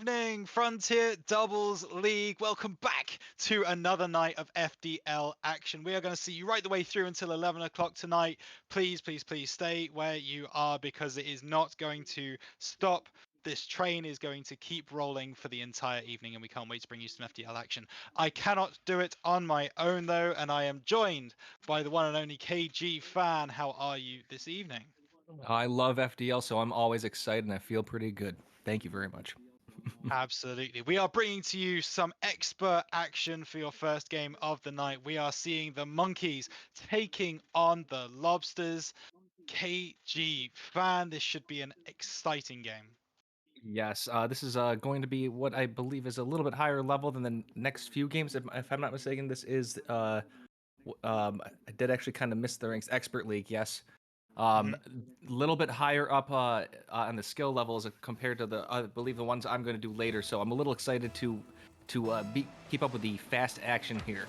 evening, Frontier Doubles League. Welcome back to another night of FDL action. We are going to see you right the way through until 11 o'clock tonight. Please, please, please stay where you are because it is not going to stop. This train is going to keep rolling for the entire evening, and we can't wait to bring you some FDL action. I cannot do it on my own, though, and I am joined by the one and only KG Fan. How are you this evening? I love FDL, so I'm always excited and I feel pretty good. Thank you very much. Absolutely. We are bringing to you some expert action for your first game of the night. We are seeing the Monkeys taking on the Lobsters. KG Fan, this should be an exciting game. Yes, this is going to be what I believe is a little bit higher level than the next few games. If I'm not mistaken, this is I did actually kind of miss the ranks expert league. Yes, Mhm. little bit higher up on the skill levels compared to the I believe the ones I'm going to do later. So I'm a little excited to keep up with the fast action here.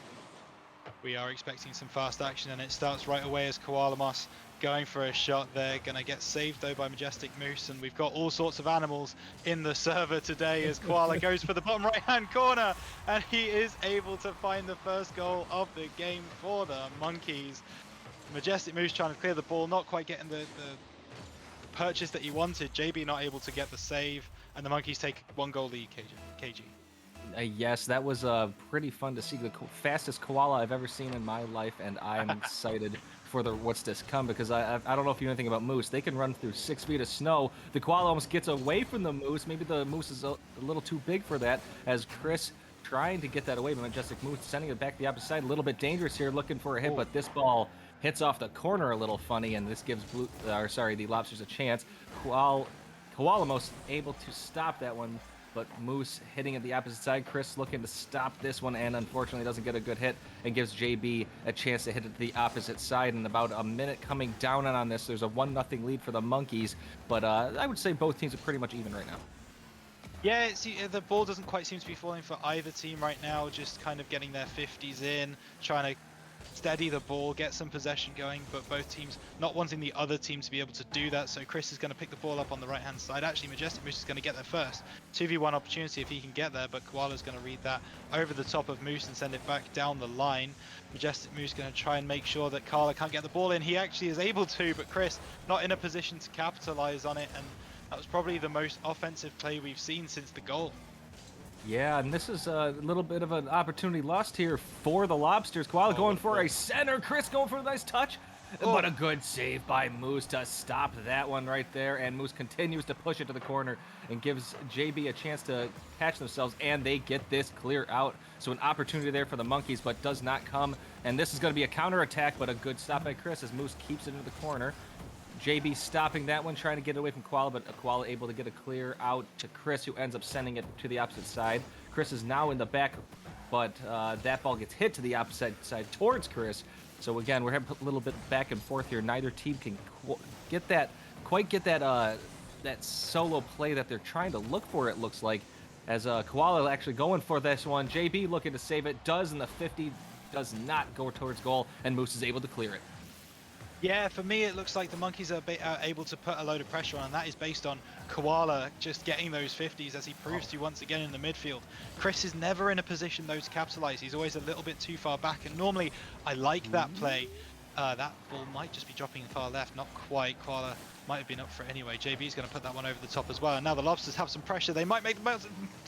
We are expecting some fast action, and it starts right away as Koala Moss going for a shot there. Going to get saved, though, by Majestic Moose, and we've got all sorts of animals in the server today as Koala goes for the bottom right-hand corner, and he is able to find the first goal of the game for the Monkeys. Majestic Moose trying to clear the ball, not quite getting the purchase that he wanted. JB not able to get the save, and the Monkeys take 1 goal lead, KG. Yes, that was pretty fun to see. The fastest koala I've ever seen in my life, and I'm excited for the what's to come because I don't know if you know anything about moose. They can run through 6 feet of snow. The koala almost gets away from the moose. Maybe the moose is a little too big for that. As Chris trying to get that away, but Majestic Moose sending it back the opposite side. A little bit dangerous here, looking for a hit, but this ball hits off the corner a little funny, and this gives the Lobsters a chance. Koalamos able to stop that one, but Moose hitting at the opposite side. Chris looking to stop this one, and unfortunately doesn't get a good hit, and gives JB a chance to hit it to the opposite side. And about a minute coming down on this, there's a 1-0 lead for the Monkeys, but I would say both teams are pretty much even right now. Yeah, the ball doesn't quite seem to be falling for either team right now, just kind of getting their 50s in, trying to steady the ball, get some possession going, but both teams not wanting the other team to be able to do that. So Chris is going to pick the ball up on the right-hand side. Actually, Majestic Moose is going to get there first. 2v1 opportunity if he can get there, but Koala's going to read that over the top of Moose and send it back down the line. Majestic Moose going to try and make sure that Koala can't get the ball in. He actually is able to, but Chris not in a position to capitalize on it, and that was probably the most offensive play we've seen since the goal. Yeah, and this is a little bit of an opportunity lost here for the Lobsters. Koala going for a center. Chris going for a nice touch. But a good save by Moose to stop that one right there. And Moose continues to push it to the corner and gives JB a chance to catch themselves. And they get this clear out. So an opportunity there for the Monkeys, but does not come. And this is going to be a counterattack, but a good stop by Chris as Moose keeps it into the corner. JB stopping that one, trying to get away from Koala, but Koala able to get a clear out to Chris, who ends up sending it to the opposite side. Chris is now in the back, but that ball gets hit to the opposite side towards Chris. So again, we're having a little bit back and forth here. Neither team can quite get that solo play that they're trying to look for, it looks like. As Koala actually going for this one. JB looking to save it, does in the 50, does not go towards goal, and Moose is able to clear it. Yeah, for me, it looks like the Monkeys are able to put a load of pressure on, and that is based on Koala just getting those 50s, as he proves to once again in the midfield. Chris is never in a position, though, to capitalize. He's always a little bit too far back, and normally I like that play. That ball might just be dropping far left, not quite. Koala might have been up for it anyway. JB's going to put that one over the top as well, and now the Lobsters have some pressure. They might make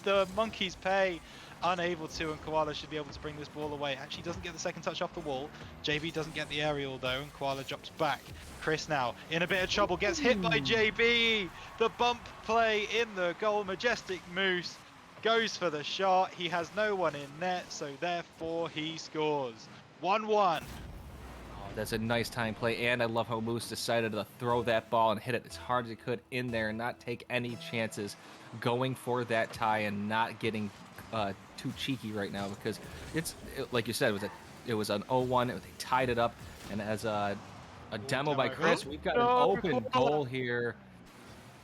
the Monkeys pay. Unable to, and Koala should be able to bring this ball away. Actually doesn't get the second touch off the wall. JB doesn't get the aerial though, and Koala drops back. Chris now in a bit of trouble, gets hit by JB. The bump play in the goal. Majestic Moose goes for the shot. He has no one in net, so therefore he scores. 1-1. That's a nice time play, and I love how Moose decided to throw that ball and hit it as hard as he could in there and not take any chances, going for that tie and not getting too cheeky right now, because like you said, it was an 0-1. They tied it up, and as a demo by Chris, we've got an open goal here.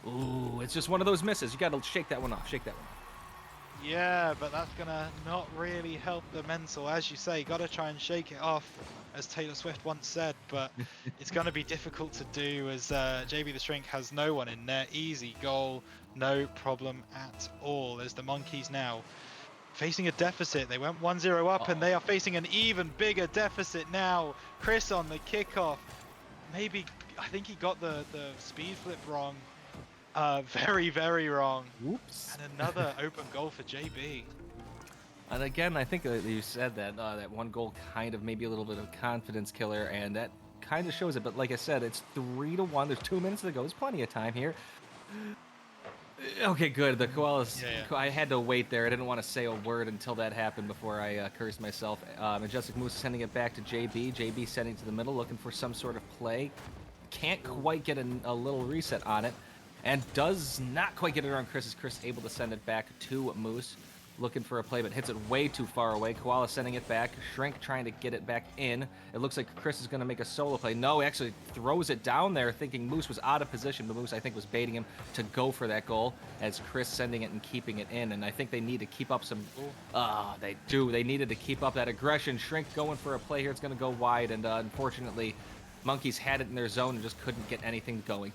Ooh, it's just one of those misses. You got to shake that one off. Shake that one off. Yeah, but that's gonna not really help the mental. As you say, gotta try and shake it off, as Taylor Swift once said, but it's gonna be difficult to do as JB the Shrink has no one in there. Easy goal, no problem at all. As the Monkeys now facing a deficit. They went 1-0 up and Uh-oh. they are facing an even bigger deficit now. Chris on the kickoff. Maybe, I think he got the speed flip wrong. Very, very wrong. Whoops. And another open goal for JB. And again, I think you said that that one goal kind of maybe a little bit of confidence killer, and that kind of shows it. But like I said, it's 3-1. There's 2 minutes to go. There's plenty of time here. Okay, good. The koalas. Yeah. I had to wait there. I didn't want to say a word until that happened before I cursed myself. Majestic Moose sending it back to JB. JB sending to the middle, looking for some sort of play. Can't quite get a little reset on it, and does not quite get it around Chris. Is Chris able to send it back to Moose? Looking for a play, but hits it way too far away. Koala sending it back. Shrink trying to get it back in. It looks like Chris is going to make a solo play. No, he actually throws it down there, thinking Moose was out of position, but Moose, I think, was baiting him to go for that goal, as Chris sending it and keeping it in. And I think they need to keep up some... they do. They needed to keep up that aggression. Shrink going for a play here. It's going to go wide, and unfortunately, Monkeys had it in their zone and just couldn't get anything going.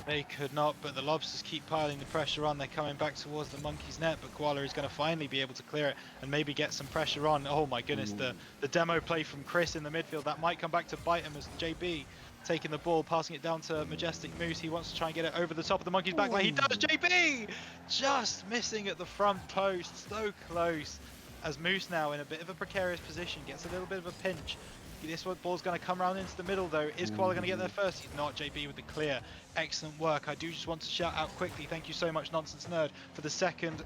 They could not, but the Lobsters keep piling the pressure on. They're coming back towards the Monkeys' net, but Koala is going to finally be able to clear it and maybe get some pressure on. Oh my goodness, the demo play from Chris in the midfield, that might come back to bite him as JB taking the ball, passing it down to Majestic Moose. He wants to try and get it over the top of the Monkeys' back line. He does, JB! Just missing at the front post, so close. As Moose now in a bit of a precarious position, gets a little bit of a pinch. This ball's going to come around into the middle though. Is Koala going to get there first? He's not. JB with the clear. Excellent work. I do just want to shout out quickly, thank you so much Nonsense Nerd for the second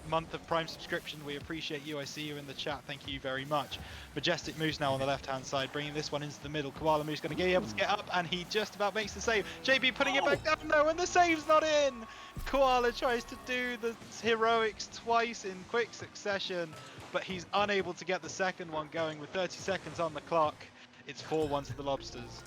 month of Prime subscription. We appreciate you. I see you in the chat. Thank you very much. Majestic Moose now on the left hand side, bringing this one into the middle. Koala Moose going to be able to get up, and he just about makes the save. JB putting it back down though, and the save's not in. Koala tries to do the heroics twice in quick succession, but he's unable to get the second one going with 30 seconds on the clock. It's 4-1 to the Lobsters.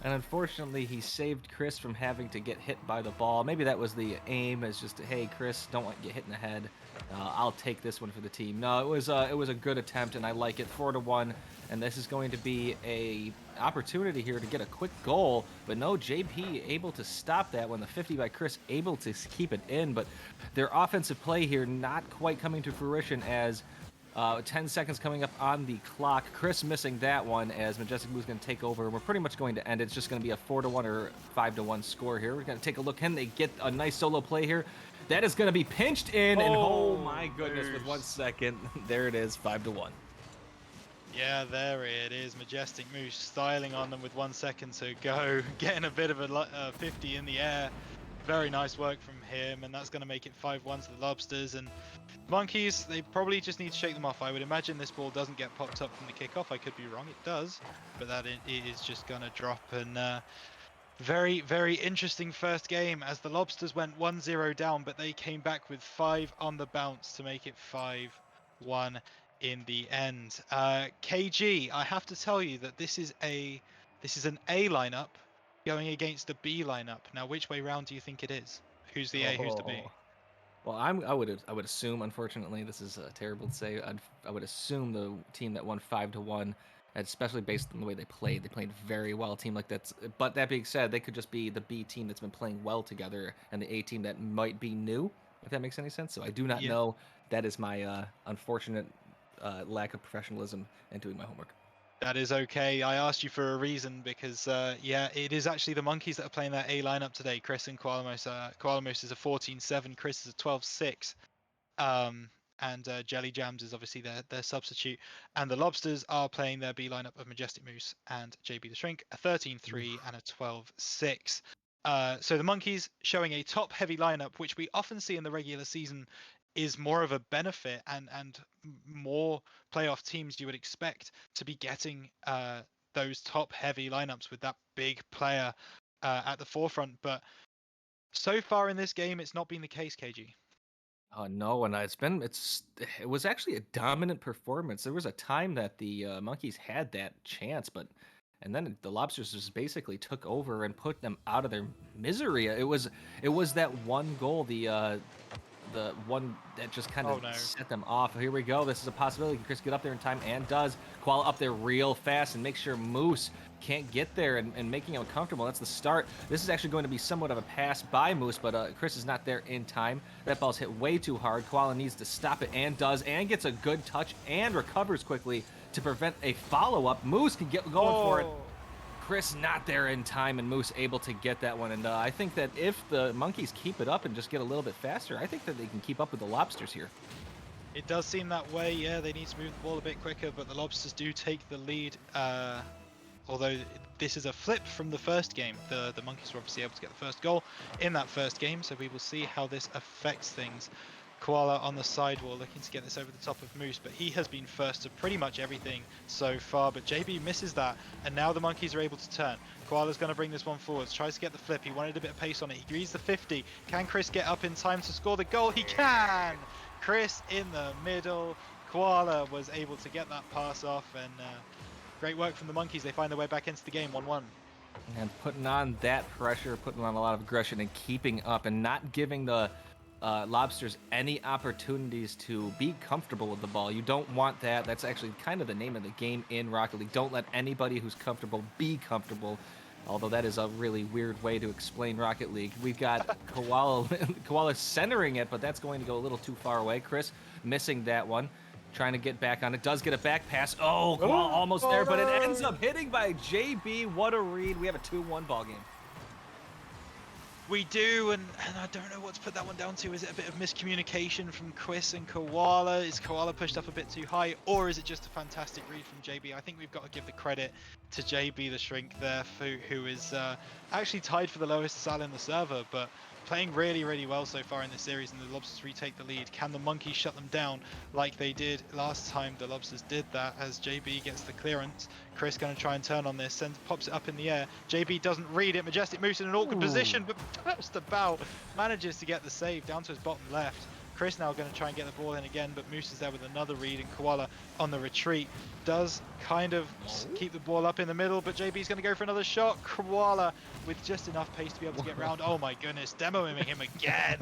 And unfortunately, he saved Chris from having to get hit by the ball. Maybe that was the aim, as just, hey, Chris, don't want to get hit in the head. I'll take this one for the team. No, it was a good attempt, and I like it. 4-1, and this is going to be a opportunity here to get a quick goal. But no, JP able to stop that one. The 50 by Chris able to keep it in, but their offensive play here not quite coming to fruition as 10 seconds coming up on the clock. Chris missing that one as Majestic Moose going to take over. We're pretty much going to end it. It's just going to be a 4-1 or 5-1 score here. We're going to take a look. Can they get a nice solo play here? That is going to be pinched in, and oh my goodness, with 1 second, there it is, 5-1. Yeah, there it is. Majestic Moose styling on them with 1 second to go, getting a bit of a 50 in the air. Very nice work from him, and that's going to make it 5-1 to the Lobsters. And Monkeys, they probably just need to shake them off. I would imagine this ball doesn't get popped up from the kickoff. I could be wrong, it does, but that it is just going to drop. And very, very interesting first game as the Lobsters went 1-0 down, but they came back with 5 on the bounce to make it 5-1 in the end. KG, I have to tell you that this is an A lineup going against the B lineup. Now, which way round do you think it is? Who's the A, who's the B? Well, I would assume, unfortunately, this is terrible to say. I would assume the team that won 5-1, especially based on the way they played. They played very well. A team like that's. But that being said, they could just be the B team that's been playing well together, and the A team that might be new. If that makes any sense. So I do not know. That is my unfortunate lack of professionalism in doing my homework. That is okay. I asked you for a reason because, yeah, it is actually the Monkeys that are playing that A lineup today. Chris and Koalamos. Koalamos is a 14-7. Chris is a 12-6. And Jelly Jams is obviously their substitute. And the Lobsters are playing their B lineup of Majestic Moose and JB the Shrink, a 13-3 and a 12-6. So the Monkeys showing a top-heavy lineup, which we often see in the regular season, is more of a benefit, and more playoff teams you would expect to be getting those top-heavy lineups with that big player at the forefront. But so far in this game, it's not been the case, KG. No, and it was actually a dominant performance. There was a time that the Monkeys had that chance, and then the Lobsters just basically took over and put them out of their misery. It was that one goal, the the one that just kind Oh of no. set them off. Here we go. This is a possibility. Can Chris get up there in time? And does. Koala up there real fast and make sure Moose can't get there and making him comfortable. That's the start. This is actually going to be somewhat of a pass by Moose, but Chris is not there in time. That ball's hit way too hard. Koala needs to stop it and does, and gets a good touch and recovers quickly to prevent a follow-up. Moose can get going for it. Chris not there in time, and Moose able to get that one. And I think that if the Monkeys keep it up and just get a little bit faster, I think that they can keep up with the Lobsters here. It does seem that way. Yeah, they need to move the ball a bit quicker, but the Lobsters do take the lead. Although this is a flip from the first game. The Monkeys were obviously able to get the first goal in that first game, so we will see how this affects things. Koala on the sidewall looking to get this over the top of Moose, but he has been first to pretty much everything so far, but JB misses that, and now the Monkeys are able to turn. Koala's going to bring this one forwards, tries to get the flip. He wanted a bit of pace on it. He reads the 50. Can Chris get up in time to score the goal? He can! Chris in the middle. Koala was able to get that pass off, and great work from the Monkeys. They find their way back into the game, 1-1. And putting on that pressure, putting on a lot of aggression and keeping up and not giving the Lobsters any opportunities to be comfortable with the ball. You don't want that. That's actually kind of the name of the game in Rocket League. Don't let anybody who's comfortable be comfortable. Although that is a really weird way to explain Rocket League. We've got Koala centering it, but that's going to go a little too far away. Chris missing that one. Trying to get back on it. Does get a back pass. Oh, Koala almost there, but it ends up hitting by JB. What a read. We have a 2-1 ball game. We do, and I don't know what to put that one down to. Is it a bit of miscommunication from Chris and Koala? Is Koala pushed up a bit too high, or is it just a fantastic read from JB? I think we've got to give the credit to JB the Shrink there, who is actually tied for the lowest SAL in the server, but playing really, really well so far in this series, and the Lobsters retake the lead. Can the Monkeys shut them down like they did last time? The Lobsters did that as JB gets the clearance. Chris going to try and turn on this, pops it up in the air. JB doesn't read it. Majestic Moose in an awkward position, but just about manages to get the save down to his bottom left. Chris now going to try and get the ball in again, but Moose is there with another read, and Koala on the retreat does kind of keep the ball up in the middle, but JB's going to go for another shot. Koala with just enough pace to be able to get around. Oh my goodness, demoing him again.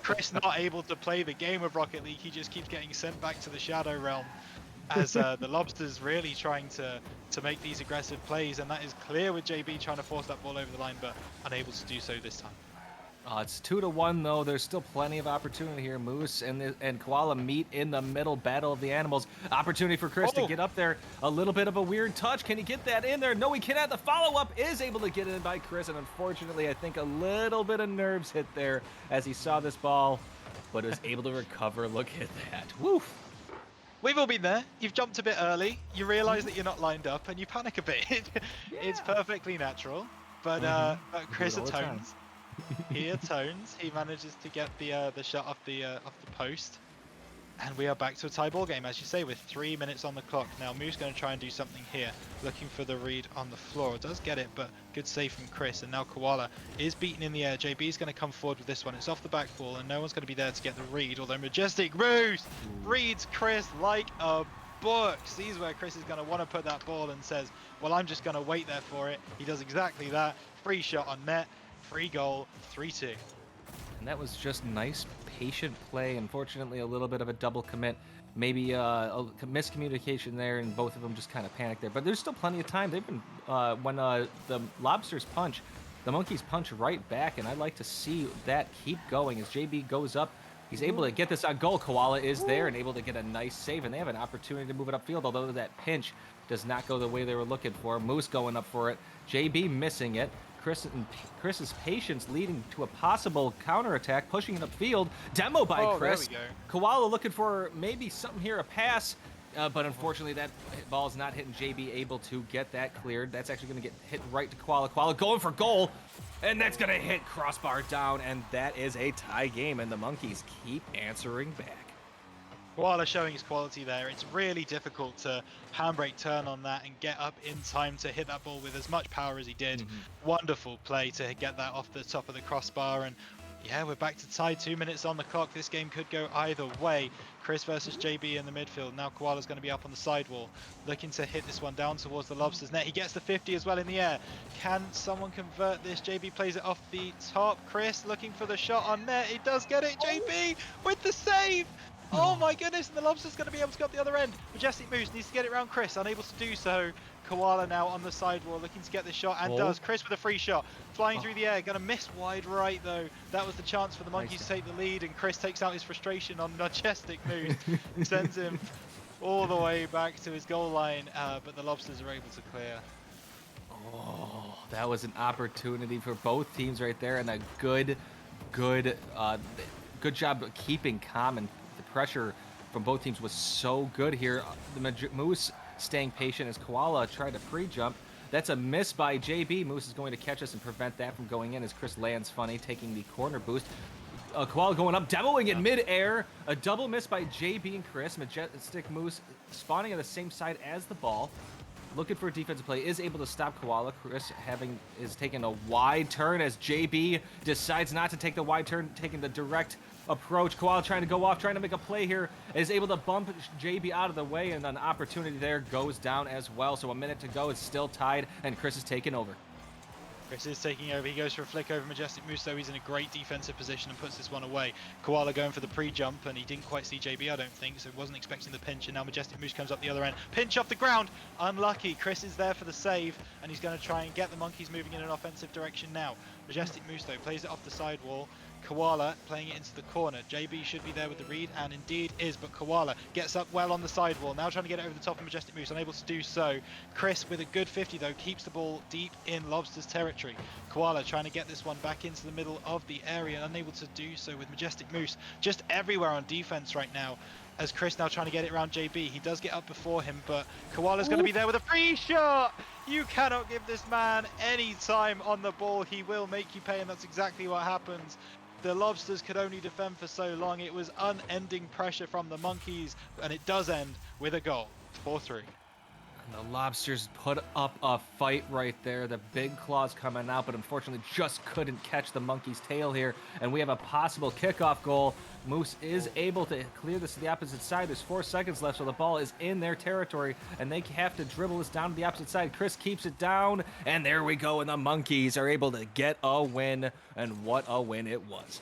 Chris not able to play the game of Rocket League. He just keeps getting sent back to the Shadow Realm as the Lobsters really trying to make these aggressive plays, and that is clear with JB trying to force that ball over the line, but unable to do so this time. It's 2-1 though. There's still plenty of opportunity here. Moose and Koala meet in the middle. Battle of the animals. Opportunity for Chris to get up there. A little bit of a weird touch. Can he get that in there? No, he cannot. The follow-up is able to get in by Chris, and unfortunately, I think a little bit of nerves hit there as he saw this ball, but was able to recover. Look at that. Woof. We've all been there. You've jumped a bit early. You realise that you're not lined up, and you panic a bit. It's perfectly natural, but Chris atones. He atones. He manages to get the shot off the post, and we are back to a tie ball game, as you say, with 3 minutes on the clock. Now Moose going to try and do something here, looking for the read on the floor. Does get it, but good save from Chris. And now Koala is beaten in the air. JB's going to come forward with this one. It's off the back ball, and no one's going to be there to get the read. Although Majestic Moose reads Chris like a book. Sees where Chris is going to want to put that ball and says, "Well, I'm just going to wait there for it." He does exactly that. Free shot on net. Free goal, 3-2. And that was just nice, patient play. Unfortunately, a little bit of a double commit. Maybe a miscommunication there, and both of them just kind of panicked there. But there's still plenty of time. They've been, when the Lobsters punch, the Monkeys punch right back, and I'd like to see that keep going as JB goes up. He's able to get this on goal. Koala is there and able to get a nice save, and they have an opportunity to move it upfield, although that pinch does not go the way they were looking for. Moose going up for it. JB missing it. Chris's patience leading to a possible counterattack, pushing it upfield. Demo by Chris. There we go. Koala looking for maybe something here, a pass, but unfortunately that ball's not hitting JB, able to get that cleared. That's actually going to get hit right to Koala. Koala going for goal, and that's going to hit crossbar down, and that is a tie game, and the Monkeys keep answering back. Koala showing his quality there. It's really difficult to handbrake turn on that and get up in time to hit that ball with as much power as he did. Wonderful play to get that off the top of the crossbar, and Yeah, we're back to tie. 2 minutes on the clock. This game could go either way. Chris versus JB in the midfield. Now Koala's going to be up on the sidewall, looking to hit this one down towards the Lobster's net. He gets the 50 as well in the air. Can someone convert this? JB plays it off the top. Chris looking for the shot on net. He does get it. JB with the save. Oh my goodness, and the Lobster's going to be able to go up the other end. Majestic Moose needs to get it around Chris, unable to do so. Koala now on the sidewall looking to get the shot and does. Chris with a free shot, flying through the air, going to miss wide right though. That was the chance for the Monkeys to take the lead, and Chris takes out his frustration on Majestic Moose, sends him all the way back to his goal line, but the Lobsters are able to clear. Oh, that was an opportunity for both teams right there, and a good job of keeping calm, and the pressure from both teams was so good here. The Moose staying patient as Koala tried to pre-jump. That's a miss by JB. Moose is going to catch us and prevent that from going in as Chris lands funny, taking the corner boost. Koala going up, demoing in mid-air. A double miss by JB and Chris. Majestic Moose spawning on the same side as the ball. Looking for a defensive play, is able to stop Koala. Chris is taking a wide turn as JB decides not to take the wide turn, taking the direct approach. Koala trying to go off, trying to make a play here, is able to bump JB out of the way, and an opportunity there goes down as well. So a minute to go, it's still tied, and Chris is taking over. Chris is taking over. He goes for a flick over Majestic Moose, though he's in a great defensive position and puts this one away. Koala going for the pre-jump, and he didn't quite see JB, I don't think, so wasn't expecting the pinch, and now Majestic Moose comes up the other end. Pinch off the ground, unlucky. Chris is there for the save, and he's going to try and get the Monkeys moving in an offensive direction now. Majestic Moose, though, plays it off the sidewall. Koala playing it into the corner. JB should be there with the read, and indeed is, but Koala gets up well on the sidewall. Now trying to get it over the top of Majestic Moose, unable to do so. Chris with a good 50 though, keeps the ball deep in Lobster's territory. Koala trying to get this one back into the middle of the area, unable to do so with Majestic Moose just everywhere on defense right now. As Chris now trying to get it around JB. He does get up before him, but Koala's going to be there with a free shot. You cannot give this man any time on the ball. He will make you pay, and that's exactly what happens. The Lobsters could only defend for so long. It was unending pressure from the Monkeys, and it does end with a goal. 4-3. And the Lobsters put up a fight right there. The big claws coming out, but unfortunately just couldn't catch the Monkey's tail here. And we have a possible kickoff goal. Moose is able to clear this to the opposite side. There's 4 seconds left, so the ball is in their territory, and they have to dribble this down to the opposite side. Chris keeps it down, and there we go, and the Monkeys are able to get a win, and what a win it was.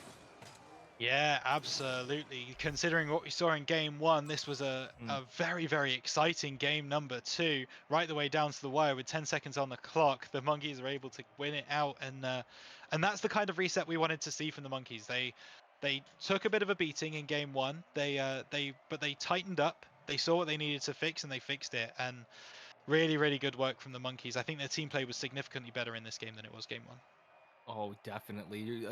Yeah, absolutely. Considering what we saw in game 1, this was a very, very exciting game number 2, right the way down to the wire with 10 seconds on the clock. The Monkeys are able to win it out, and that's the kind of reset we wanted to see from the Monkeys. They took a bit of a beating in game 1. But they tightened up. They saw what they needed to fix, and they fixed it. And really, really good work from the Monkeys. I think their team play was significantly better in this game than it was game 1. Oh, definitely.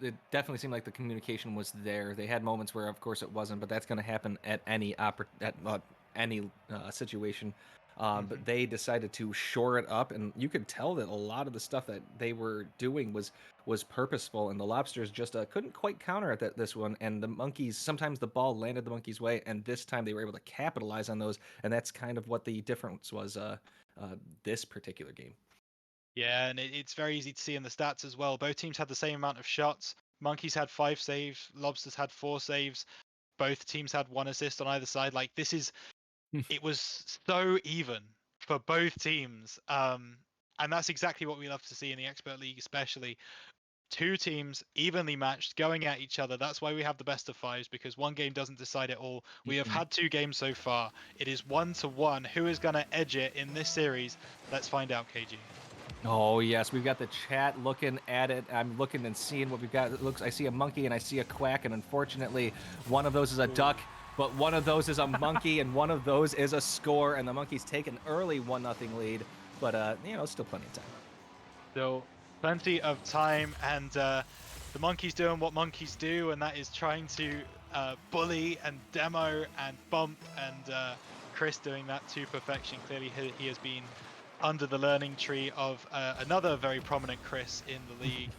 It definitely seemed like the communication was there. They had moments where, of course, it wasn't, but that's going to happen at any situation. But they decided to shore it up, and you could tell that a lot of the stuff that they were doing was purposeful, and the Lobsters just couldn't quite counter at this one. And the Monkeys, sometimes the ball landed the Monkeys' way, and this time they were able to capitalize on those, and that's kind of what the difference was this particular game. Yeah, and it's very easy to see in the stats as well. Both teams had the same amount of shots. Monkeys had 5 saves, Lobsters had 4 saves. Both teams had 1 assist on either side. Like, it was so even for both teams. And that's exactly what we love to see in the Expert League, especially. 2 teams evenly matched, going at each other. That's why we have the best of 5s, because one game doesn't decide it all. We have had 2 games so far. It is 1-1. Who is going to edge it in this series? Let's find out, KG. Oh yes, we've got the chat looking at it. I'm looking and seeing what we've got. It looks, I see a monkey and I see a quack, and unfortunately, one of those is a duck, but one of those is a monkey, and one of those is a score. And the Monkeys take an early 1-0 lead, but still plenty of time. Still plenty of time, and the Monkeys doing what monkeys do, and that is trying to bully and demo and bump, and Chris doing that to perfection. Clearly, he has been under the learning tree of another very prominent Chris in the league,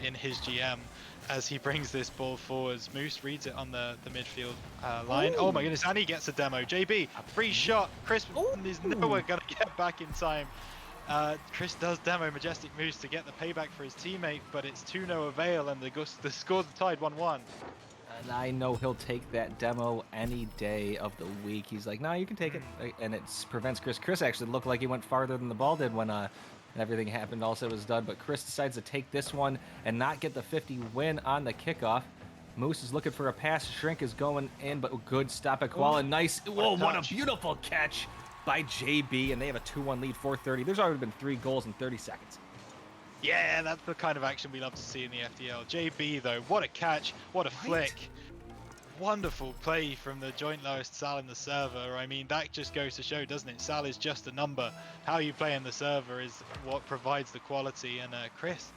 in his GM, as he brings this ball forwards. Moose reads it on the midfield line. Oh my goodness, and he gets a demo. JB, free shot. Chris is nowhere going to get back in time. Chris does demo Majestic Moose to get the payback for his teammate, but it's to no avail, and the scores are tied 1-1. And I know he'll take that demo any day of the week. He's like, no, you can take it. And it prevents Chris. Chris actually looked like he went farther than the ball did when everything happened, all said was done. But Chris decides to take this one and not get the 50 win on the kickoff. Moose is looking for a pass. Shrink is going in, but good stop at Koala. Nice. Whoa, what a beautiful catch by JB. And they have a 2-1 lead, 4:30. There's already been 3 goals in 30 seconds. Yeah, that's the kind of action we love to see in the FDL. JB, though, what a catch, what a flick. Wonderful play from the joint lowest Sal in the server. I mean, that just goes to show, doesn't it? Sal is just a number. How you play in the server is what provides the quality. And Chris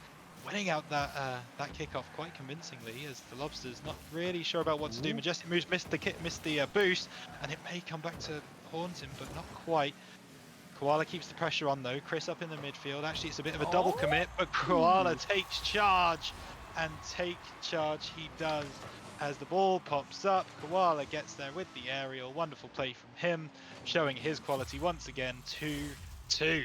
winning out that kickoff quite convincingly, as the Lobsters not really sure about what to do. Majestic Moose missed the boost, and it may come back to haunt him, but not quite. Koala keeps the pressure on though. Chris up in the midfield. Actually, it's a bit of a double commit, but Koala takes charge, and take charge he does. As the ball pops up, Koala gets there with the aerial. Wonderful play from him, showing his quality once again. 2-2.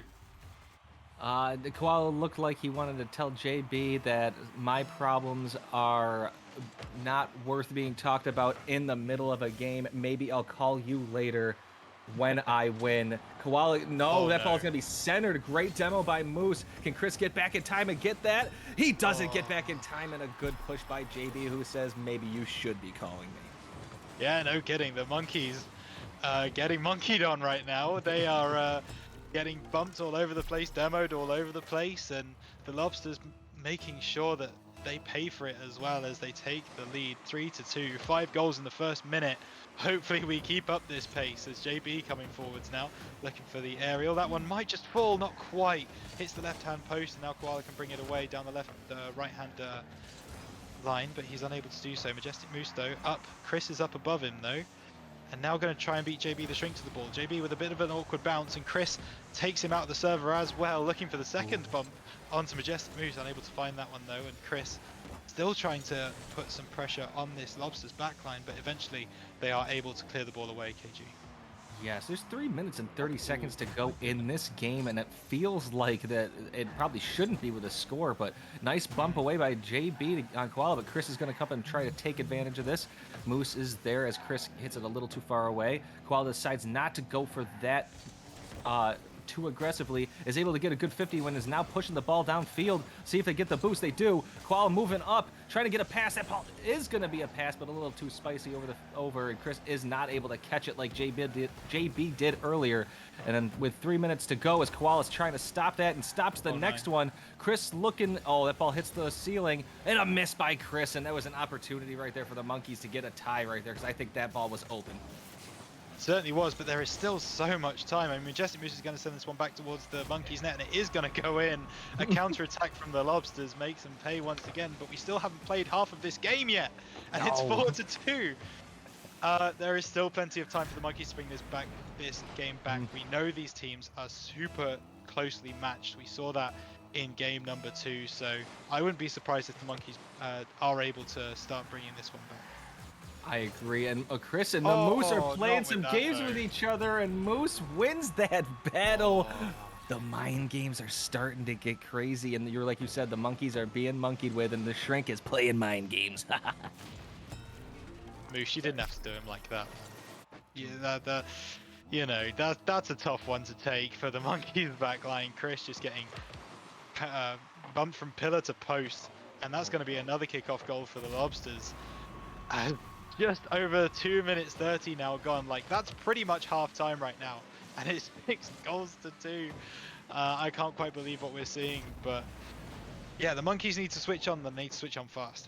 The Koala looked like he wanted to tell JB that my problems are not worth being talked about in the middle of a game. Maybe I'll call you later when I win. Koala, no, that ball's going to be centered. Great demo by Moose. Can Chris get back in time and get that? He doesn't get back in time, and a good push by JB, who says, maybe you should be calling me. Yeah, no kidding. The Monkeys getting monkeyed on right now. They are getting bumped all over the place, demoed all over the place, and the Lobsters making sure that they pay for it as well as they take the lead 3-2. 5 goals in the first minute. Hopefully we keep up this pace as JB coming forwards now, looking for the aerial. That one might just fall, not quite. Hits the left-hand post, and now Koala can bring it away down the right-hand line, but he's unable to do so. Majestic Moose though, up. Chris is up above him though, and now going to try and beat JB the Shrink to the ball. JB with a bit of an awkward bounce, and Chris takes him out of the server as well, looking for the second bump onto Majestic Moose. Unable to find that one though, and Chris still trying to put some pressure on this Lobsters backline, but eventually they are able to clear the ball away, KG. Yes, there's 3 minutes and 30 seconds to go in this game, and it feels like that it probably shouldn't be with a score, but nice bump away by JB on Koala, but Chris is going to come and try to take advantage of this. Moose is there as Chris hits it a little too far away. Koala decides not to go for that too aggressively, is able to get a good 50 when is now pushing the ball downfield. See if they get the boost. They do. Koala moving up, trying to get a pass. That ball is going to be a pass, but a little too spicy over, and Chris is not able to catch it like JB did earlier. And then with 3 minutes to go, as Koala's trying to stop that and stops the next one. Chris looking, that ball hits the ceiling, and a miss by Chris, and that was an opportunity right there for the Monkeys to get a tie right there, because I think that ball was open. Certainly was, but there is still so much time. I mean, Majestic Moose is going to send this one back towards the Monkeys' net, and it is going to go in. A counter-attack from the Lobsters makes them pay once again, but we still haven't played half of this game yet, and it's 4-2. There is still plenty of time for the Monkeys to bring this game back. We know these teams are super closely matched. We saw that in game number 2, so I wouldn't be surprised if the Monkeys are able to start bringing this one back. I agree, and Chris and the Moose are playing some games with each other, and Moose wins that battle. The mind games are starting to get crazy, and like you said, the Monkeys are being monkeyed with, and the Shrink is playing mind games. Moose, you didn't have to do him like that. That's a tough one to take for the Monkeys backline. Chris just getting bumped from pillar to post, and that's going to be another kickoff goal for the Lobsters. Just over 2 minutes 30 now gone. Like, that's pretty much half time right now, and it's 6-2. I can't quite believe what we're seeing, but yeah, the Monkeys need to switch on. They need to switch on fast.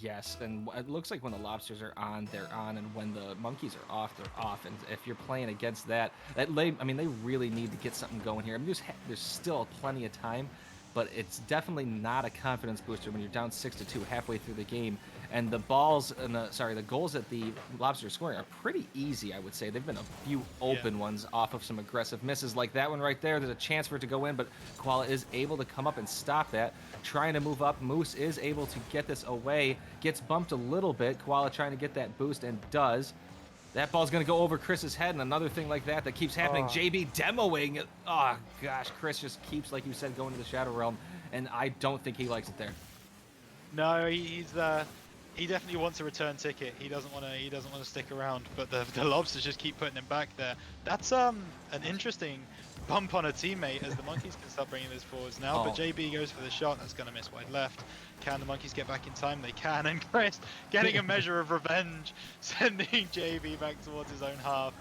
Yes, and it looks like when the Lobsters are on, they're on, and when the Monkeys are off, they're off. And if you're playing against they really need to get something going here. I mean, there's still plenty of time, but it's definitely not a confidence booster when you're down 6-2 halfway through the game. And the goals that the Lobsters are scoring are pretty easy, I would say. They've been a few open ones off of some aggressive misses like that one right there. There's a chance for it to go in, but Koala is able to come up and stop that. Trying to move up, Moose is able to get this away. Gets bumped a little bit. Koala trying to get that boost and does. That ball's going to go over Chris's head, and another thing like that keeps happening. Oh. JB demoing it. Oh, gosh. Chris just keeps, like you said, going to the Shadow Realm, and I don't think he likes it there. No, he definitely wants a return ticket. He doesn't want to stick around. But the lobsters just keep putting him back there. That's an interesting bump on a teammate as the monkeys can start bringing this forwards now. But JB goes for the shot. That's going to miss wide left. Can the monkeys get back in time? They can. And Chris getting a measure of revenge, sending JB back towards his own half.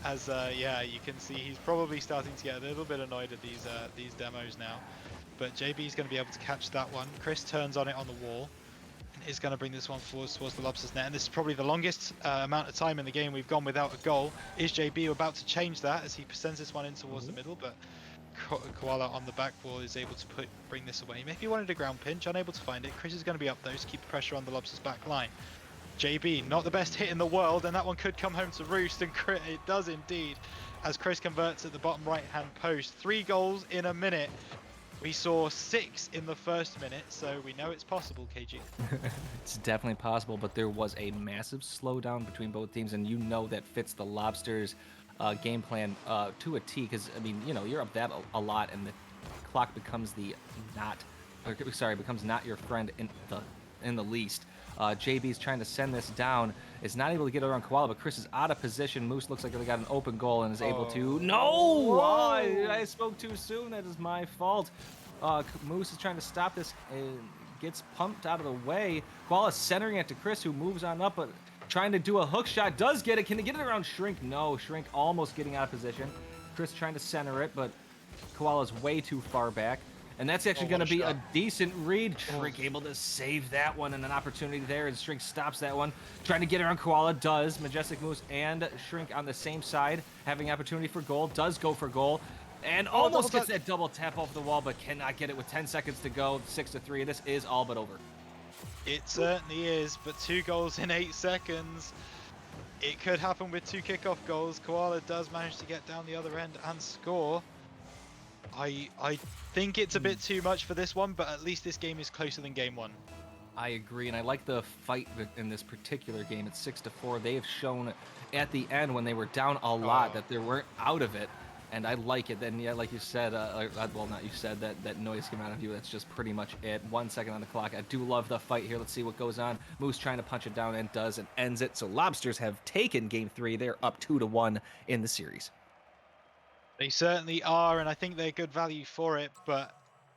As yeah, you can see he's probably starting to get a little bit annoyed at these demos now. But JB is going to be able to catch that one. Chris turns on it on the wall and is going to bring this one forwards towards the lobsters net. And this is probably the longest amount of time in the game we've gone without a goal. Is JB about to change that as he sends this one in towards the middle? But Koala on the back wall is able to bring this away. Maybe he wanted a ground pinch, unable to find it. Chris is going to be up though to keep the pressure on the lobsters back line. JB, not the best hit in the world, and that one could come home to roost, and it does indeed, as Chris converts at the bottom right-hand post. 3 goals in a minute. We saw 6 in the first minute, so we know it's possible, KG. It's definitely possible, but there was a massive slowdown between both teams, and you know that fits the Lobsters' game plan to a T, because, I mean, you know, you're up that a lot, and the clock becomes becomes not your friend in the least. JB's trying to send this down. Is not able to get around Koala, but Chris is out of position. Moose looks like they got an open goal and is able to... No! I spoke too soon. That is my fault. Moose is trying to stop this and gets pumped out of the way. Koala centering it to Chris, who moves on up, but trying to do a hook shot. Does get it. Can he get it around Shrink? No. Shrink almost getting out of position. Chris trying to center it, but Koala's way too far back. And that's actually going to be a decent read. Shrink able to save that one, and an opportunity there, and Shrink stops that one. Trying to get around Koala, does. Majestic Moose and Shrink on the same side, having opportunity for goal, does go for goal, and almost gets that double tap off the wall, but cannot get it with 10 seconds to go. 6-3. This is all but over. It certainly is, but 2 goals in 8 seconds. It could happen with 2 kickoff goals. Koala does manage to get down the other end and score. I think it's a bit too much for this one, but at least this game is closer than game 1. I agree, and I like the fight in this particular game. It's 6-4. They have shown at the end when they were down a lot that they weren't out of it, and I like it. Then, yeah, like you said, well, not you said, that noise came out of you. That's just pretty much it. 1 second on the clock. I do love the fight here. Let's see what goes on. Moose trying to punch it down and does, and ends it. So Lobsters have taken game 3. They're up 2-1 in the series. They certainly are, and I think they're good value for it, but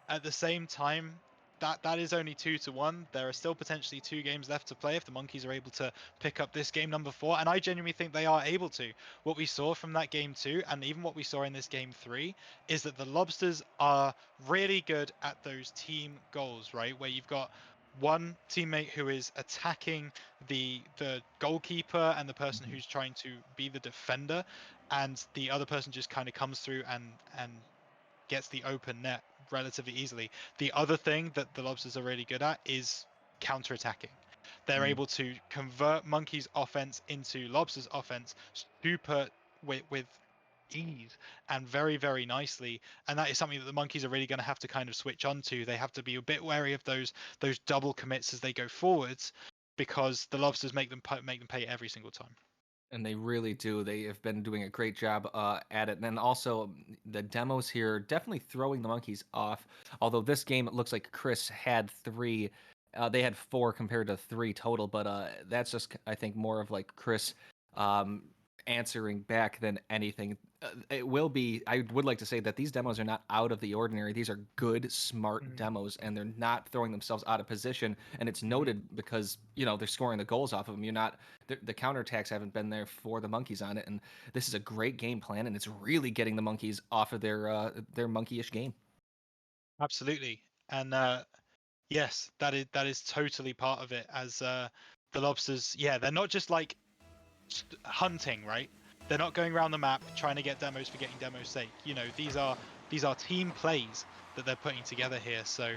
at the same time, that is only 2-1. There are still potentially 2 games left to play if the monkeys are able to pick up this game number 4, and I genuinely think they are able to. What we saw from that game 2, and even what we saw in this game 3, is that the Lobsters are really good at those team goals, right? Where you've got one teammate who is attacking the goalkeeper and the person who's trying to be the defender, and the other person just kind of comes through and gets the open net relatively easily. The other thing that the Lobsters are really good at is counter-attacking. They're able to convert Monkey's offense into Lobsters' offense super with ease and very, very nicely, and that is something that the monkeys are really going to have to kind of switch on to. They have to be a bit wary of those double commits as they go forwards, because the Lobsters make them pay every single time. And they really do. They have been doing a great job at it. And then also the demos here definitely throwing the monkeys off. Although this game, it looks like Chris had 3. They had 4 compared to 3 total. But that's just, I think, more of like Chris answering back than anything. It will be, I would like to say that these demos are not out of the ordinary. These are good, smart demos, and they're not throwing themselves out of position. And it's noted because, you know, they're scoring the goals off of them. You're not, the counterattacks haven't been there for the monkeys on it. And this is a great game plan, and it's really getting the monkeys off of their monkeyish game. Absolutely. And yes, that is totally part of it, as the Lobsters, yeah, they're not just like hunting, right? They're not going around the map trying to get demos for getting demos' sake. You know, these are team plays that they're putting together here. So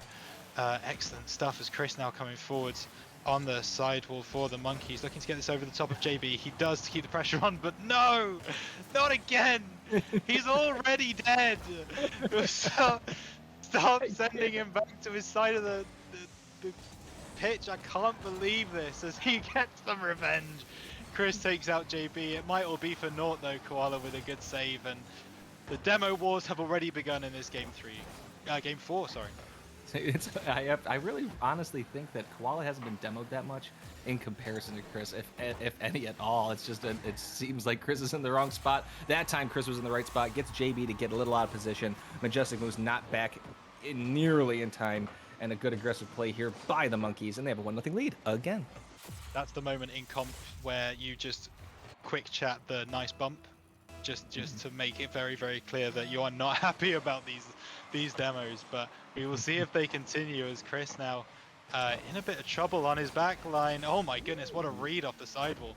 excellent stuff as Chris now coming forwards on the sidewall for the monkeys, looking to get this over the top of JB. He does to keep the pressure on, but no, not again. He's already dead. Stop sending him back to his side of the pitch. I can't believe this, as he gets some revenge. Chris takes out JB. It might all be for naught though, Koala with a good save, and the demo wars have already begun in this game 4, sorry. I really honestly think that Koala hasn't been demoed that much in comparison to Chris, if any at all. It's just it seems like Chris is in the wrong spot. That time Chris was in the right spot, gets JB to get a little out of position. Majestic Moose not back nearly in time, and a good aggressive play here by the Monkeys, and they have a 1-0 lead again. That's the moment in comp where you just quick chat the nice bump, just to make it very, very clear that you are not happy about these demos. But we will see if they continue, as Chris now in a bit of trouble on his back line. Oh my goodness, what a read off the sidewall.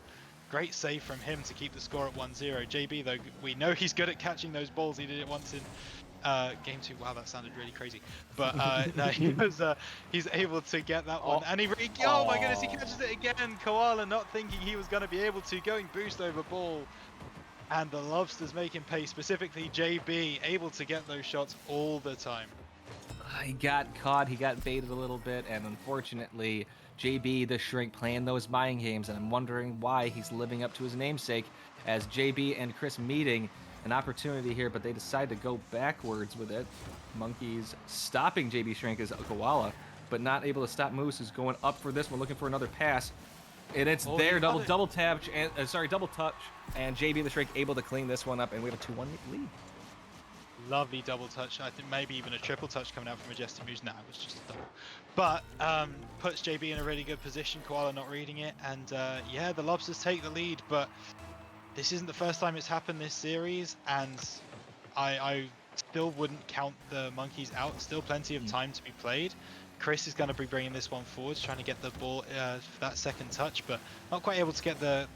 Great save from him to keep the score at 1-0. JB, though, we know he's good at catching those balls. He did it once in game 2. Wow, that sounded really crazy. But no, he's able to get that one. And oh my goodness, he catches it again. Koala not thinking he was going to be able to, going boost over ball. And the Lobsters making pace, specifically JB, able to get those shots all the time. He got caught, he got baited a little bit, and unfortunately, JB the Shrink playing those mind games, and I'm wondering why he's living up to his namesake, as JB and Chris meeting an opportunity here, but they decide to go backwards with it. Monkeys stopping JB Shrink as Koala, but not able to stop Moose, who's going up for this one, looking for another pass. And it's there, double touch, and JB the Shrink able to clean this one up, and we have a 2-1 lead. Lovely double touch. I think maybe even a triple touch coming out from Majestic Moose. Nah, it was just a double. But puts JB in a really good position. Koala not reading it, and yeah, the Lobsters take the lead. But this isn't the first time it's happened this series, and I still wouldn't count the Monkeys out. Still plenty of time to be played. Chris is going to be bringing this one forwards, trying to get the ball for that second touch, but not quite able to get the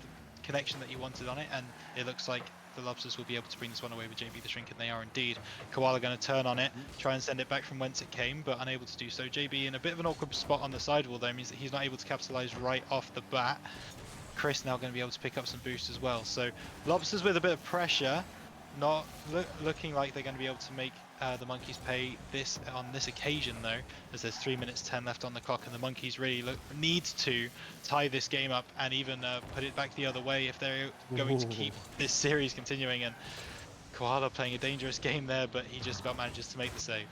connection that he wanted on it, and it looks like the Lobsters will be able to bring this one away with JB the Shrink, and they are indeed. Koala going to turn on it, try and send it back from whence it came, but unable to do so. JB in a bit of an awkward spot on the sidewall, though, means that he's not able to capitalize right off the bat. Chris now going to be able to pick up some boost as well. So Lobsters with a bit of pressure, not looking like they're going to be able to make the Monkeys pay this on this occasion, though, as there's 3 minutes 10 left on the clock, and the Monkeys really need to tie this game up and even put it back the other way if they're going to keep this series continuing. And Koala playing a dangerous game there, but he just about manages to make the save.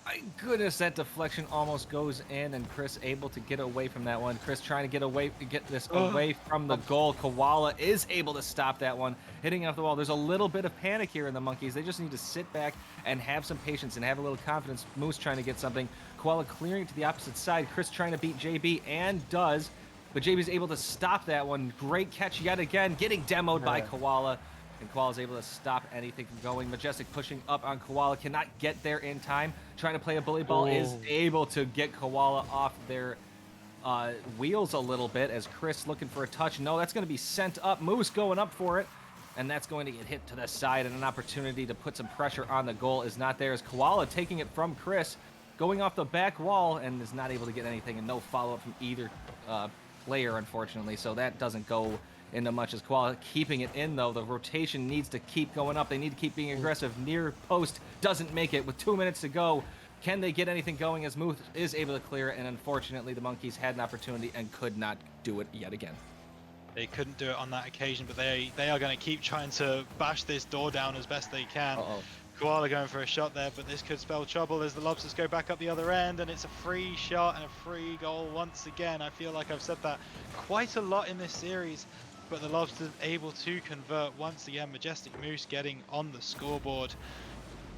My goodness, that deflection almost goes in, and Chris able to get away from that one. Chris trying to get this away from the goal. Koala is able to stop that one, hitting off the wall. There's a little bit of panic here in the Monkeys. They just need to sit back and have some patience and have a little confidence. Moose trying to get something. Koala clearing to the opposite side. Chris trying to beat JB, and does, but JB's able to stop that one. Great catch yet again, getting demoed by Koala. And Koala's able to stop anything from going. Majestic pushing up on Koala, cannot get there in time. Trying to play a bully ball, is able to get Koala off their wheels a little bit, as Chris looking for a touch. No, that's going to be sent up. Moose going up for it, and that's going to get hit to the side, and an opportunity to put some pressure on the goal is not there, as Koala taking it from Chris, going off the back wall, and is not able to get anything, and no follow-up from either player, unfortunately, so that doesn't go into much, as Koala keeping it in, though. The rotation needs to keep going up. They need to keep being aggressive. Near post doesn't make it with 2 minutes to go. Can they get anything going, as Moose is able to clear it, and unfortunately the Monkeys had an opportunity and could not do it yet again. They couldn't do it on that occasion, but they are going to keep trying to bash this door down as best they can. Koala going for a shot there, but this could spell trouble as the Lobsters go back up the other end, and it's a free shot and a free goal once again. I feel like I've said that quite a lot in this series, but the Lobsters able to convert once again. Majestic Moose getting on the scoreboard,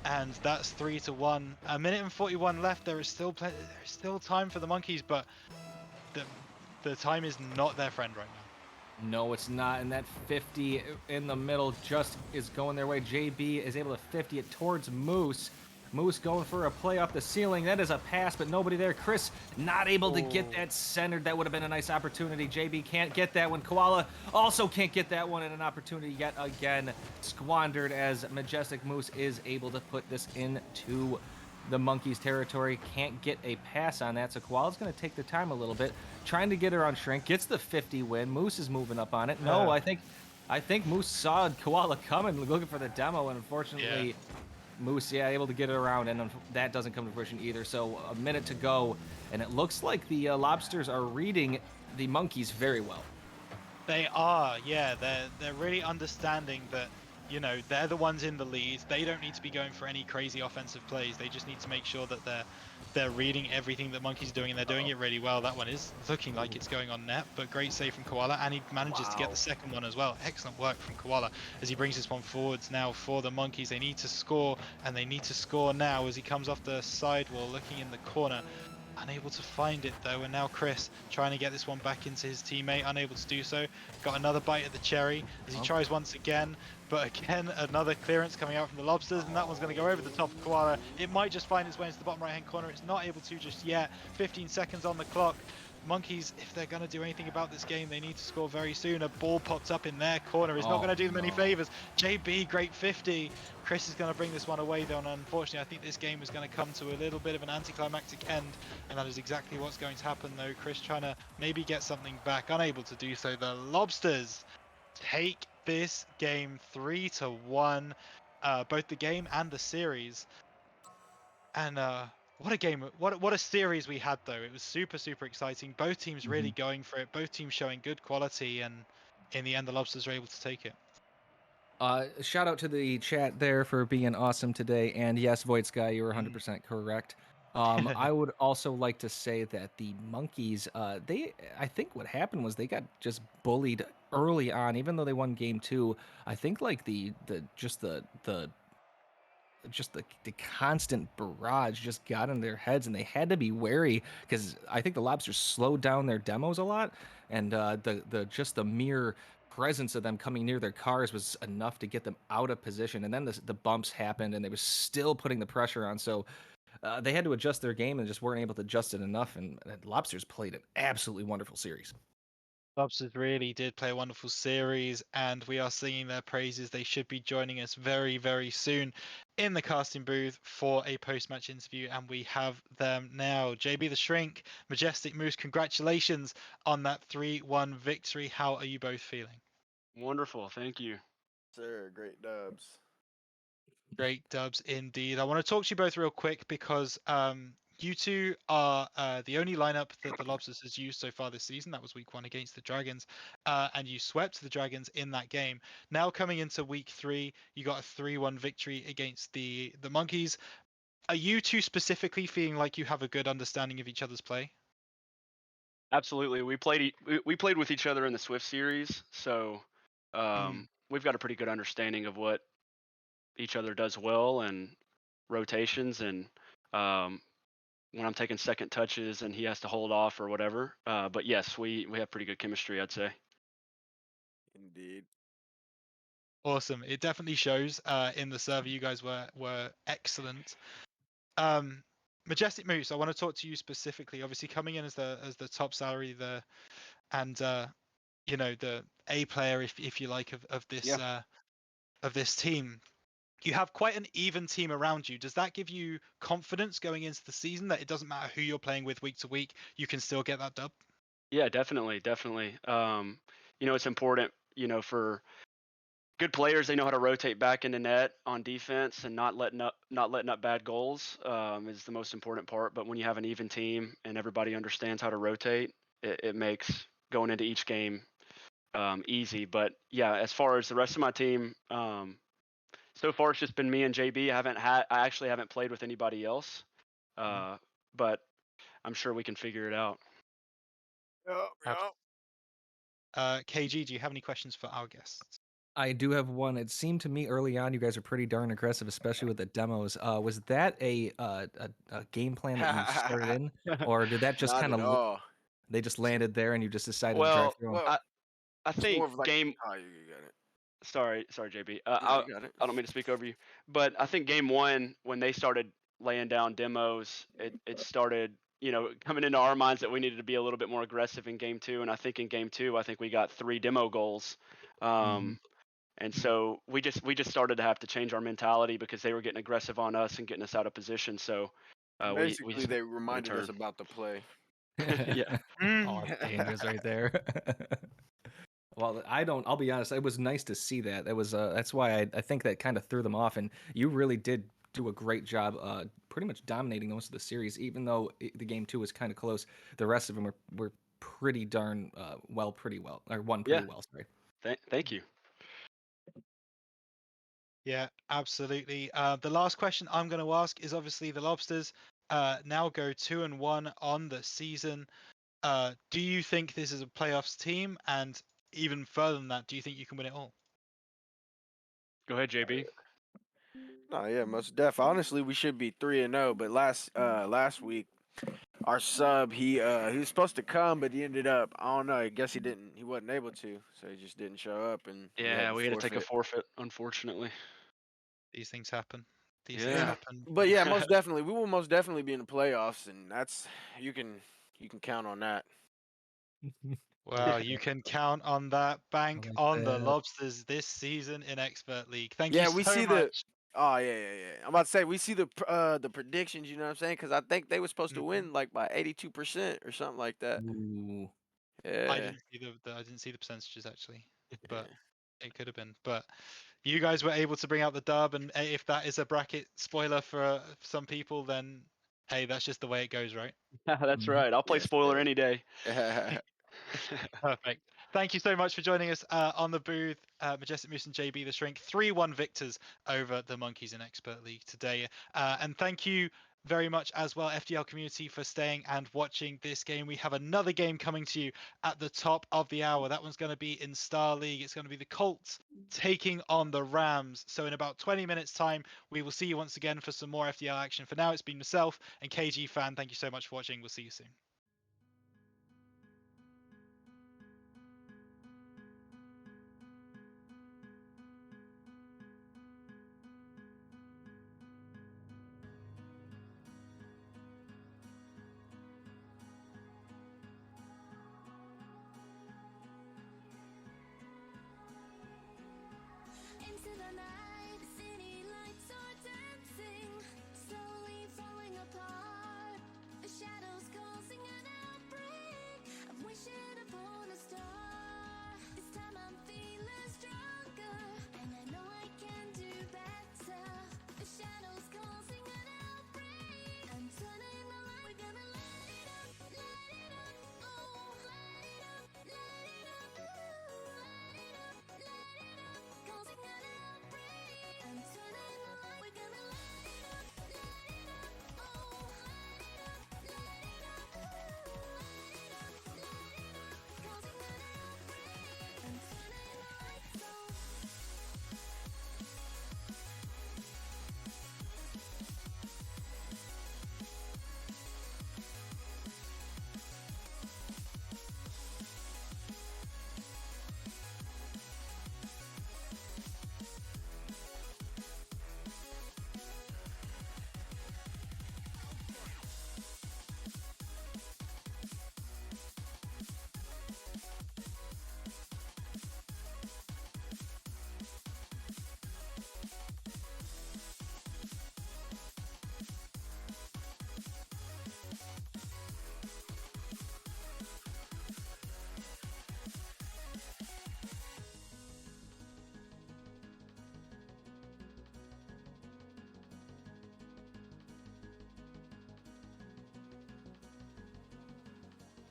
and that's 3-1. A minute and 41 left. There is still time for the Monkeys, but the time is not their friend right now. No, it's not, and that 50 in the middle just is going their way. JB is able to 50 it towards Moose. Moose going for a play off the ceiling. That is a pass, but nobody there. Chris not able to get that centered. That would have been a nice opportunity. JB can't get that one. Koala also can't get that one, and an opportunity yet again squandered, as Majestic Moose is able to put this into the Monkeys territory. Can't get a pass on that, so Koala's going to take the time a little bit, trying to get her on Shrink. Gets the 50 win. Moose is moving up on it. No, I think Moose saw Koala coming, looking for the demo, and unfortunately Moose, able to get it around, and that doesn't come to fruition either. So a minute to go, and it looks like the Lobsters are reading the Monkeys very well. They are, yeah. They're really understanding that, you know, they're the ones in the lead. They don't need to be going for any crazy offensive plays. They just need to make sure that they're reading everything that Monkey's doing, and they're doing it really well. That one is looking like it's going on net, but great save from Koala, and he manages to get the Wow. second one as well. Excellent work from Koala as he brings this one forwards now for the Monkeys. They need to score, and they need to score now as he comes off the sidewall, looking in the corner. Unable to find it though, and now Chris trying to get this one back into his teammate, unable to do so. Got another bite at the cherry as he tries once again, but again another clearance coming out from the Lobsters, and that one's going to go over the top of Koala. It might just find its way into the bottom right hand corner. It's not able to just yet. 15 seconds on the clock. Monkeys, if they're going to do anything about this game, they need to score very soon. A ball pops up in their corner. It's not going to do them any favors. JB, great 50. Chris is going to bring this one away, though, and unfortunately, I think this game is going to come to a little bit of an anticlimactic end, and that is exactly what's going to happen, though. Chris trying to maybe get something back, unable to do so. The Lobsters take this game 3-1, both the game and the series. And what a game! What a series we had, though. It was super exciting. Both teams really going for it. Both teams showing good quality, and in the end, the Lobsters were able to take it. Shout out to the chat there for being awesome today. And yes, Void Sky, you were 100% correct. I would also like to say that the Monkeys, I think what happened was they got just bullied early on, even though they won game 2. I think like the constant barrage just got in their heads, and they had to be wary because I think the Lobsters slowed down their demos a lot, and the mere presence of them coming near their cars was enough to get them out of position. And then the bumps happened, and they were still putting the pressure on. So they had to adjust their game and just weren't able to adjust it enough. And Lobsters played an absolutely wonderful series. Lobsters really did play a wonderful series, and we are singing their praises. They should be joining us very soon in the casting booth for a post-match interview, and we have them now. JB the Shrink, Majestic Moose, congratulations on that 3-1 victory. How are you both feeling? Wonderful, thank you. Sir, great dubs. Great dubs indeed. I want to talk to you both real quick because you two are the only lineup that the Lobsters has used so far this season. That was week 1 against the Dragons, and you swept the Dragons in that game. Now coming into week 3, you got a 3-1 victory against the Monkeys. Are you two specifically feeling like you have a good understanding of each other's play? Absolutely, we played with each other in the Swift series, so we've got a pretty good understanding of what each other does well and rotations, and when I'm taking second touches and he has to hold off or whatever. But yes, we have pretty good chemistry, I'd say. Indeed. Awesome. It definitely shows in the server. You guys were excellent. Majestic Moose, I want to talk to you specifically. Obviously, coming in as the top salary, the A player, if you like, of this team. You have quite an even team around you. Does that give you confidence going into the season that it doesn't matter who you're playing with week to week, you can still get that dub? Yeah, definitely. It's important, for good players. They know how to rotate back into net on defense and not letting up bad goals is the most important part. But when you have an even team and everybody understands how to rotate, it makes going into each game easy. But yeah, as far as the rest of my team, so far it's just been me and JB. I actually haven't played with anybody else, but I'm sure we can figure it out. Yep. KG, do you have any questions for our guests? I do have one. It seemed to me early on you guys are pretty darn aggressive, especially with the demos. Was that a game plan that you started in, or did that just Not kind at of all. they just landed there and you just decided to drive Well, through them? Well, I it's more think of like game. oh, you got it. Sorry, JB. No, you got it. I don't mean to speak over you, but I think game 1 when they started laying down demos, it started coming into our minds that we needed to be a little bit more aggressive in game 2, and I think in game 2 I think we got 3 demo goals, and so we just started to have to change our mentality because they were getting aggressive on us and getting us out of position. So Basically, they reminded us turn. about the play. Yeah. Oh, it's dangerous right there. Well, I'll be honest, it was nice to see that. That was that's why I think that kind of threw them off, and you really did do a great job pretty much dominating most of the series, even though the game 2 was kind of close. The rest of them were pretty darn pretty well, or won Yeah. pretty well. Sorry. Thank you. Yeah, absolutely. The last question I'm going to ask is obviously the Lobsters now go 2-1 on the season. Do you think this is a playoffs team? And even further than that, do you think you can win it all? Go ahead, JB. No, yeah, most def. Honestly, we should be 3-0. But last week, our sub he was supposed to come, but he ended up, I don't know. I guess he wasn't able to, so he just didn't show up, and Yeah, we had to take a forfeit, unfortunately. These things happen. Things things Yeah. happen. But yeah, most definitely, we will most definitely be in the playoffs, and that's you can count on that. Well, you can count on that. Bank like on the that. Lobsters this season in Expert League. Thank Yeah, you we so see much. Oh yeah. I'm about to say we see the predictions. You know what I'm saying? Because I think they were supposed to Mhm. win like by 82% or something like that. Ooh. Yeah. I didn't see I didn't see the percentages actually, but it could have been. But you guys were able to bring out the dub, and if that is a bracket spoiler for some people, then hey, that's just the way it goes, right? That's right. I'll play Yes, spoiler sir. any day. Perfect. Thank you so much for joining us on the booth. Majestic Moose and JB the Shrink, 3-1 victors over the Monkeys in Expert League today. And thank you very much as well, FDL community, for staying and watching this game. We have another game coming to you at the top of the hour. That one's going to be in Star League. It's going to be the Colts taking on the Rams. So in about 20 minutes time, we will see you once again for some more FDL action. For now, it's been myself and KG Fan. Thank you so much for watching. We'll see you soon. Into the night, the city lights are dancing, slowly falling apart. The shadows causing an outbreak. I'm wishing upon a star. This time I'm feeling stronger, and I know I can do better. The shadows causing an outbreak. I'm turning the light. We're gonna light it up, oh, light it up, ooh, light it up, causing an outbreak. I'm turning the light. We're gonna light it up, oh, light it up, ooh, light it up, causing an outbreak. I'm turning the lights on.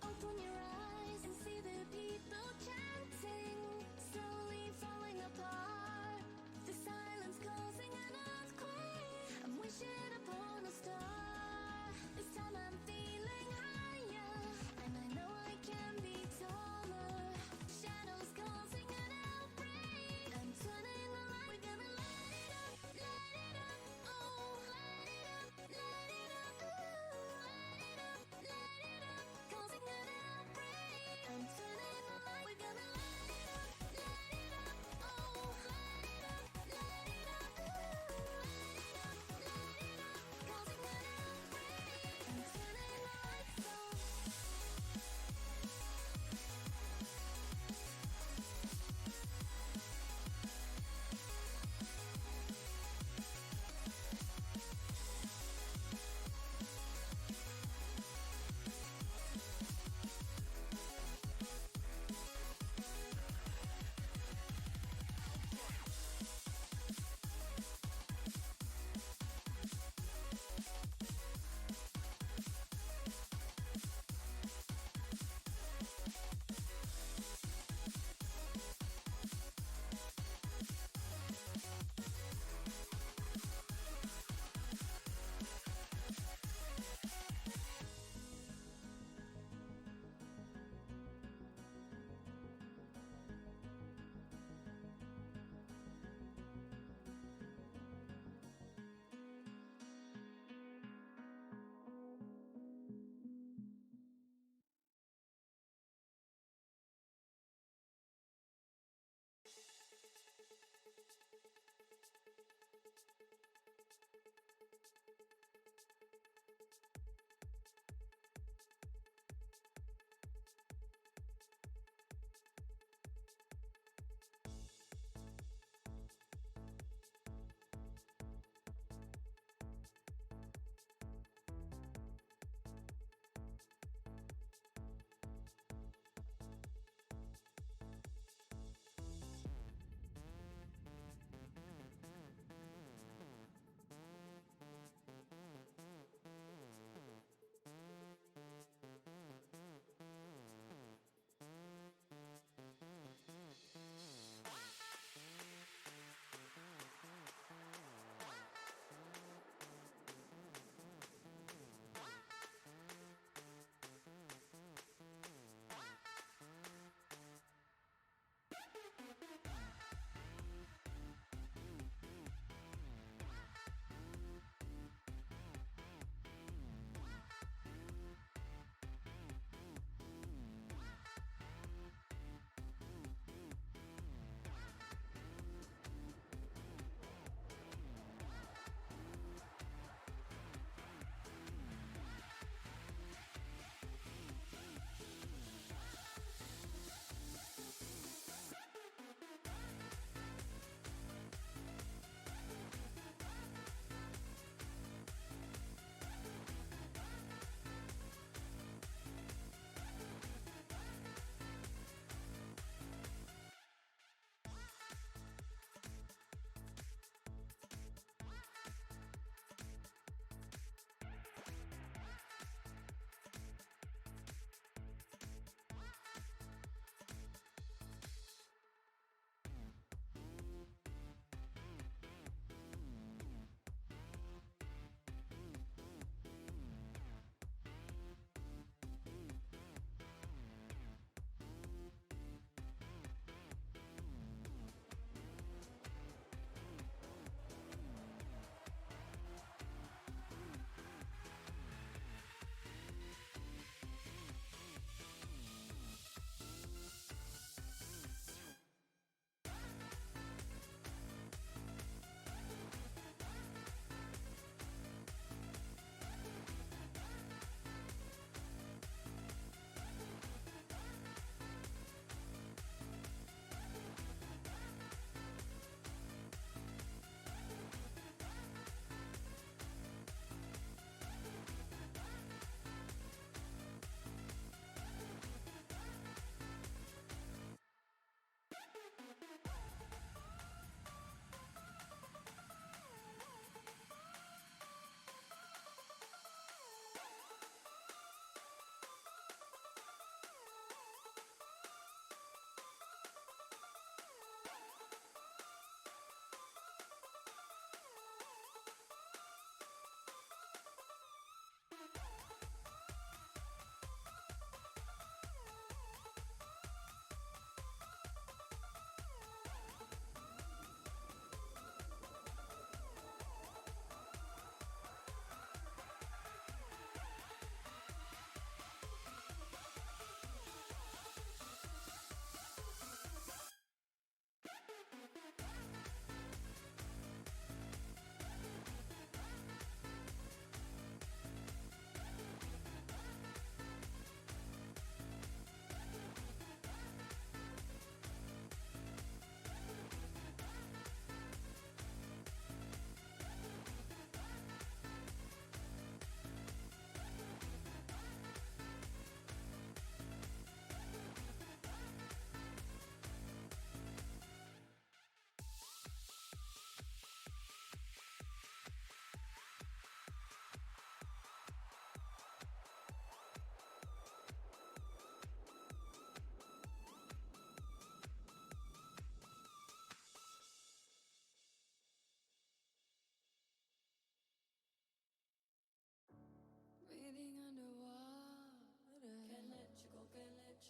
Open your eyes and see the people chanting, slowly falling apart. The silence causing an earthquake. I'm wishing upon a star. This time I'm feeling higher, and I know I can be taller. Shadows causing an outbreak. I'm turning the light. We're gonna light it up, oh, light it up, ooh, light it up, causing an outbreak.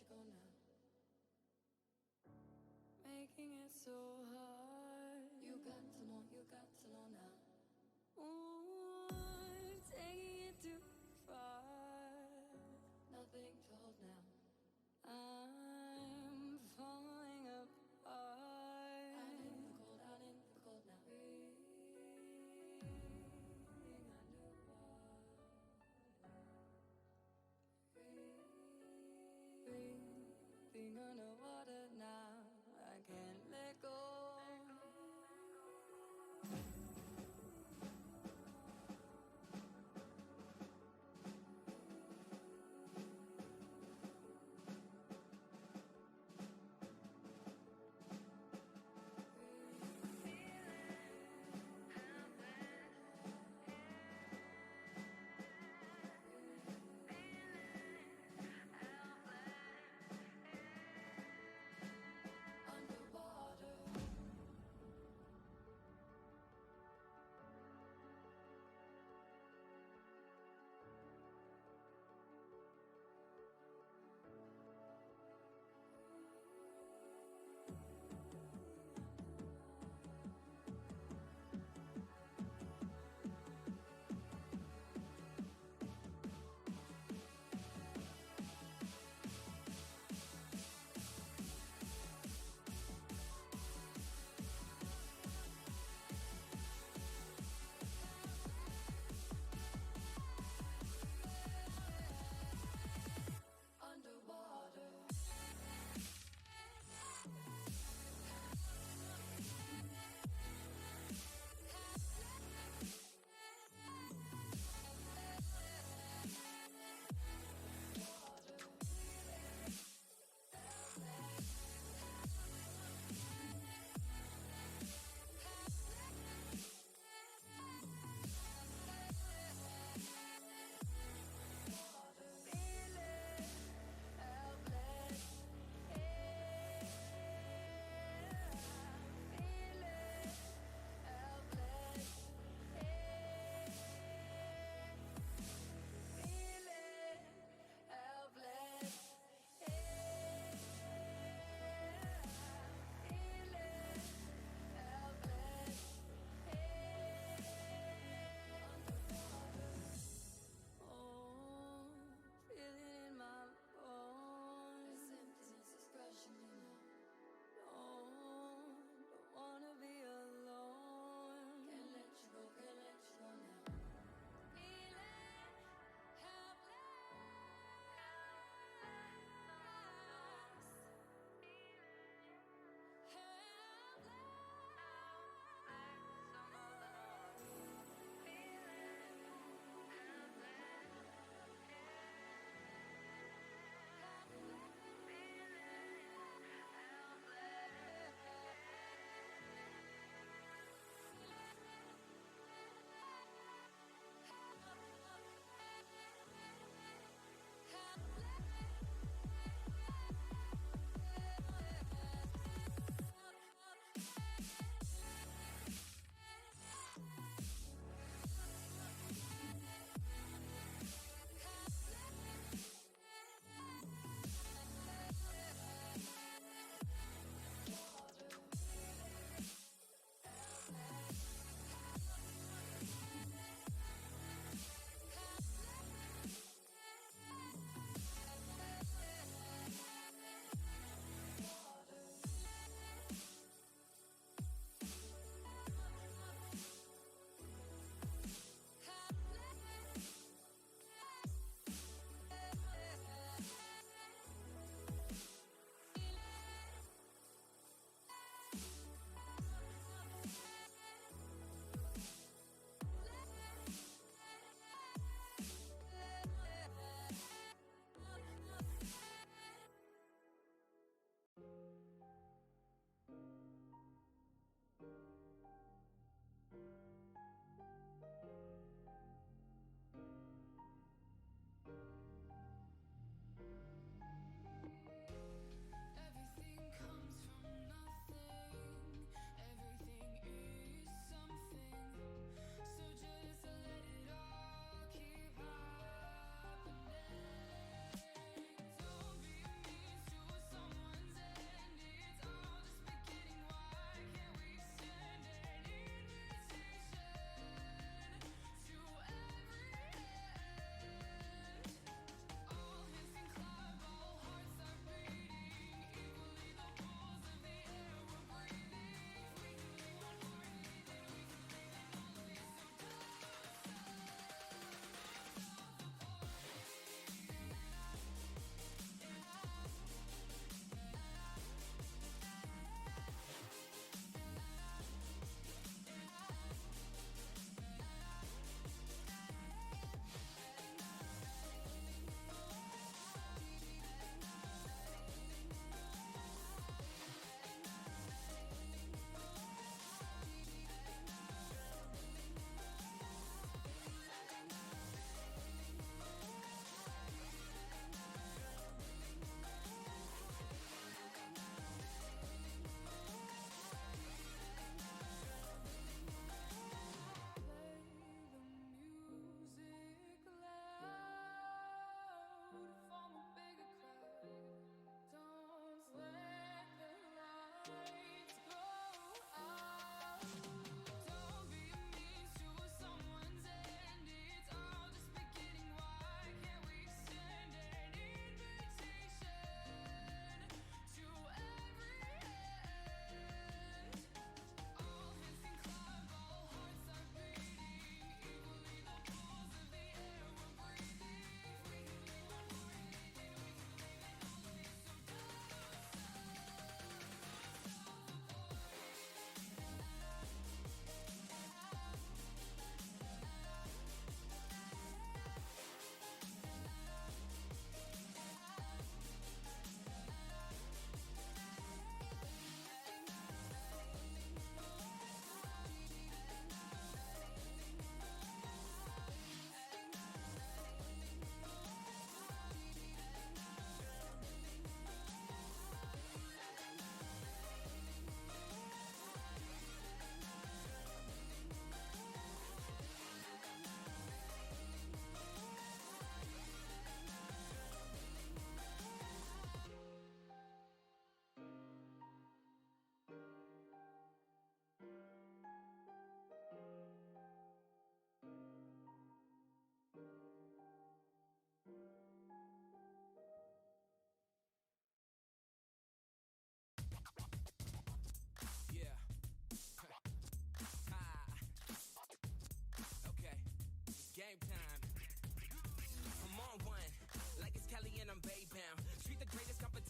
you go now. Making it so hard. You got to know now. Ooh, taking it too far. Nothing to hold now. I'm falling apart. Out in the cold now. Breathing underwater. Breathing underwater now. I can't let go.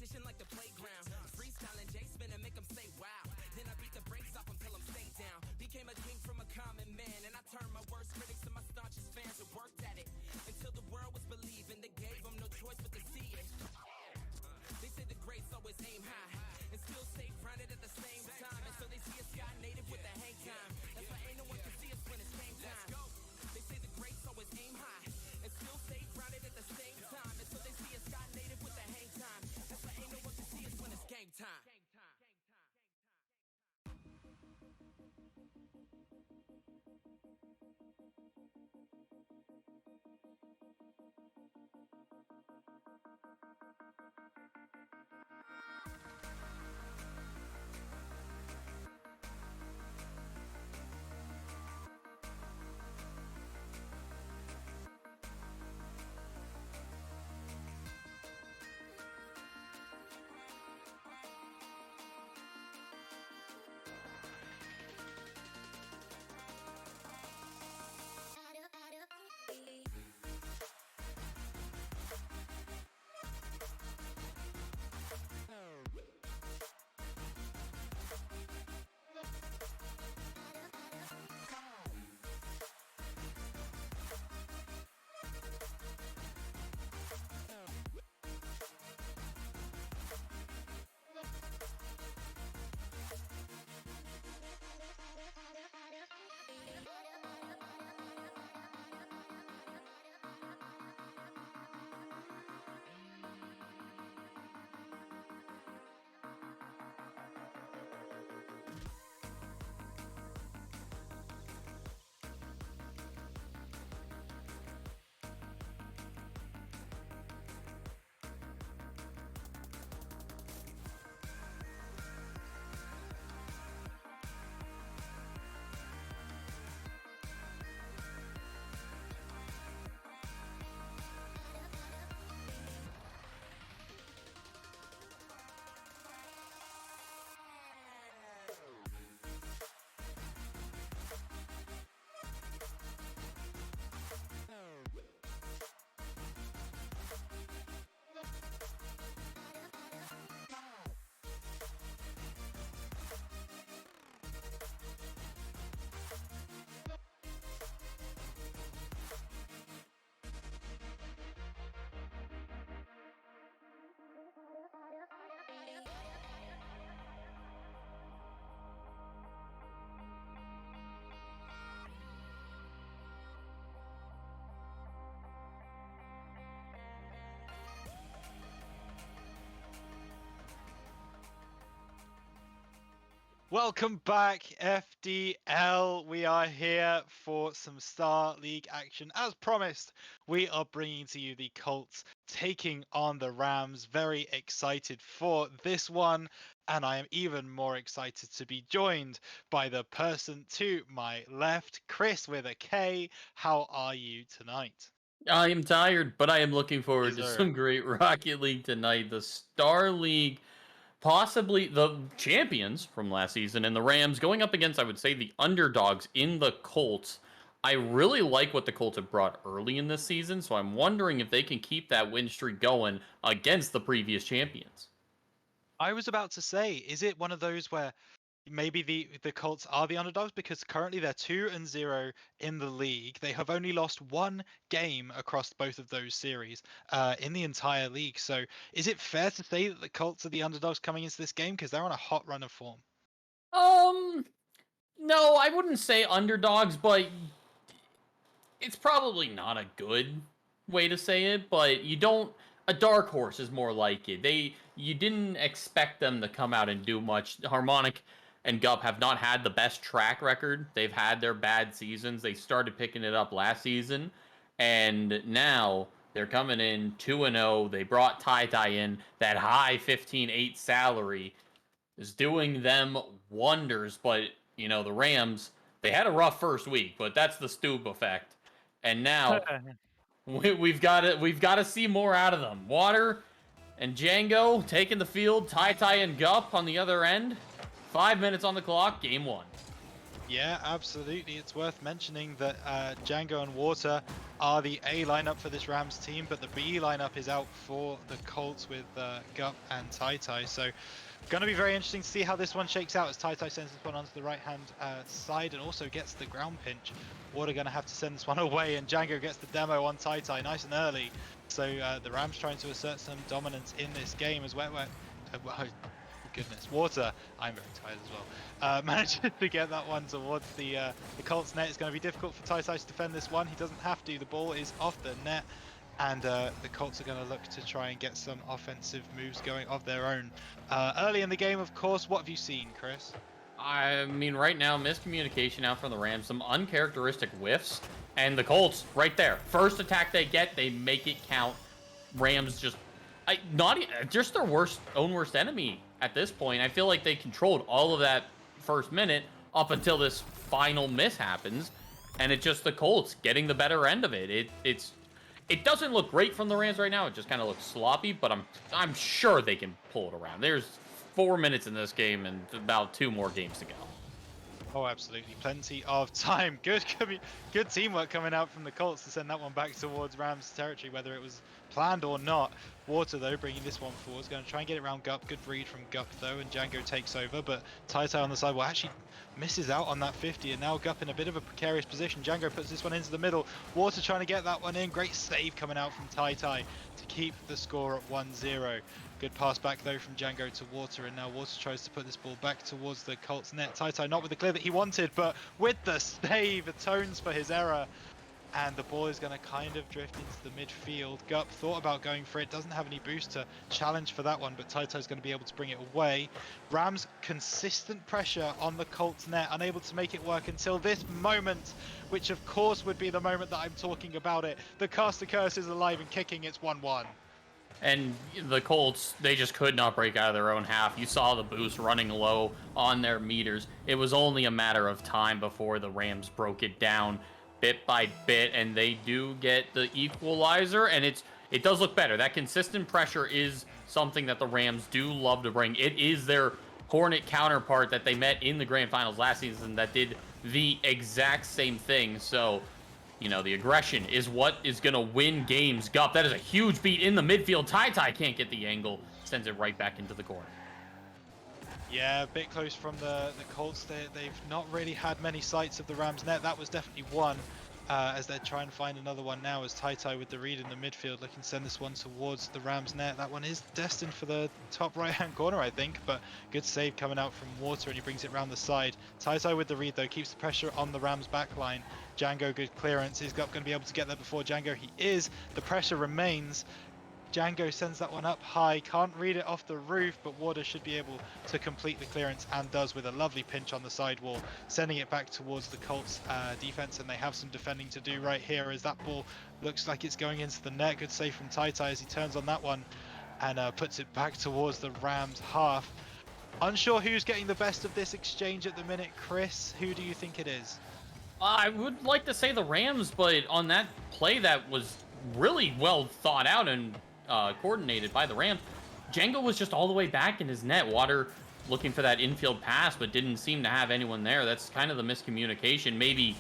competition like the playground. Freestyling, Jay spin and make them say wow. Then I beat the brakes off until I'm stay down. Became a king from a common man, and I turned my worst critics to my staunchest fans and worked at it until the world was believing. They gave them no choice but to see it. They say the greats always aim high and still stay grounded at the same time. And so they see a sky native with the hang time. That's why ain't no one can see us when it's game time. They say the greats always aim high and still stay grounded at the same time. And so they see a sky native with the hang time. That's why ain't no one can see us when it's game time. Welcome back, FDL. We are here for some Star League action. As promised, we are bringing to you the Colts taking on the Rams. Very excited for this one, and I am even more excited to be joined by the person to my left, Chris with a K. How are you tonight? I am tired, but I am looking forward to Yes, sir. some great Rocket League tonight. The Star League, possibly the champions from last season, and the Rams going up against, I would say, the underdogs in the Colts. I really like what the Colts have brought early in this season, so I'm wondering if they can keep that win streak going against the previous champions. I was about to say, is it one of those where maybe the Colts are the underdogs, because currently they're 2-0 in the league. They have only lost one game across both of those series in the entire league. So is it fair to say that the Colts are the underdogs coming into this game, because they're on a hot run of form? No, I wouldn't say underdogs, but it's probably not a good way to say it, but you don't. A dark horse is more like it. You didn't expect them to come out and do much. Harmonic and Gup have not had the best track record. They've had their bad seasons. They started picking it up last season, and now they're coming in 2-0. They brought Tai in. That high 15-8 salary is doing them wonders, but you know, the Rams, they had a rough first week, but that's the Stoop effect. And now we've got to see more out of them. Water and Django taking the field. Tai and Gup on the other end. 5 minutes on the clock. Game 1. Yeah, absolutely. It's worth mentioning that Django and Water are the A lineup for this Rams team, but the B lineup is out for the Colts with Gup and TyTy. So going to be very interesting to see how this one shakes out as TyTy sends this one onto the right-hand side and also gets the ground pinch. Water going to have to send this one away, and Django gets the demo on TyTy nice and early. So the Rams trying to assert some dominance in this game as goodness, Water, I'm very tired as well, manages to get that one towards the Colts net. It's going to be difficult for TyTy to defend this one. He doesn't have to. The ball is off the net, and the Colts are going to look to try and get some offensive moves going of their own. Early in the game, of course, what have you seen, Chris? I mean, right now, miscommunication out from the Rams, some uncharacteristic whiffs, and the Colts, right there. First attack they get, they make it count. Rams just, just their own worst enemy at this point. I feel like they controlled all of that first minute up until this final miss happens, and it's just the Colts getting the better end of it. It doesn't look great from the Rams right now. It just kind of looks sloppy, but I'm sure they can pull it around. There's 4 minutes in this game and about 2 more games to go. Oh, absolutely. Plenty of time. Good teamwork coming out from the Colts to send that one back towards Rams territory, whether it was planned or not. Water, though, bringing this one forward. Is going to try and get it around Gup. Good read from Gup, though, and Django takes over. But TyTy on the side, well, actually misses out on that 50, and now Gup in a bit of a precarious position. Django puts this one into the middle. Water trying to get that one in. Great save coming out from TyTy to keep the score at 1-0. Good pass back though from Django to Water, and now Water tries to put this ball back towards the Colts net. TyTy not with the clear that he wanted, but with the save, atones for his error, and the ball is going to kind of drift into the midfield. Gup thought about going for it, doesn't have any boost to challenge for that one, but TyTy is going to be able to bring it away. Rams consistent pressure on the Colts net, unable to make it work until this moment, which of course would be the moment that I'm talking about it. The Caster Curse is alive and kicking, it's 1-1. And the Colts, they just could not break out of their own half. You saw the boost running low on their meters. It was only a matter of time before the Rams broke it down bit by bit, and they do get the equalizer, and it does look better. That consistent pressure is something that the Rams do love to bring. It is their Hornet counterpart that they met in the Grand Finals last season that did the exact same thing. So, you know, the aggression is what is going to win games. Gup, that is a huge beat in the midfield. TyTy can't get the angle. Sends it right back into the corner. Yeah, a bit close from the Colts. They've not really had many sights of the Rams net. That was definitely one. As they try and find another one now, as TyTy with the read in the midfield looking to send this one towards the Rams net. That one is destined for the top right hand corner, I think, but good save coming out from Water, and he brings it around the side. TyTy with the read though keeps the pressure on the Rams back line. Django, good clearance. Is Gup going to be able to get there before Django? He is. The pressure remains. Django sends that one up high, can't read it off the roof, but Water should be able to complete the clearance, and does, with a lovely pinch on the sidewall, sending it back towards the Colts defense, and they have some defending to do right here as that ball looks like it's going into the net. Good save from TyTy as he turns on that one and puts it back towards the Rams half. Unsure who's getting the best of this exchange at the minute. Chris, who do you think it is? I would like to say the Rams, but on that play that was really well thought out and coordinated by the Rams, Django was just all the way back in his net. Water looking for that infield pass, but didn't seem to have anyone there. That's kind of the miscommunication. Maybe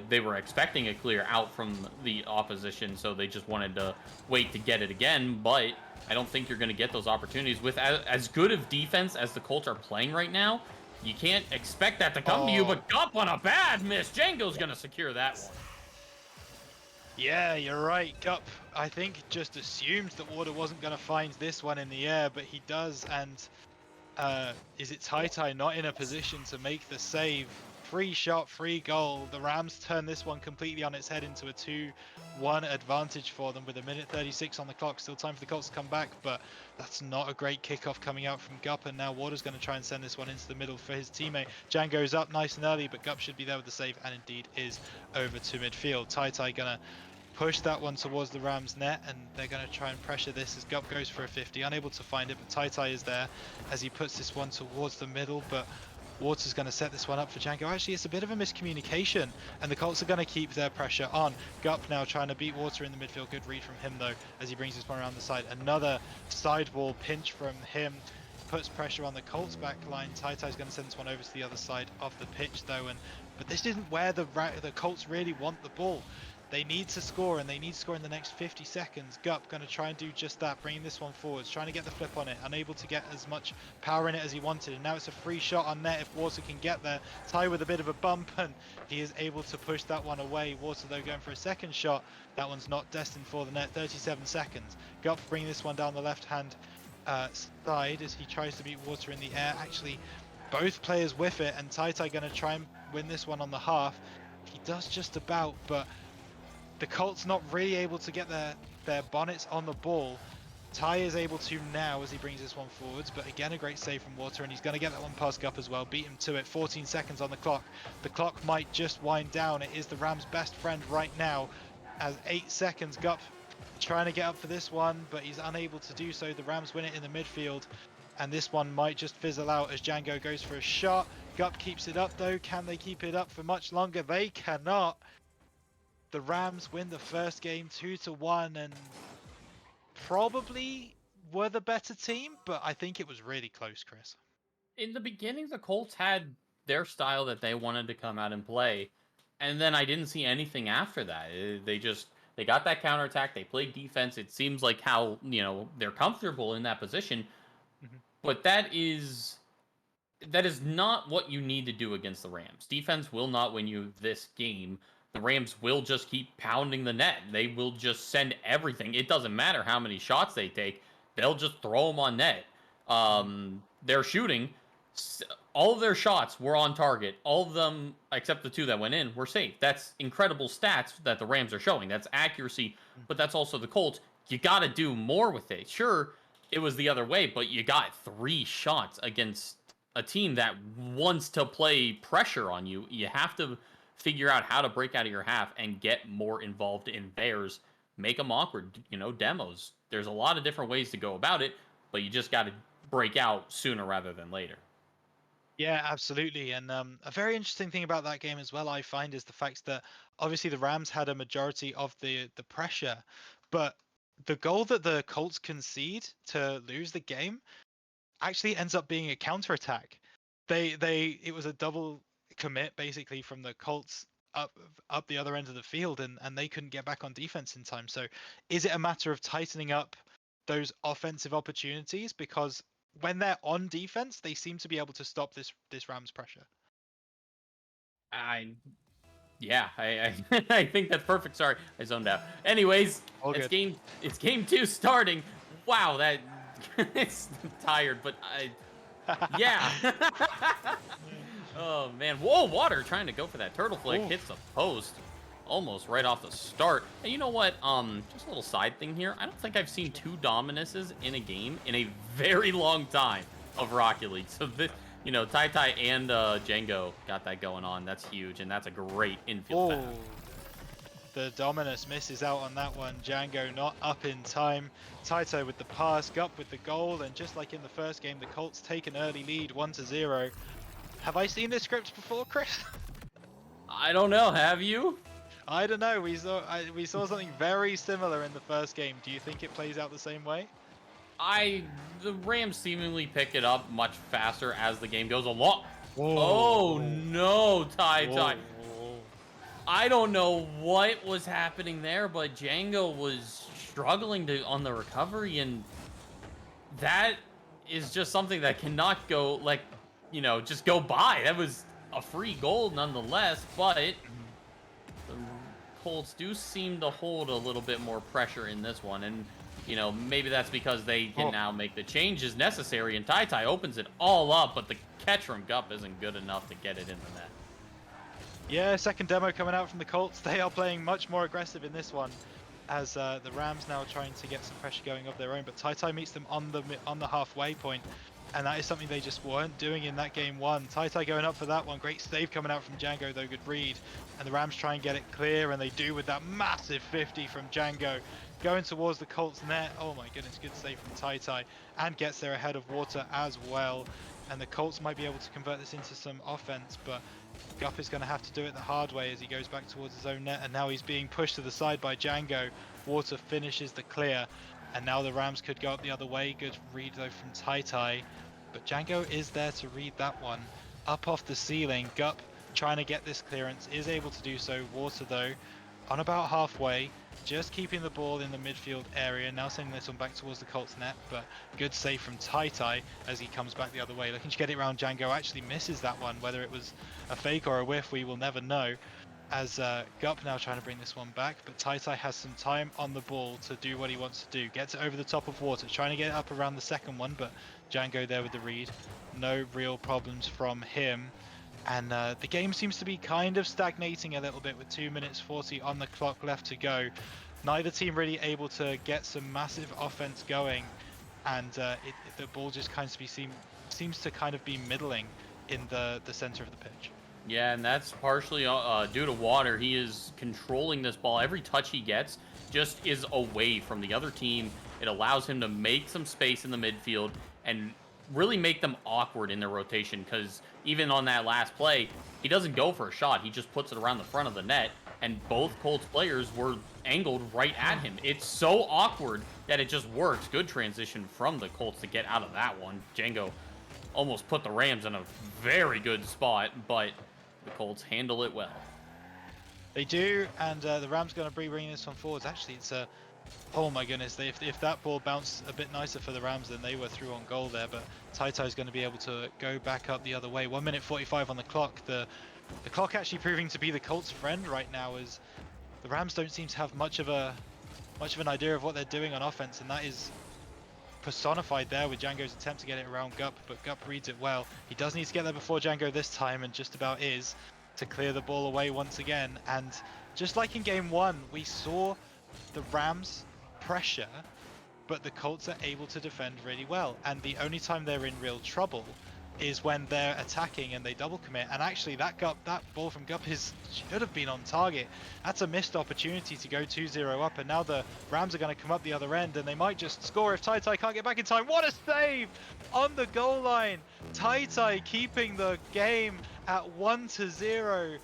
they were expecting a clear out from the opposition, so they just wanted to wait to get it again, but I don't think you're going to get those opportunities. With as good of defense as the Colts are playing right now, you can't expect that to come to you, but Gup on a bad miss. Django's going to secure that one. Yeah, you're right. Gup, I think, just assumed that Water wasn't going to find this one in the air, but he does, and is it TyTy not in a position to make the save? Free shot, free goal. The Rams turn this one completely on its head into a 2-1 advantage for them with 1:36 on the clock. Still time for the Colts to come back, but that's not a great kickoff coming out from Gup, and now Water's going to try and send this one into the middle for his teammate. Django's up nice and early, but Gup should be there with the save, and indeed is over to midfield. TyTy going to push that one towards the Rams net, and they're going to try and pressure this as Gup goes for a 50, unable to find it, but TyTy is there as he puts this one towards the middle, but Water's going to set this one up for Django. Actually, it's a bit of a miscommunication, and the Colts are going to keep their pressure on. Gup now trying to beat Water in the midfield. Good read from him, though, as he brings this one around the side. Another sidewall pinch from him puts pressure on the Colts back line. TyTy's going to send this one over to the other side of the pitch, though, but this isn't where the Colts really want the ball. They need to score, and they need to score in the next 50 seconds. Gup going to try and do just that, bringing this one forwards, trying to get the flip on it, unable to get as much power in it as he wanted. And now it's a free shot on net if Water can get there. Ty with a bit of a bump, and he is able to push that one away. Water, though, going for a second shot. That one's not destined for the net. 37 seconds. Gup bringing this one down the left-hand side as he tries to beat Water in the air. Actually, both players whiff it, and TyTy going to try and win this one on the half. He does just about, but the Colts not really able to get their bonnets on the ball. Ty is able to now as he brings this one forwards, but again a great save from Water, and he's going to get that one past Gup as well, beat him to it. 14 seconds on the clock. The clock might just wind down. It is the Rams' best friend right now, as 8 seconds. Gup trying to get up for this one, but he's unable to do so. The Rams win it in the midfield, and this one might just fizzle out as Django goes for a shot. Gup keeps it up though. Can they keep it up for much longer? They cannot. The Rams win the first game 2-1, and probably were the better team, but I think it was really close, Chris. In the beginning, the Colts had their style that they wanted to come out and play, and then I didn't see anything after that. They got that counterattack, they played defense. It seems like how, they're comfortable in that position, but that is not what you need to do against the Rams. Defense will not win you this game. The Rams will just keep pounding the net. They will just send everything. It doesn't matter how many shots they take. They'll just throw them on net. They're shooting. All of their shots were on target. All of them, except the 2 that went in, were safe. That's incredible stats that the Rams are showing. That's accuracy, but that's also the Colts. You got to do more with it. Sure, it was the other way, but you got 3 shots against a team that wants to play pressure on you. You have to figure out how to break out of your half and get more involved in theirs. Make them awkward, demos. There's a lot of different ways to go about it, but you just got to break out sooner rather than later. Yeah, absolutely. And a very interesting thing about that game as well, I find, is the fact that obviously the Rams had a majority of the pressure, but the goal that the Colts concede to lose the game actually ends up being a counterattack. It was a double commit basically from the Colts up the other end of the field, and they couldn't get back on defense in time. So is it a matter of tightening up those offensive opportunities? Because when they're on defense, they seem to be able to stop this Rams pressure. I think that's perfect. Sorry, I zoned out. Anyways, All it's good. game 2 starting. Wow, that it's tired, but yeah. Oh man, whoa, Water trying to go for that turtle flick, hits the post almost right off the start. And you know what? Just a little side thing here. I don't think I've seen 2 Dominuses in a game in a very long time of Rocket League. So this, TyTy and Django got that going on. That's huge, and that's a great infield battle. The Dominus misses out on that one. Django not up in time. TyTy with the pass, Gup with the goal, and just like in the first game, the Colts take an early lead, 1-0. Have I seen this script before, Chris? I don't know. Have you? I don't know. We saw something very similar in the first game. Do you think it plays out the same way? The Rams seemingly pick it up much faster as the game goes along. Whoa. Oh no, TyTy. Whoa. I don't know what was happening there, but Django was struggling on the recovery, and that is just something that cannot go just go by. That was a free goal nonetheless, but the Colts do seem to hold a little bit more pressure in this one, and maybe that's because they can now make the changes necessary, and TyTy opens it all up, but the catch from Gup isn't good enough to get it in the net. Yeah, second demo coming out from the Colts. They are playing much more aggressive in this one, as the Rams now trying to get some pressure going of their own, but TyTy meets them on the halfway point, and that is something they just weren't doing in that game 1. TyTy going up for that one. Great save coming out from Django, though. Good read. And the Rams try and get it clear, and they do with that massive 50 from Django. Going towards the Colts net. Oh my goodness, good save from TyTy. And gets there ahead of Water as well. And the Colts might be able to convert this into some offense, but Gup is going to have to do it the hard way as he goes back towards his own net. And now he's being pushed to the side by Django. Water finishes the clear. And now the Rams could go up the other way. Good read though from TyTy. But Django is there to read that one. Up off the ceiling. Gup trying to get this clearance. Is able to do so. Water though on about halfway, just keeping the ball in the midfield area. Now sending this one back towards the Colts net, but good save from Tai as he comes back the other way. Looking to get it around Django, actually misses that one. Whether it was a fake or a whiff, we will never know. As Gup now trying to bring this one back, but Tai has some time on the ball to do what he wants to do. Gets it over the top of water, trying to get it up around the second one, but Django there with the read. No real problems from him. And the game seems to be kind of stagnating a little bit with 2 minutes 40 on the clock left to go. Neither team really able to get some massive offense going, and the ball just kind of seems to kind of be middling in the center of the pitch. Yeah, and that's partially due to Water. He is controlling this ball. Every touch he gets just is away from the other team. It allows him to make some space in the midfield and really make them awkward in their rotation, because even on that last play, he doesn't go for a shot. He just puts it around the front of the net, and both Colts players were angled right at him. It's so awkward that it just works. Good transition from the Colts to get out of that one. Django almost put the Rams in a very good spot, but the Colts handle it well. They do, and the Rams going to be bringing this one forwards. Actually, it's a... Oh my goodness, if that ball bounced a bit nicer for the Rams, then they were through on goal there, but Taitai's going to be able to go back up the other way. 1 minute 45 on the clock. The clock actually proving to be the Colts' friend right now, as the Rams don't seem to have much of an idea of what they're doing on offense, and that is personified there with Django's attempt to get it around Gup, but Gup reads it well. He does need to get there before Django this time, and just about is, to clear the ball away once again. And just like in game one, we saw the Rams pressure, but the Colts are able to defend really well, and the only time they're in real trouble is when they're attacking and they double commit. And actually that ball from Gup should have been on target. That's a missed opportunity to go 2-0 up, and now the Rams are going to come up the other end, and they might just score if Tai can't get back in time. What a save on the goal line! Tai keeping the game at 1-0.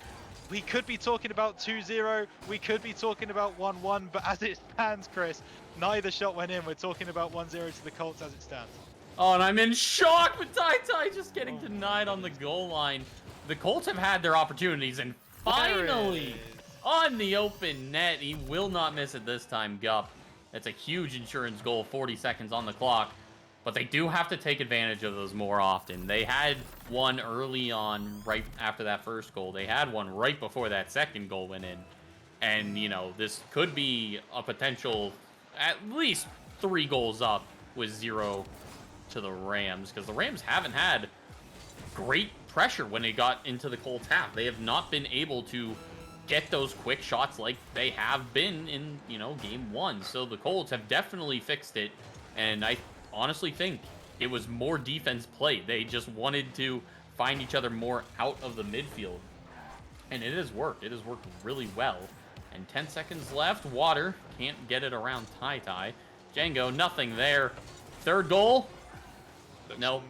We could be talking about 2-0, we could be talking about 1-1, but as it stands, Chris, neither shot went in. We're talking about 1-0 to the Colts as it stands. Oh, and I'm in shock with Tai just getting denied on the goal line. The Colts have had their opportunities, and finally, on the open net, he will not miss it this time, Gup. That's a huge insurance goal, 40 seconds on the clock. But they do have to take advantage of those more often. They had one early on, right after that first goal. They had one right before that second goal went in. And, you know, this could be a potential at least 3 goals up with 0 to the Rams, because the Rams haven't had great pressure when they got into the Colts half. They have not been able to get those quick shots like they have been in, you know, game one. So the Colts have definitely fixed it, and I honestly think it was more defense play. They just wanted to find each other more out of the midfield, and it has worked. It has worked really well. And 10 seconds left. Water can't get it around Tai. Django, nothing there. Third goal. No.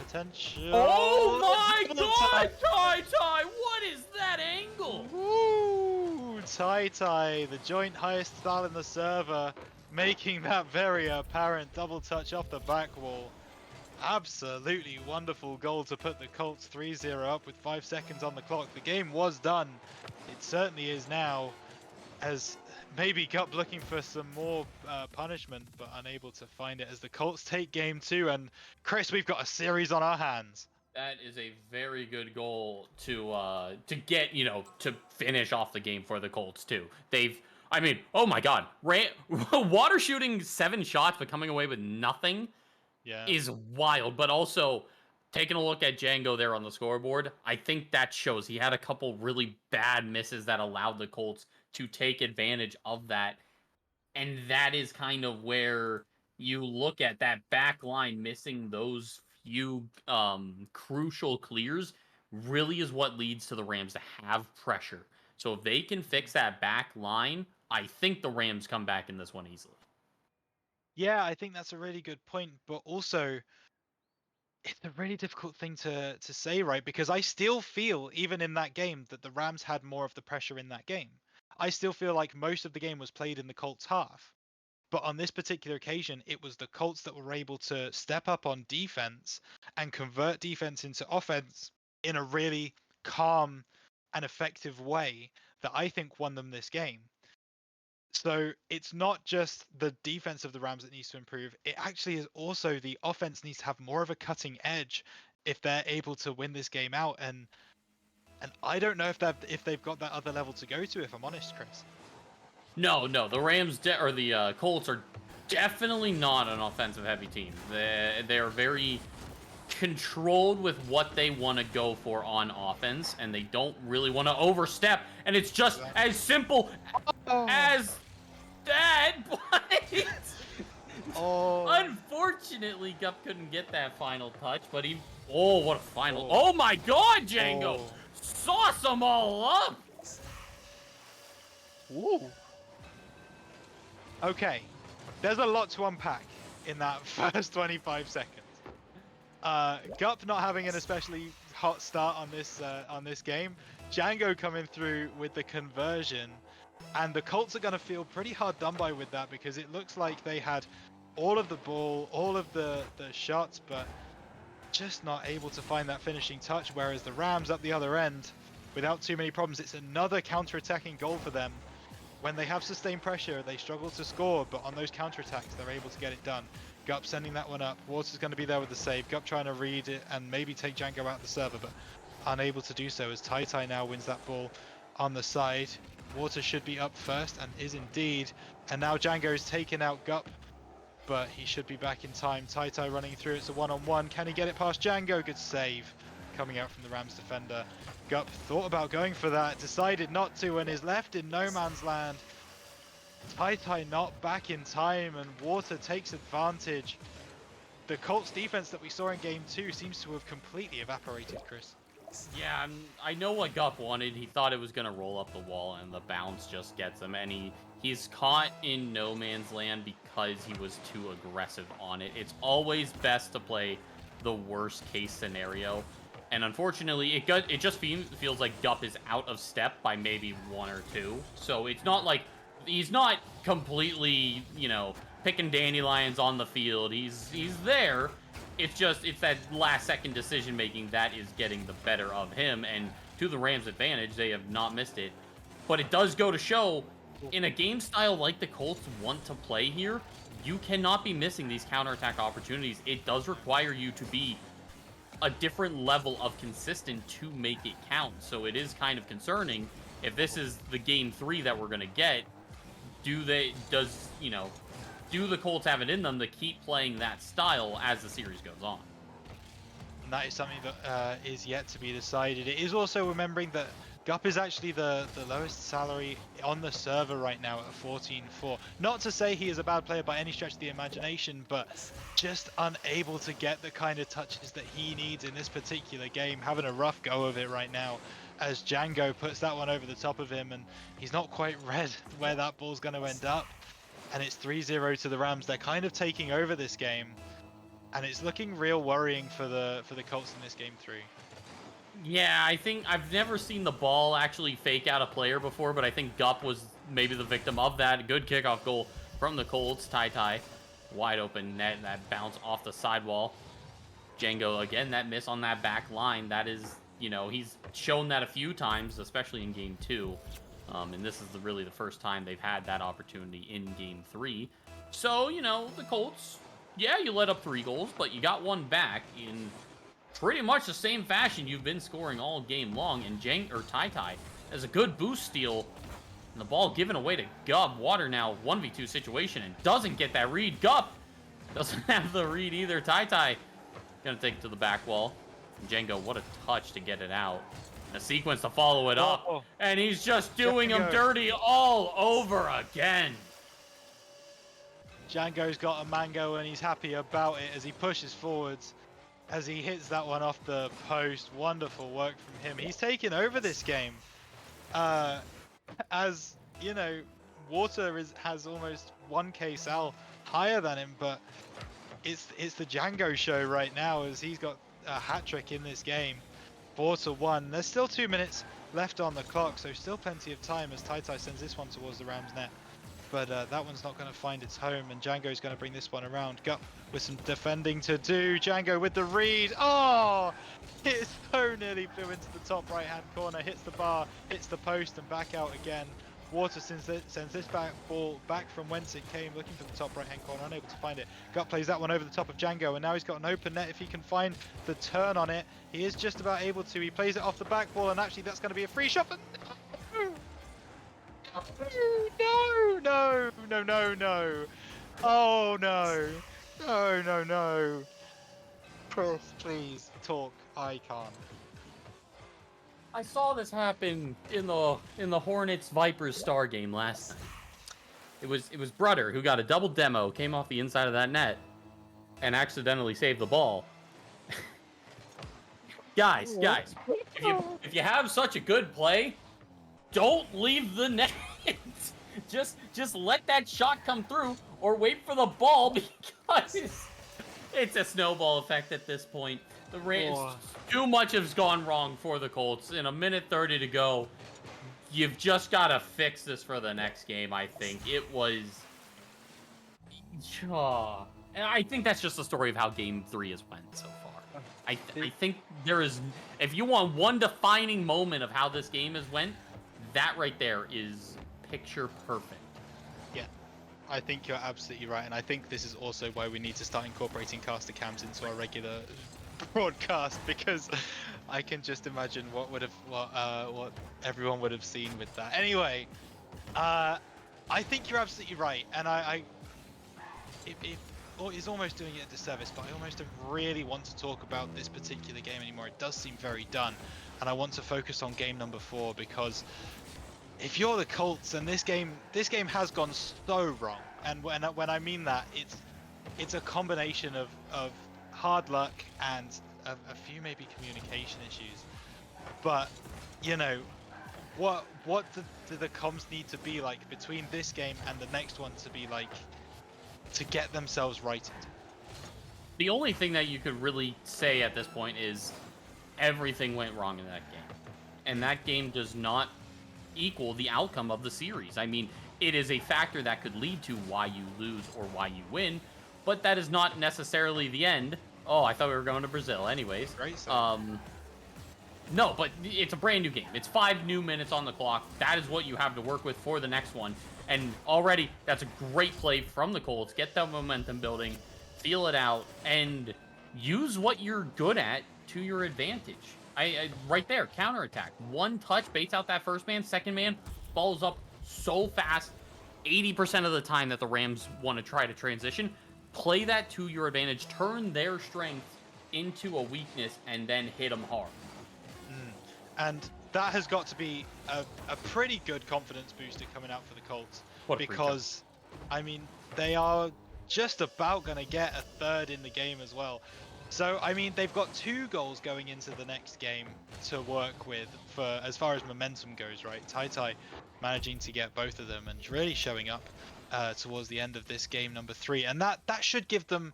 Potential. Oh my god, Tai! What is that angle? Woo! Tai, the joint highest style in the server, making that very apparent double touch off the back wall. Absolutely wonderful goal to put the Colts 3-0 up with 5 seconds on the clock. The game was done. It certainly is now, as maybe Gup looking for some more punishment, but unable to find it as the Colts take game 2. And Chris, we've got a series on our hands. That is a very good goal to get, you know, to finish off the game for the Colts too. I mean, oh my god, Water shooting 7 shots but coming away with nothing is wild. But also, taking a look at Django there on the scoreboard, I think that shows he had a couple really bad misses that allowed the Colts to take advantage of that. And that is kind of where you look at that back line missing those few crucial clears really is what leads to the Rams to have pressure. So if they can fix that back line, I think the Rams come back in this one easily. Yeah, I think that's a really good point, but also it's a really difficult thing to say, right? Because I still feel, even in that game, that the Rams had more of the pressure in that game. I still feel like most of the game was played in the Colts half. But on this particular occasion, it was the Colts that were able to step up on defense and convert defense into offense in a really calm and effective way that I think won them this game. So it's not just the defense of the Rams that needs to improve. It actually is also the offense needs to have more of a cutting edge if they're able to win this game out. And I don't know if they've got that other level to go to, if I'm honest, Chris. No, the Rams or the Colts are definitely not an offensive heavy team. They're very controlled with what they want to go for on offense, and they don't really want to overstep. And it's just as simple as that. Oh. Unfortunately, Gup couldn't get that final touch, but he. Oh, what a final! Oh my God, Django! Oh. Sauce them all up. Ooh. Okay, there's a lot to unpack in that first 25 seconds. Gup not having an especially hot start on this game. Django coming through with the conversion, and the Colts are going to feel pretty hard done by with that because it looks like they had all of the ball, all of the shots, but just not able to find that finishing touch. Whereas the Rams up the other end, without too many problems, it's another counter-attacking goal for them. When they have sustained pressure, they struggle to score, but on those counterattacks, they're able to get it done. Gup sending that one up. Water's going to be there with the save. Gup trying to read it and maybe take Django out the server, but unable to do so as TyTy now wins that ball on the side. Water should be up first and is indeed. And now Django's taken out Gup, but he should be back in time. TyTy running through. It's a one-on-one. Can he get it past Django? Good save coming out from the Rams defender. Gup thought about going for that, decided not to, and is left in no man's land. TyTy not back in time, and Water takes advantage. The Colts defense that we saw in game 2 seems to have completely evaporated, Chris. Yeah, I know what Gup wanted. He thought it was going to roll up the wall, and the bounce just gets him. And he's caught in no man's land because he was too aggressive on it. It's always best to play the worst case scenario. And unfortunately, it just feels like Gup is out of step by maybe 1 or 2. So it's not like he's not completely, picking dandelions on the field. He's there. It's that last second decision making that is getting the better of him. And to the Rams' advantage, they have not missed it. But it does go to show, in a game style like the Colts want to play here, you cannot be missing these counterattack opportunities. It does require you to be a different level of consistent to make it count. So it is kind of concerning if this is the game 3 that we're going to get. Do the Colts have it in them to keep playing that style as the series goes on? And that is something that is yet to be decided. It is also remembering that Gup is actually the lowest salary on the server right now at 14.4. Not to say he is a bad player by any stretch of the imagination, but just unable to get the kind of touches that he needs in this particular game. Having a rough go of it right now as Django puts that one over the top of him, and he's not quite read where that ball's going to end up. And it's 3-0 to the Rams. They're kind of taking over this game, and it's looking real worrying for the Colts in this game 3. Yeah, I think I've never seen the ball actually fake out a player before, but I think Gup was maybe the victim of that. Good kickoff goal from the Colts. TyTy, wide open net, that bounce off the sidewall. Django, again, that miss on that back line. That is, he's shown that a few times, especially in game 2. And this is really the first time they've had that opportunity in game 3. So, the Colts, yeah, you let up 3 goals, but you got 1 back in pretty much the same fashion you've been scoring all game long. And TyTy has a good boost steal, and the ball given away to Gup. Water now 1v2 situation and doesn't get that read. Gup doesn't have the read either. TyTy gonna take it to the back wall. Django, what a touch to get it out. A sequence to follow it up, and he's just doing him dirty all over again. Django's got a mango, and he's happy about it as he pushes forwards. As he hits that one off the post. Wonderful work from him. He's taken over this game. As Water has almost 1k sal higher than him, but it's the Django show right now as he's got a hat trick in this game. 4-1. There's still 2 minutes left on the clock, so still plenty of time as TyTy sends this one towards the Rams net. but that one's not going to find its home, and Django's going to bring this one around. Gup with some defending to do. Django with the read. Oh, it so nearly flew into the top right-hand corner, hits the bar, hits the post, and back out again. Water sends this ball back from whence it came, looking for the top right-hand corner, unable to find it. Gut plays that one over the top of Django, and now he's got an open net. If he can find the turn on it, he is just about able to. He plays it off the back wall, and actually that's going to be a free shot. But no. Oh no. No. Please talk. I can't. I saw this happen in the Hornets Vipers Star game last night. It was Brudder who got a double demo, came off the inside of that net, and accidentally saved the ball. guys, if you have such a good play, don't leave the net. just let that shot come through, or wait for the ball, because it's a snowball effect at this point. The Rams, too much has gone wrong for the Colts. In a minute 30 to go, you've just got to fix this for the next game, I think. It was... And I think that's just the story of how Game 3 has went so far. I think there is... If you want one defining moment of how this game has went, that right there is picture perfect. Yeah, I think you're absolutely right, and I think this is also why we need to start incorporating caster cams into our regular broadcast, because I can just imagine what everyone would have seen with that. Anyway, I think you're absolutely right, and it's almost doing it a disservice, but I almost don't really want to talk about this particular game anymore. It does seem very done, and I want to focus on game number 4, because if you're the Colts, and this game has gone so wrong, and when I mean that, it's a combination of hard luck and a few maybe communication issues, but you know, what do the comms need to be like between this game and the next one to be like, to get themselves righted? The only thing that you could really say at this point is everything went wrong in that game, and that game does not equal the outcome of the series. I mean, it is a factor that could lead to why you lose or why you win, but that is not necessarily the end. Oh, I thought we were going to Brazil. Anyways. Great. So. No, but it's a brand new game. It's 5 new minutes on the clock. That is what you have to work with for the next one. And already, that's a great play from the Colts. Get that momentum building, feel it out, and use what you're good at to your advantage. Right there, counterattack. One touch, baits out that first man. Second man follows up so fast. 80% of the time that the Rams want to try to transition, play that to your advantage. Turn their strength into a weakness and then hit them hard. And that has got to be a pretty good confidence booster coming out for the Colts, because I mean, they are just about going to get a third in the game as well. So I mean, they've got 2 goals going into the next game to work with for as far as momentum goes, right? Tai managing to get both of them and really showing up towards the end of this game number 3, and that should give them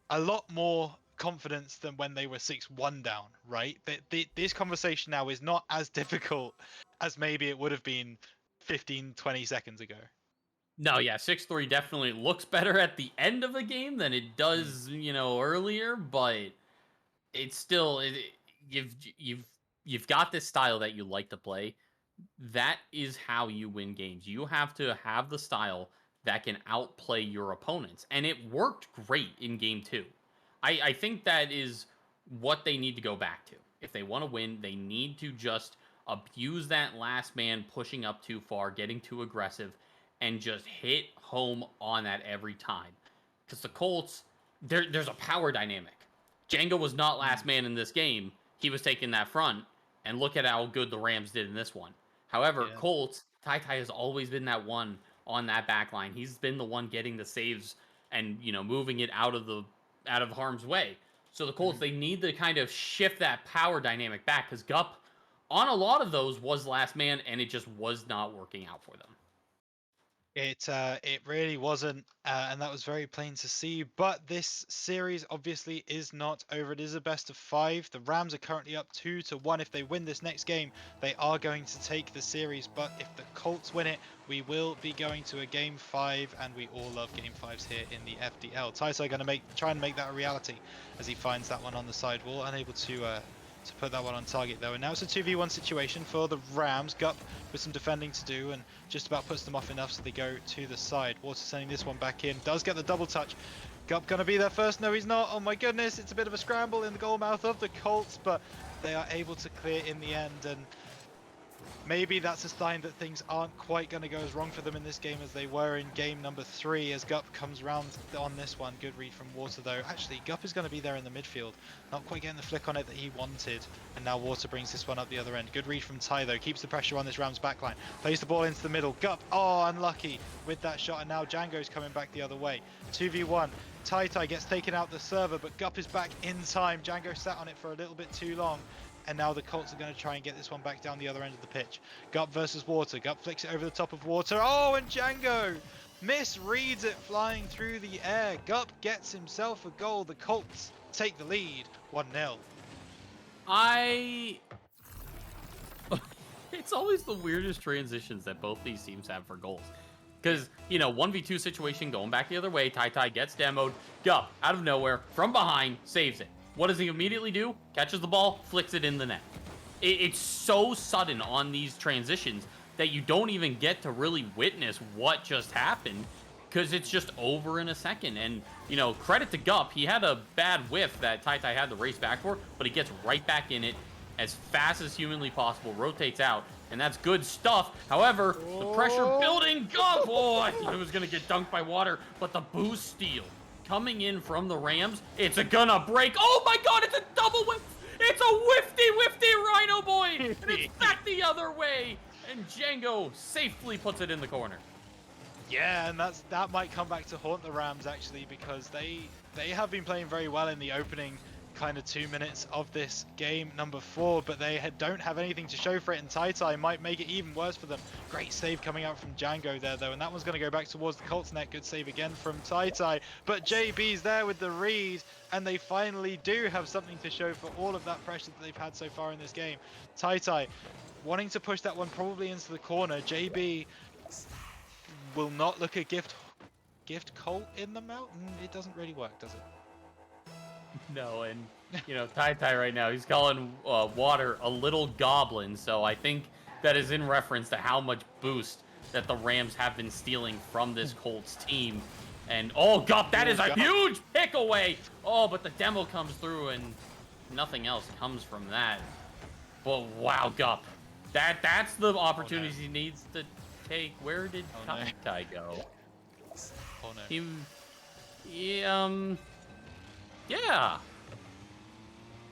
a lot more confidence than when they were 6-1 down, right? This conversation now is not as difficult as maybe it would have been 15-20 seconds ago. No, yeah, 6-3 definitely looks better at the end of a game than it does, earlier, but it's still you've got this style that you like to play. That is how you win games. You have to have the style that can outplay your opponents, and it worked great in game 2. I think that is what they need to go back to. If they want to win, they need to just abuse that last man pushing up too far, getting too aggressive, and just hit home on that every time. Because the Colts, there's a power dynamic. Django was not last man in this game. He was taking that front, and look at how good the Rams did in this one. However, Colts, Tai has always been that one on that back line. He's been the one getting the saves and, moving it out of harm's way. So the Colts, they need to kind of shift that power dynamic back, because Gup, on a lot of those, was last man, and it just was not working out for them. It really wasn't, and that was very plain to see. But this series obviously is not over. It is a best of 5. The Rams are currently up 2-1. If they win this next game, they are going to take the series. But if the Colts win it, we will be going to a game 5, and we all love game 5s here in the FDL. Tyso going to try and make that a reality as he finds that one on the sidewall, unable to put that one on target though. And now it's a 2v1 situation for the Rams. Gup with some defending to do and just about puts them off enough so they go to the side. Water sending this one back in. Does get the double touch. Gup gonna be there first. No, he's not. Oh my goodness, it's a bit of a scramble in the goal mouth of the Colts, but they are able to clear in the end. And maybe that's a sign that things aren't quite going to go as wrong for them in this game as they were in game number 3 as Gup comes round on this one. Good read from Water though. Actually, Gup is going to be there in the midfield. Not quite getting the flick on it that he wanted. And now Water brings this one up the other end. Good read from Ty though. Keeps the pressure on this Rams backline. Plays the ball into the middle. Gup, oh, unlucky with that shot. And now Django's coming back the other way. 2v1. Tai gets taken out the server, but Gup is back in time. Django sat on it for a little bit too long. And now the Colts are going to try and get this one back down the other end of the pitch. Gup versus Water. Gup flicks it over the top of Water. Oh, and Django misreads it flying through the air. Gup gets himself a goal. The Colts take the lead 1-0. It's always the weirdest transitions that both these teams have for goals. Because, 1v2 situation going back the other way. Tai gets demoed. Gup, out of nowhere, from behind, saves it. What does he immediately do? Catches the ball, flicks it in the net. It's so sudden on these transitions that you don't even get to really witness what just happened because it's just over in a second. And, credit to Gup. He had a bad whiff that Tai had to race back for, but he gets right back in it as fast as humanly possible, rotates out, and that's good stuff. However, the pressure building, Gup! Oh, I thought it was going to get dunked by Water, but the boost steal coming in from the Rams, it's gonna break. Oh my god, it's a double whiff. It's a whifty Rhino boy, and it's back the other way. And Django safely puts it in the corner. Yeah, and that might come back to haunt the Rams actually, because they have been playing very well in the opening kind of 2 minutes of this game number 4, but they don't have anything to show for it, and Tai might make it even worse for them. Great save coming out from Django there though, and that one's going to go back towards the Colts net. Good save again from Tai, but JB's there with the read, and they finally do have something to show for all of that pressure that they've had so far in this game. Tai wanting to push that one probably into the corner. JB will not look a gift Colt in the mountain. It doesn't really work, does it? No, and Tai right now, he's calling Water a little goblin, so I think that is in reference to how much boost that the Rams have been stealing from this Colts team. And oh, Gup, that is a huge pick away. Oh, but the demo comes through and nothing else comes from that. But wow, Gup, that's the opportunities he needs to take. Where did Tai go? Oh no. Yeah.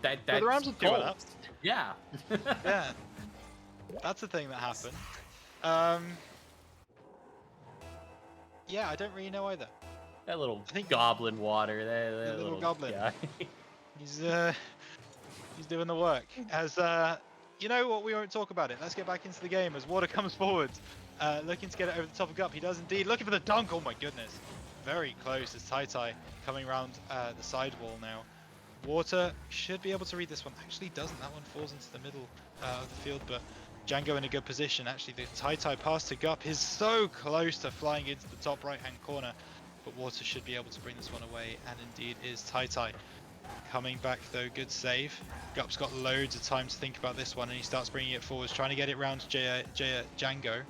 That's well, the Rams are doing that. Yeah. Yeah. That's the thing that happened. Yeah, I don't really know either. That little goblin Water. That little goblin. Guy. He's doing the work. As you know what, we won't talk about it. Let's get back into the game as Water comes forward, looking to get it over the top of Gup. He does indeed, looking for the dunk. Oh my goodness. Very close as Tai coming around the sidewall now. Water should be able to read this one. Actually doesn't. That one falls into the middle of the field, but Django in a good position. Actually, the Tai pass to Gup is so close to flying into the top right-hand corner, but Water should be able to bring this one away, and indeed is Tai. Coming back though, good save. Gup's got loads of time to think about this one, and he starts bringing it forwards, trying to get it round to Django.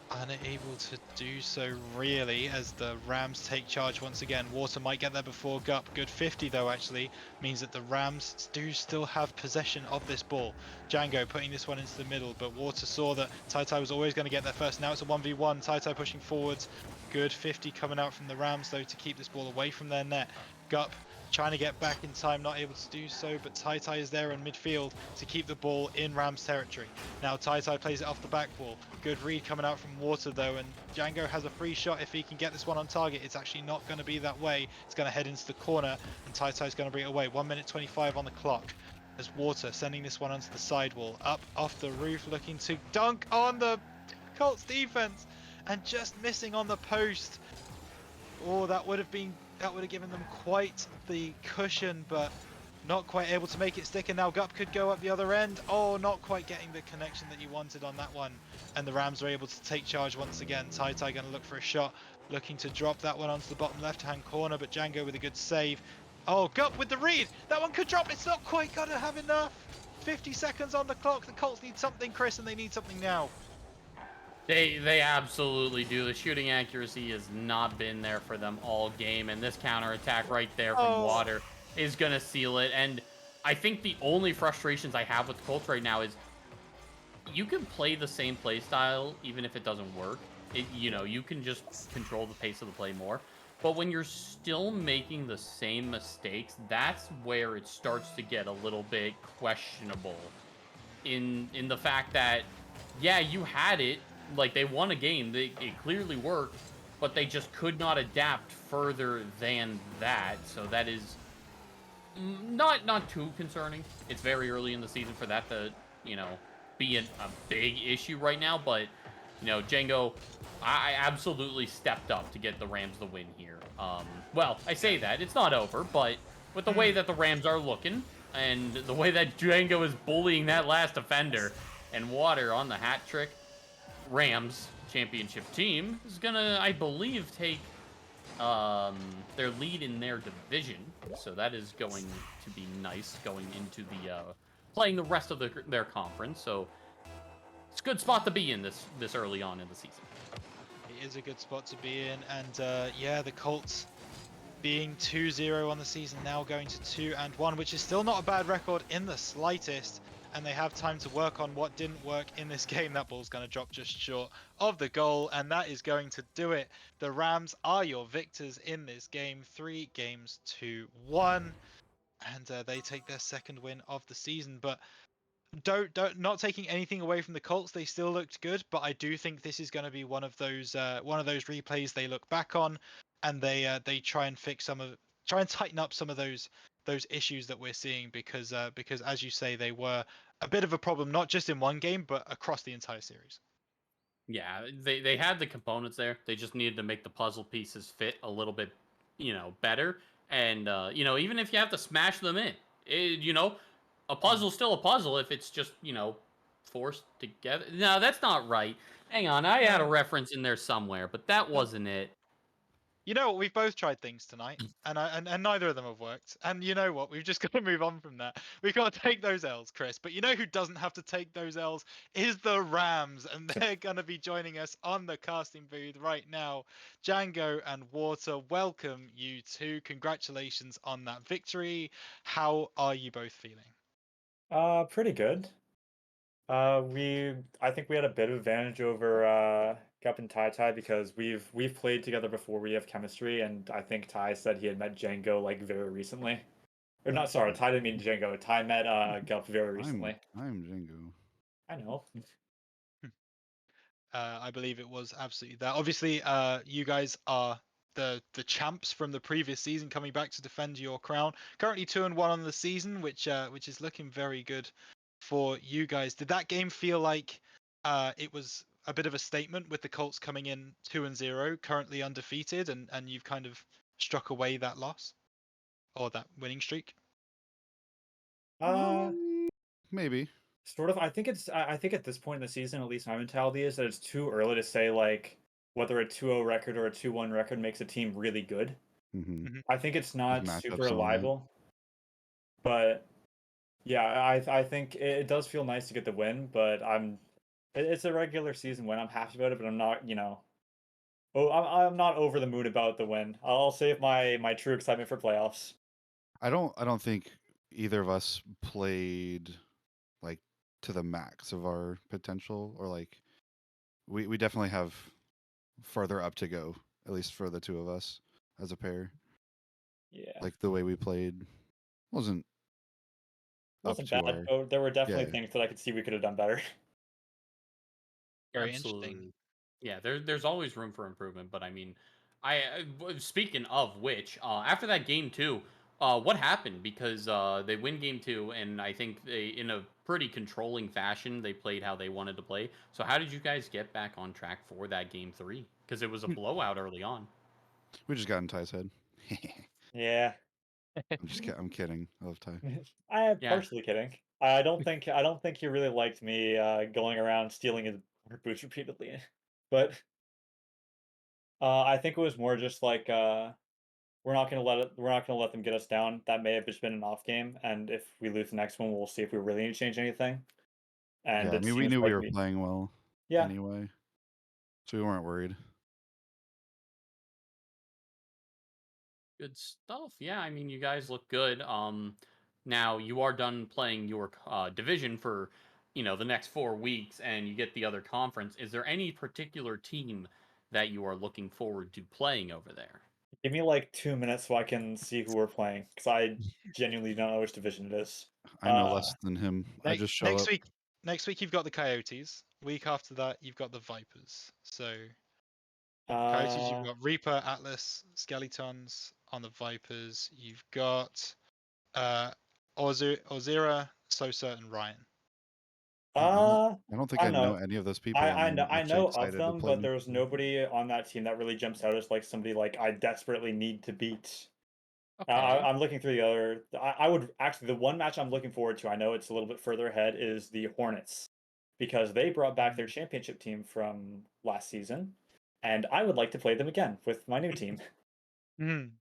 Unable to do so really as the Rams take charge once again. Water might get there before Gup. Good 50 though actually means that the Rams do still have possession of this ball. Django putting this one into the middle, but Water saw that Tai was always going to get there first. Now it's a 1v1. Tai pushing forwards. Good 50 coming out from the Rams though to keep this ball away from their net. Gup trying to get back in time, not able to do so, but Tai is there in midfield to keep the ball in Rams territory. Now Tai plays it off the back wall. Good read coming out from Water though, and Django has a free shot if he can get this one on target. It's actually not going to be that way. It's going to head into the corner, and Tai is going to bring it away. 1 minute 25 on the clock as Water sending this one onto the sidewall. Up off the roof, looking to dunk on the Colts defense. and just missing on the post. Oh, that would have given them quite the cushion, but not quite able to make it stick. And now Gup could go up the other end. Oh, not quite getting the connection that you wanted on that one. And the Rams are able to take charge once again. TyTy going to look for a shot, looking to drop that one onto the bottom left-hand corner, but Django with a good save. Oh, Gup with the read. That one could drop. It's not quite going to have enough. 50 seconds on the clock. The Colts need something, Chris, and they need something now. They absolutely do. The shooting accuracy has not been there for them all game, and this counterattack right there from Water is going to seal it. And I think the only frustrations I have with the Colts right now is you can play the same play style even if it doesn't work. You can just control the pace of the play more. But when you're still making the same mistakes, that's where it starts to get a little bit questionable in the fact that, yeah, you had it. Like, they won a game. It clearly worked, but they just could not adapt further than that. So that is not too concerning. It's very early in the season for that to, be a big issue right now. But, Django, I absolutely stepped up to get the Rams the win here. Well, I say that. It's not over, but with the way that the Rams are looking and the way that Django is bullying that last defender and Water on the hat trick, Rams championship team is gonna, I believe, take their lead in their division. So that is going to be nice going into the playing the rest of their conference. So it's a good spot to be in this early on in the season. It is a good spot to be in, and yeah, the Colts being 2-0 on the season, now going to 2-1, which is still not a bad record in the slightest. And they have time to work on what didn't work in this game. That ball's going to drop just short of the goal, and that is going to do it. The Rams are your victors in this game, 3 games to 1, and they take their second win of the season. But not taking anything away from the Colts, they still looked good. But I do think this is going to be one of those replays they look back on, and they try and tighten up some of those issues that we're seeing, because as you say, they were a bit of a problem, not just in one game, but across the entire series. Yeah, they had the components there. They just needed to make the puzzle pieces fit a little bit, better. And, even if you have to smash them in, a puzzle's still a puzzle if it's just, forced together. No, that's not right. Hang on, I had a reference in there somewhere, but that wasn't it. You know what? We've both tried things tonight, and neither of them have worked. And you know what? We've just got to move on from that. We've got to take those L's, Chris. But you know who doesn't have to take those L's is the Rams, and they're going to be joining us on the casting booth right now. Django and Water, welcome you two. Congratulations on that victory. How are you both feeling? Pretty good. I think we had a bit of advantage over Gup and TyTy because we've played together before. We have chemistry, and I think Ty said he had met Django like very recently. Or not, sorry, Ty didn't mean Django. Ty met Gup very recently. I'm Django. I know. I believe it was absolutely that. Obviously, you guys are the champs from the previous season, coming back to defend your crown. Currently 2-1 on the season, which is looking very good for you guys. Did that game feel like it was a bit of a statement, with the Colts coming in 2-0, currently undefeated, and you've kind of struck away that loss or that winning streak? Maybe. Sort of. I think at this point in the season, at least my mentality is that it's too early to say like whether a 2-0 record or a 2-1 record makes a team really good. Mm-hmm. I think it's not Matchups super on that. reliable, but yeah, I think it does feel nice to get the win. But it's a regular season win. I'm happy about it, but I'm not, I'm not over the moon about the win. I'll save my true excitement for playoffs. I don't think either of us played like to the max of our potential, or like we definitely have further up to go, at least for the two of us as a pair. Yeah. Like the way we played wasn't Wasn't up to bad. our... There were definitely Yeah. things that I could see we could have done better. Very Absolutely. interesting. Yeah, there's always room for improvement, but I mean, speaking of which, after that game too, what happened? Because they win game 2, and I think they, in a pretty controlling fashion, they played how they wanted to play. So how did you guys get back on track for that game 3? Because it was a blowout early on. We just got in Ty's head. Yeah. I'm kidding. I love Ty. I am Yeah. partially kidding. I don't think he really liked me going around stealing his boots repeatedly. But I think it was more just like we're not gonna let them get us down. That may have just been an off game, and if we lose the next one, we'll see if we really need to change anything. And Yeah, I it mean, we seems knew we like were playing well yeah. anyway, so we weren't worried. Good stuff. Yeah, I mean, you guys look good. Now you are done playing your division for, the next 4 weeks, and you get the other conference. Is there any particular team that you are looking forward to playing over there? Give me like 2 minutes so I can see who we're playing, because I genuinely don't know which division it is. I know less than him. I just show Next up. week, you've got the Coyotes. Week after that, you've got the Vipers. So Coyotes, you've Uh, got Reaper, Atlas, Skeletons. On the Vipers, you've got Ozira, Sosa, and Ryan. I don't think I I know know. any of those people, and I'm I actually know of excited to them, play but them. there was nobody on that team that really jumps out as like somebody like I desperately need to beat. Okay. I'm looking through the other. I would actually, the one match I'm looking forward to, I know it's a little bit further ahead, is the Hornets, because they brought back their championship team from last season, and I would like to play them again with my new team. Mm.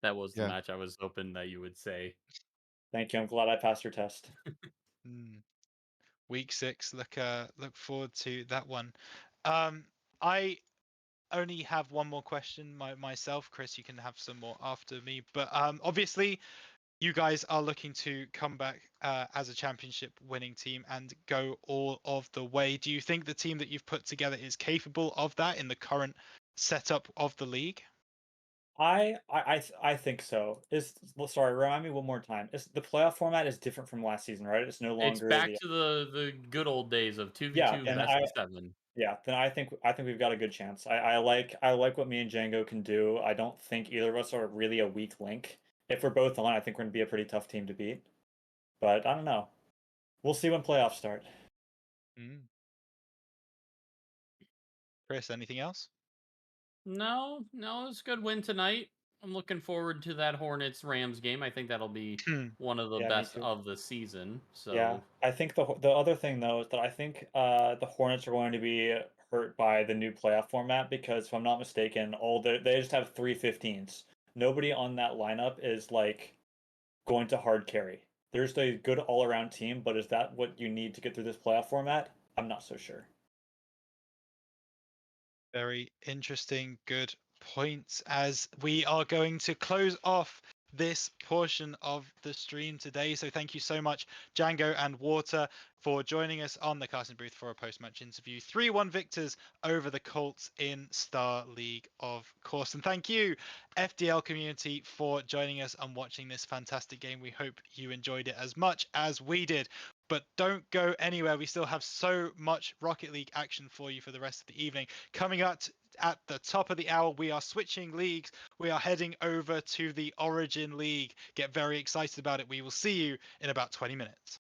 That was the Yeah. match I was hoping that you would say. Thank you. I'm glad I passed your test. Week 6. Look forward to that one. I only have one more question myself. Chris, you can have some more after me. But obviously, you guys are looking to come back as a championship winning team and go all of the way. Do you think the team that you've put together is capable of that in the current setup of the league? I think so. Sorry, remind me one more time. Is the playoff format is different from last season, right? It's no It's longer back the to the good old days of 2v2 yeah, and best of 7. yeah, then I think we've got a good chance. I like what me and Django can do. I don't think either of us are really a weak link. If we're both on, I think we're gonna be a pretty tough team to beat. But I don't know. We'll see when playoffs start. Chris, anything else? No, it's a good win tonight. I'm looking forward to that Hornets Rams game. I think that'll be one of the Yeah, me best too. of the season. Yeah, So I think the other thing though is that I think the Hornets are going to be hurt by the new playoff format because if I'm not mistaken, they just have 3 15s. Nobody on that lineup is like going to hard carry. There's a good all around team, but is that what you need to get through this playoff format? I'm not so sure. Very interesting. Good points. As we are going to close off this portion of the stream today. So thank you so much, Django and Water, for joining us on the casting booth for a post-match interview. 3-1 victors over the Colts in Star League, of course. And thank you, FDL community, for joining us and watching this fantastic game. We hope you enjoyed it as much as we did. But don't go anywhere. We still have so much Rocket League action for you for the rest of the evening. Coming up at the top of the hour, we are switching leagues. We are heading over to the Origin League. Get very excited about it. We will see you in about 20 minutes.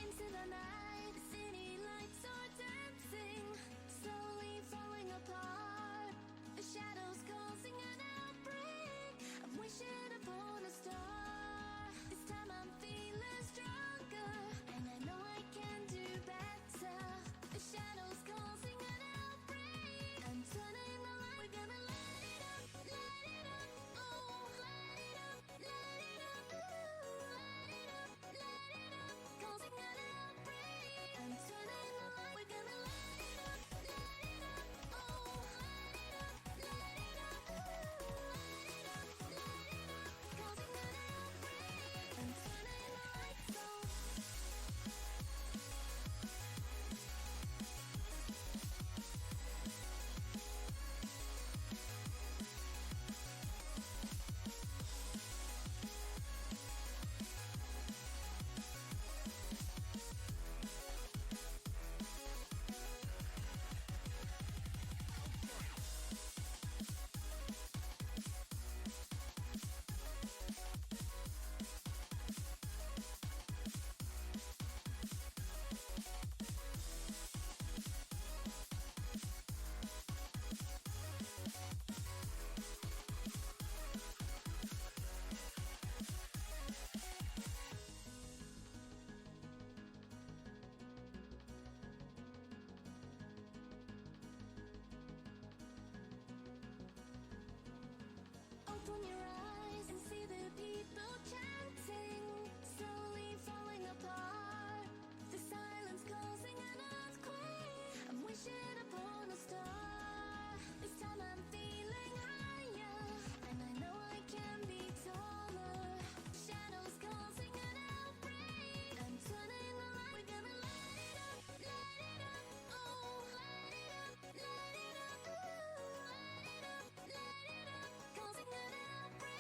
Into the night, the city lights are dancing, slowly falling apart. The shadows causing open your eyes and see the people chanting, slowly falling apart. The silence causing an earthquake. I'm wishing upon a star. This time I'm feeling higher, and I know I can be taller. Shadows causing an outbreak. I'm turning the light. We're gonna light it up, oh, light it up, ooh, light it up, causing an outbreak.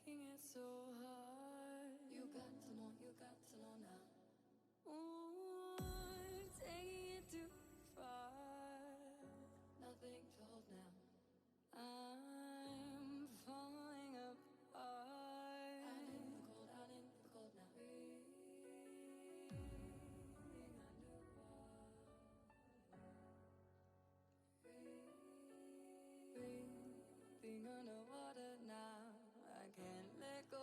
making it so hard. You got to know now. Ooh, taking it too far. Nothing to hold now. I'm falling apart. Out in the cold now. Breathing underwater. Breathing underwater now. I can't let go.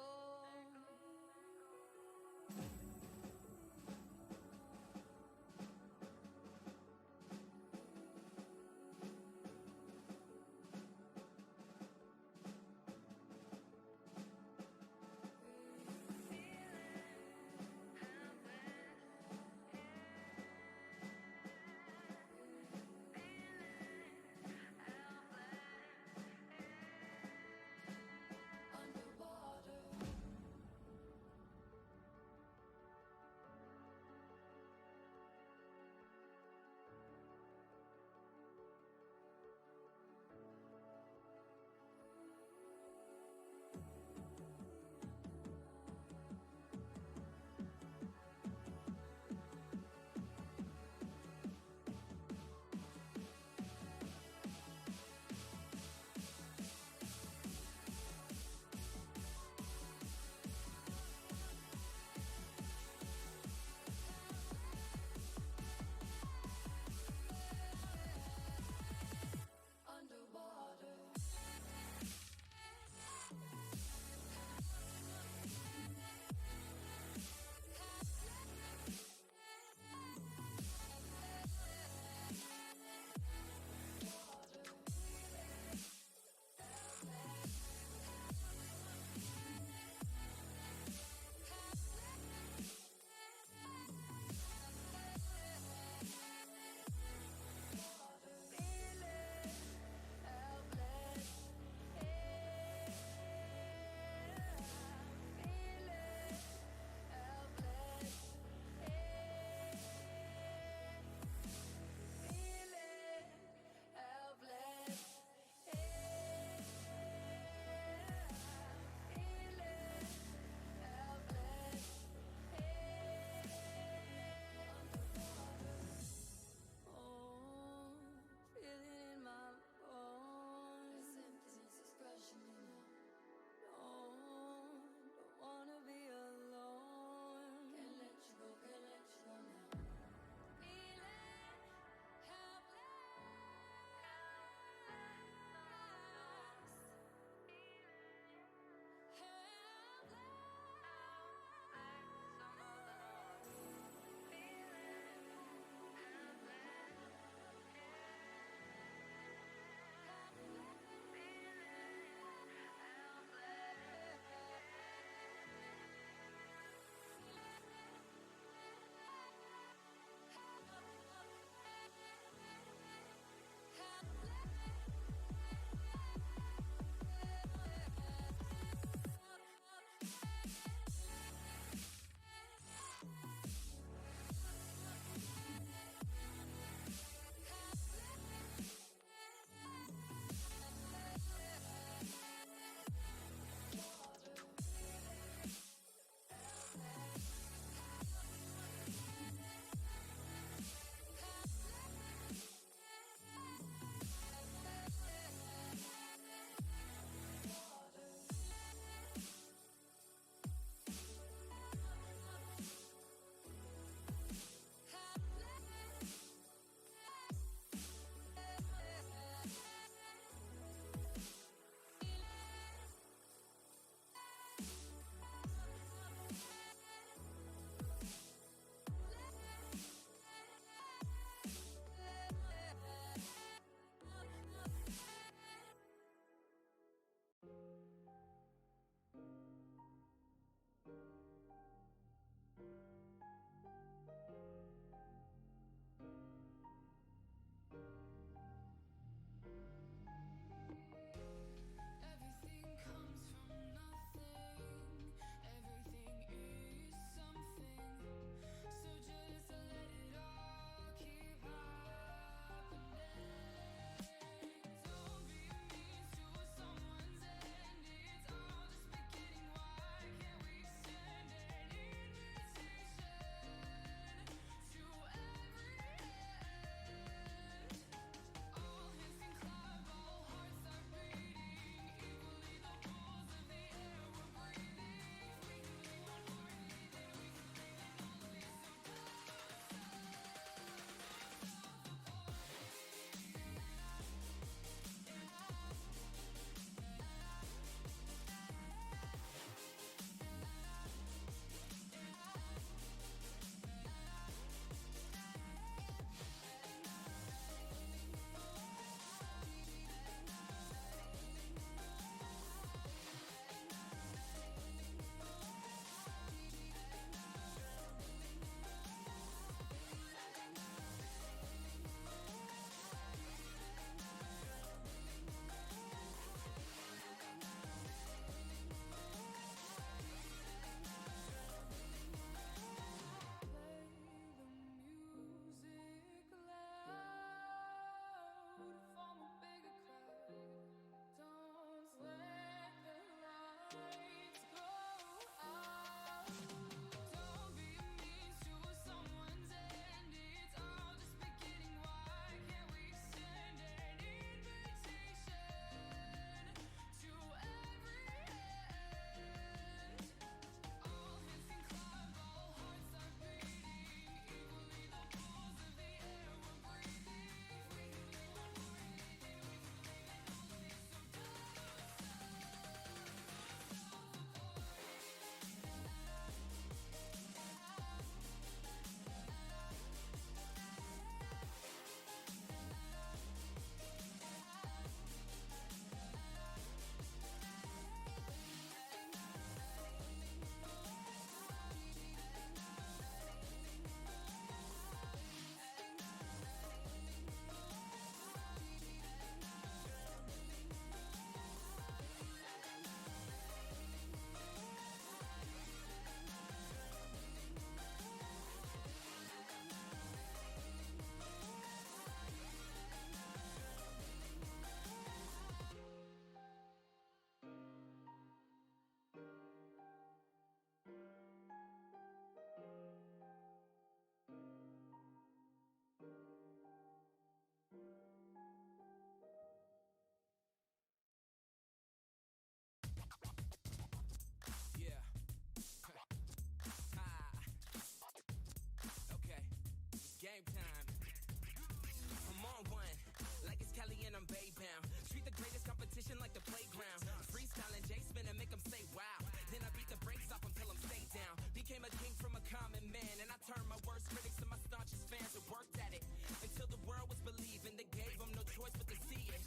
them bay bound. Treat the greatest competition like the playground. Freestyle and J spin and make them say wow. Then I beat the brakes off until I'm stay down. Became a king from a common man, and I turned my worst critics to my staunchest fans who worked at it until the world was believing. They gave them no choice but to see it.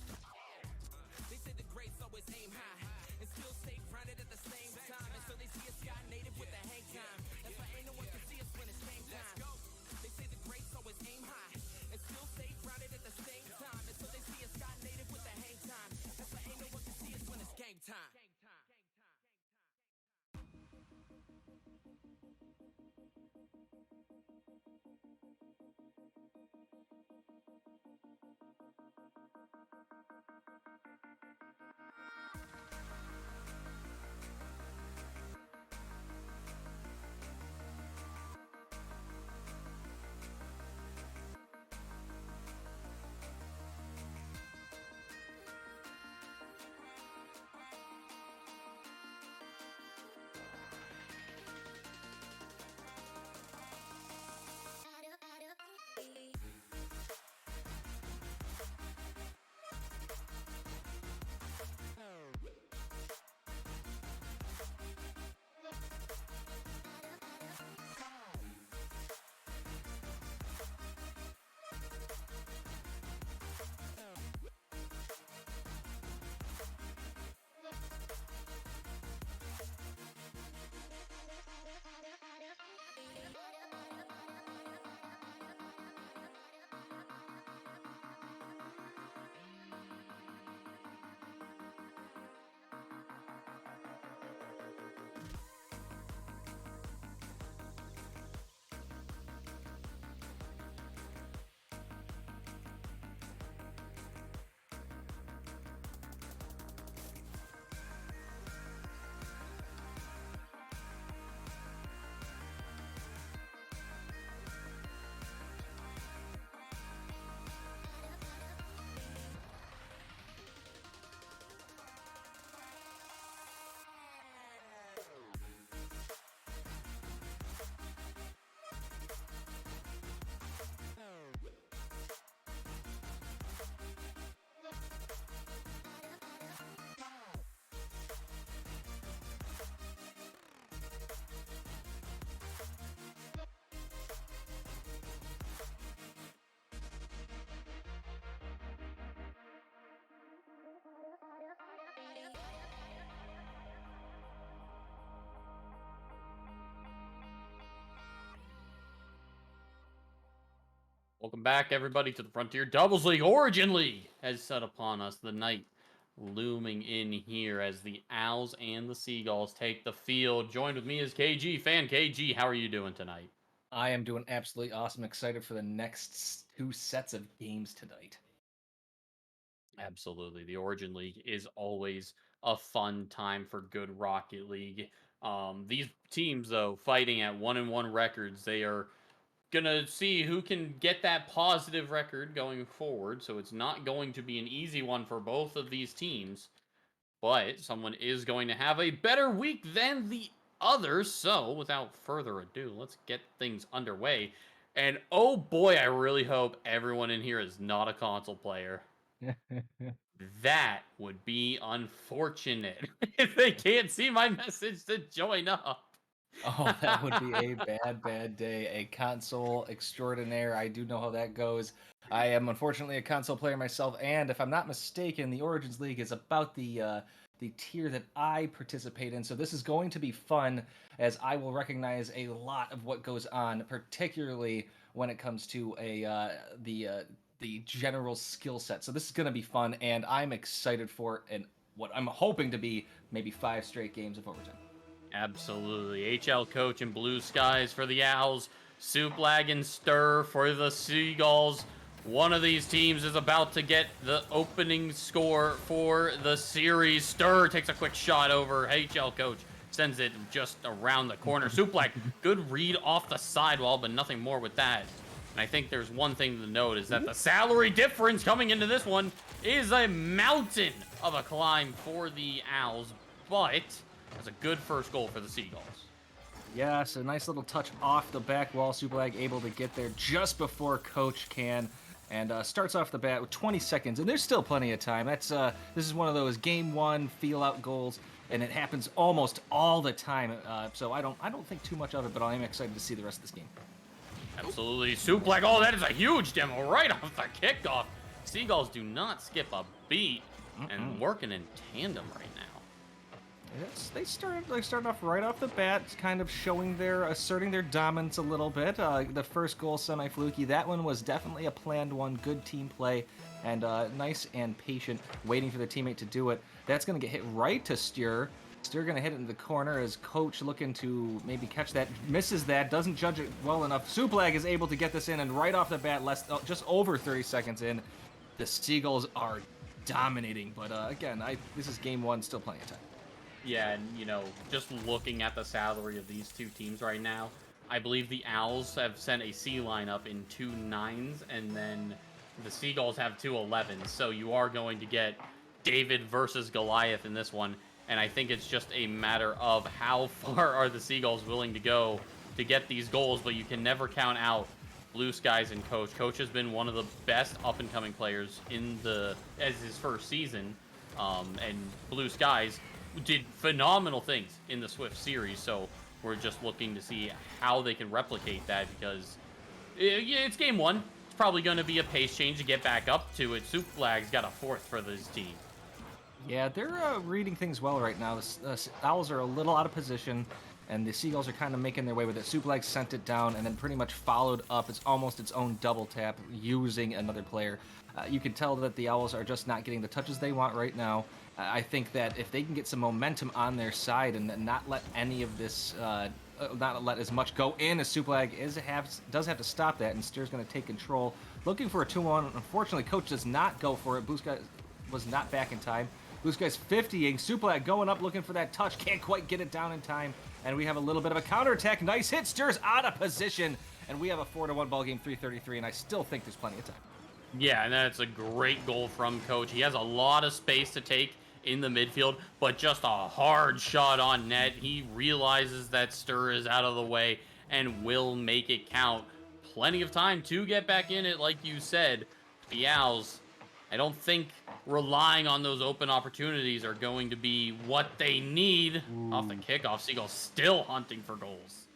They say the greats always aim high and still stay grounded at the same time. And so they see a sky native with the hang time. That's why ain't no one can see us when it's game time. They say the greats always aim high and still stay grounded at the same time. And so they see a sky native with the hang time. That's why ain't no one can see us when it's game time. Welcome back, everybody, to the Frontier Doubles League. Origin League has set upon us. The night looming in here as the Owls and the Seagulls take the field. Joined with me is KG. Fan KG, how are you doing tonight? I am doing absolutely awesome. Excited for the next 2 sets of games tonight. Absolutely. The Origin League is always a fun time for good Rocket League. These teams, though, fighting at 1-1 records, they are gonna see who can get that positive record going forward. So it's not going to be an easy one for both of these teams, but someone is going to have a better week than the other. So without further ado, let's get things underway. And oh boy, I really hope everyone in here is not a console player. That would be unfortunate if they can't see my message to join up. Oh, that would be a bad, bad day. A console extraordinaire. I do know how that goes. I am unfortunately a console player myself, and if I'm not mistaken, the Origins League is about the tier that I participate in. So this is going to be fun, as I will recognize a lot of what goes on, particularly when it comes to the general skill set. So this is going to be fun, and I'm excited for it, and what I'm hoping to be maybe 5 straight games of overtime. Absolutely. HL Coach and Blue Skies for the Owls. Souplag and Stir for the Seagulls. One of these teams is about to get the opening score for the series. Stir takes a quick shot over. HL Coach sends it just around the corner. Souplag, good read off the sidewall, but nothing more with that. And I think there's one thing to note is that the salary difference coming into this one is a mountain of a climb for the Owls, but that's a good first goal for the Seagulls. Yes, a nice little touch off the back wall. Souplag able to get there just before Coach can. and starts off the bat with 20 seconds, and there's still plenty of time. This is one of those game one feel out goals, and it happens almost all the time. So I don't think too much of it, but I am excited to see the rest of this game. Absolutely. Suplex. Oh, that is a huge demo right off the kickoff. Seagulls do not skip a beat and working in tandem right now. They started off right off the bat, kind of asserting their dominance a little bit. The first goal, semi-fluky. That one was definitely a planned one. Good team play, and nice and patient, waiting for their teammate to do it. That's going to get hit right to Styr. Styr going to hit it in the corner as Coach looking to maybe catch that. Misses that, doesn't judge it well enough. Suplag is able to get this in, and right off the bat, just over 30 seconds in, the Seagulls are dominating. But again, this is game one, still plenty of time. Yeah, and just looking at the salary of these two teams right now, I believe the Owls have sent a C lineup in 2 9s, and then the Seagulls have 2 11s. So you are going to get David versus Goliath in this one, and I think it's just a matter of how far are the Seagulls willing to go to get these goals, but you can never count out Blue Skies and Coach. Coach has been one of the best up-and-coming players as his first season, and Blue Skies did phenomenal things in the Swift series, so we're just looking to see how they can replicate that, because it's game one. It's probably going to be a pace change to get back up to it. Supflag's got a 4th for this team. Yeah, they're reading things well right now. The Owls are a little out of position, and the Seagulls are kind of making their way with it. Suplag sent it down and then pretty much followed up. It's almost its own double tap using another player. You can tell that the Owls are just not getting the touches they want right now. I think that if they can get some momentum on their side and not let any of this, not let as much go in as Suplag does have to stop that, and Styr's going to take control. Looking for a 2-1. Unfortunately, Coach does not go for it. Blue Sky was not back in time. Blue Sky's 50ing. Suplag going up looking for that touch. Can't quite get it down in time. And we have a little bit of a counterattack. Nice hit. Styr's out of position. And we have a 4-1 ball game, 3:33. And I still think there's plenty of time. Yeah, and that's a great goal from Coach. He has a lot of space to take in the midfield, but just a hard shot on net. He realizes that Styr is out of the way and will make it count. Plenty of time to get back in it, like you said. The Owls, I don't think relying on those open opportunities are going to be what they need. Off the kickoff, Seagulls still hunting for goals.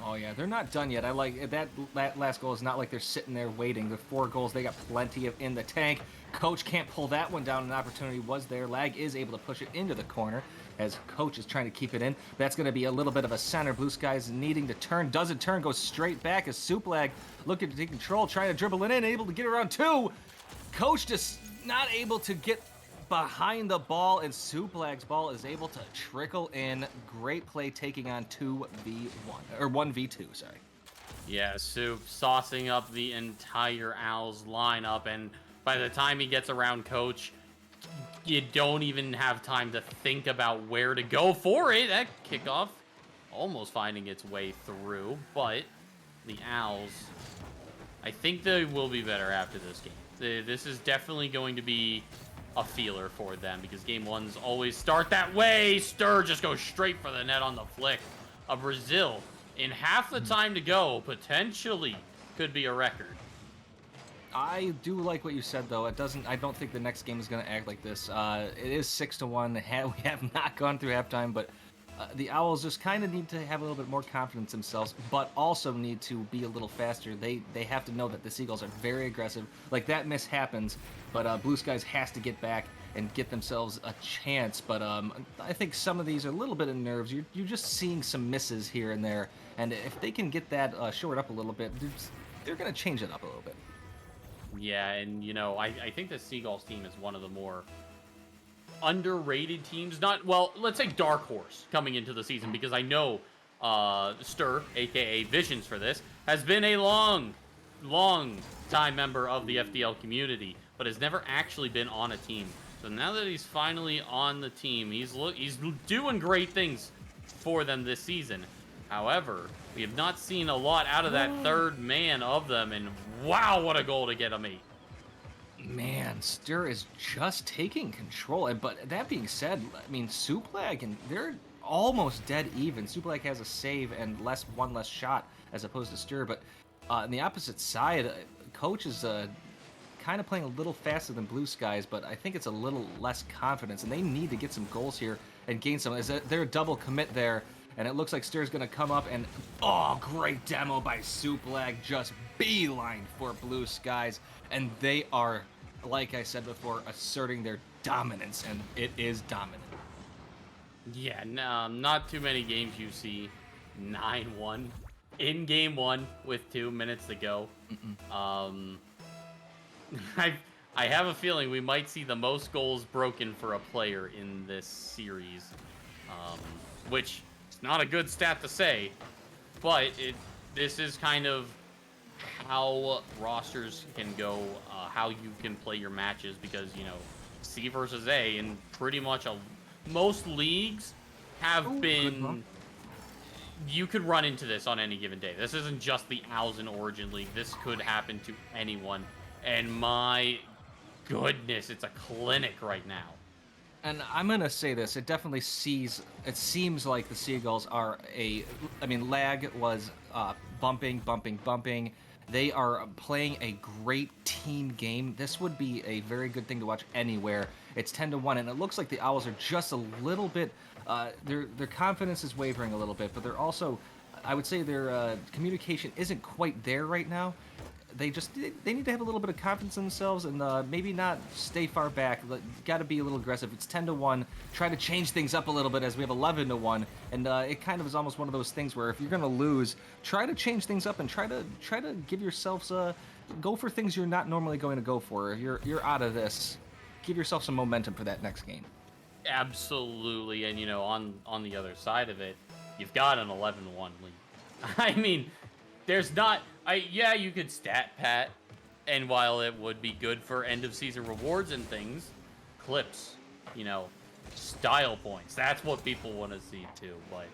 Oh, yeah, they're not done yet. I like that last goal is not like they're sitting there waiting. The 4 goals, they got plenty of in the tank. Coach can't pull that one down. An opportunity was there. Lag is able to push it into the corner as Coach is trying to keep it in. That's going to be a little bit of a center. Blue Skies needing to turn. Doesn't turn, goes straight back as Suplag looking to take control, trying to dribble it in, able to get around 2. Coach just not able to get behind the ball, and Suplag's ball is able to trickle in. Great play taking on 2v1, or 1v2, sorry. Yeah, Soup saucing up the entire Owls lineup, and by the time he gets around Coach, you don't even have time to think about where to go for it. That kickoff almost finding its way through, but the Owls, I think they will be better after this game. This is definitely going to be a feeler for them, because game ones always start that way. Styr just goes straight for the net on the flick. Brazil, in half the time to go, potentially could be a record. I do like what you said, though. I don't think the next game is going to act like this. It is 6-1. We have not gone through halftime, but the Owls just kind of need to have a little bit more confidence themselves, but also need to be a little faster. They have to know that the Seagulls are very aggressive. Like, that miss happens, but Blue Skies has to get back and get themselves a chance. But I think some of these are a little bit of nerves. You're just seeing some misses here and there, and if they can get that shored up a little bit, they're going to change it up a little bit. Yeah, and I think the Seagulls team is one of the more underrated teams. Let's say dark horse coming into the season, because I know Styr, aka Visions for this, has been a long time member of the FDL community, but has never actually been on a team. So now that he's finally on the team, he's doing great things for them this season. However, we have not seen a lot out of that third man of them, and wow, what a goal to get him 8. Man, Styr is just taking control. But that being said, I mean, Suplag, and they're almost dead even. Suplag has a save and one less shot as opposed to Styr. But on the opposite side, Coach is kind of playing a little faster than Blue Skies, but I think it's a little less confidence, and they need to get some goals here and gain some. They're a double commit there, and it looks like Stir's going to come up and, oh, great demo by Suplag, just beeline for Blue Skies, and they are, like I said before, asserting their dominance, and it is dominant. Yeah, no, not too many games you see 9-1 in game 1 with 2 minutes to go. I have a feeling we might see the most goals broken for a player in this series, which is not a good stat to say, but this is kind of how rosters can go, how you can play your matches, because, you know, C versus A in pretty much most leagues have been... You could run into this on any given day. This isn't just the Owls in Origin League. This could happen to anyone. And my goodness, it's a clinic right now. And I'm going to say this. It definitely seems like the Seagulls are Lag was bumping. They are playing a great team game. This would be a very good thing to watch anywhere. It's 10-1, and it looks like the Owls are just a little bit... their confidence is wavering a little bit, but they're also... I would say their communication isn't quite there right now. They need to have a little bit of confidence in themselves and maybe not stay far back. Got to be a little aggressive. It's 10-1. Try to change things up a little bit as we have 11-1, and it kind of is almost one of those things where if you're going to lose, try to change things up and try to give yourselves go for things you're not normally going to go for. You're out of this. Give yourself some momentum for that next game. Absolutely, and you know, on the other side of it, you've got an 11-1 lead. I mean, there's not... yeah, you could stat pat, and while it would be good for end-of-season rewards and things, clips, you know, style points. That's what people want to see, too. But,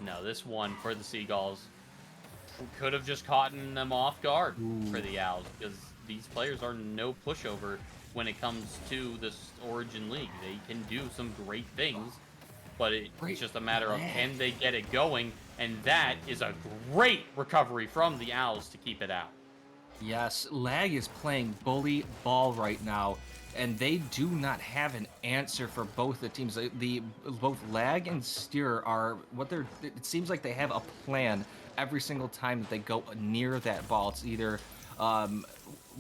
no, this one for the Seagulls could have just caught them off guard for the Owls, because these players are no pushover when it comes to this Origin League. They can do some great things, but it's just a matter of can they get it going, and that is a great recovery from the Owls to keep it out. Yes, Lag is playing bully ball right now, and they do not have an answer for both the teams. Both Lag and Steer are it seems like they have a plan every single time that they go near that ball. It's either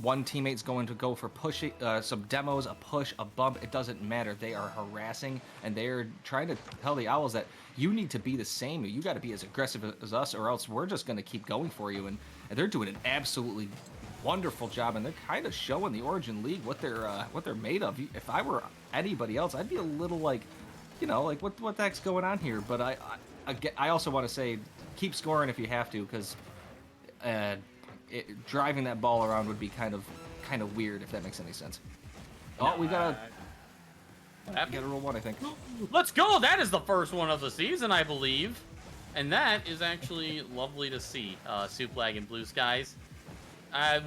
one teammate's going to go for pushing some demos, a push, a bump. It doesn't matter. They are harassing, and they are trying to tell the Owls that you need to be the same. You got to be as aggressive as us, or else we're just going to keep going for you. And they're doing an absolutely wonderful job, and they're kind of showing the Origin League what they're made of. If I were anybody else, I'd be a little like, you know, like what the heck's going on here? But I also want to say, keep scoring if you have to, because driving that ball around would be kind of weird, if that makes any sense. Oh, we got a roll one, I think. Let's go! That is the first one of the season, I believe. And that is actually lovely to see. Suplag and Blue Skies.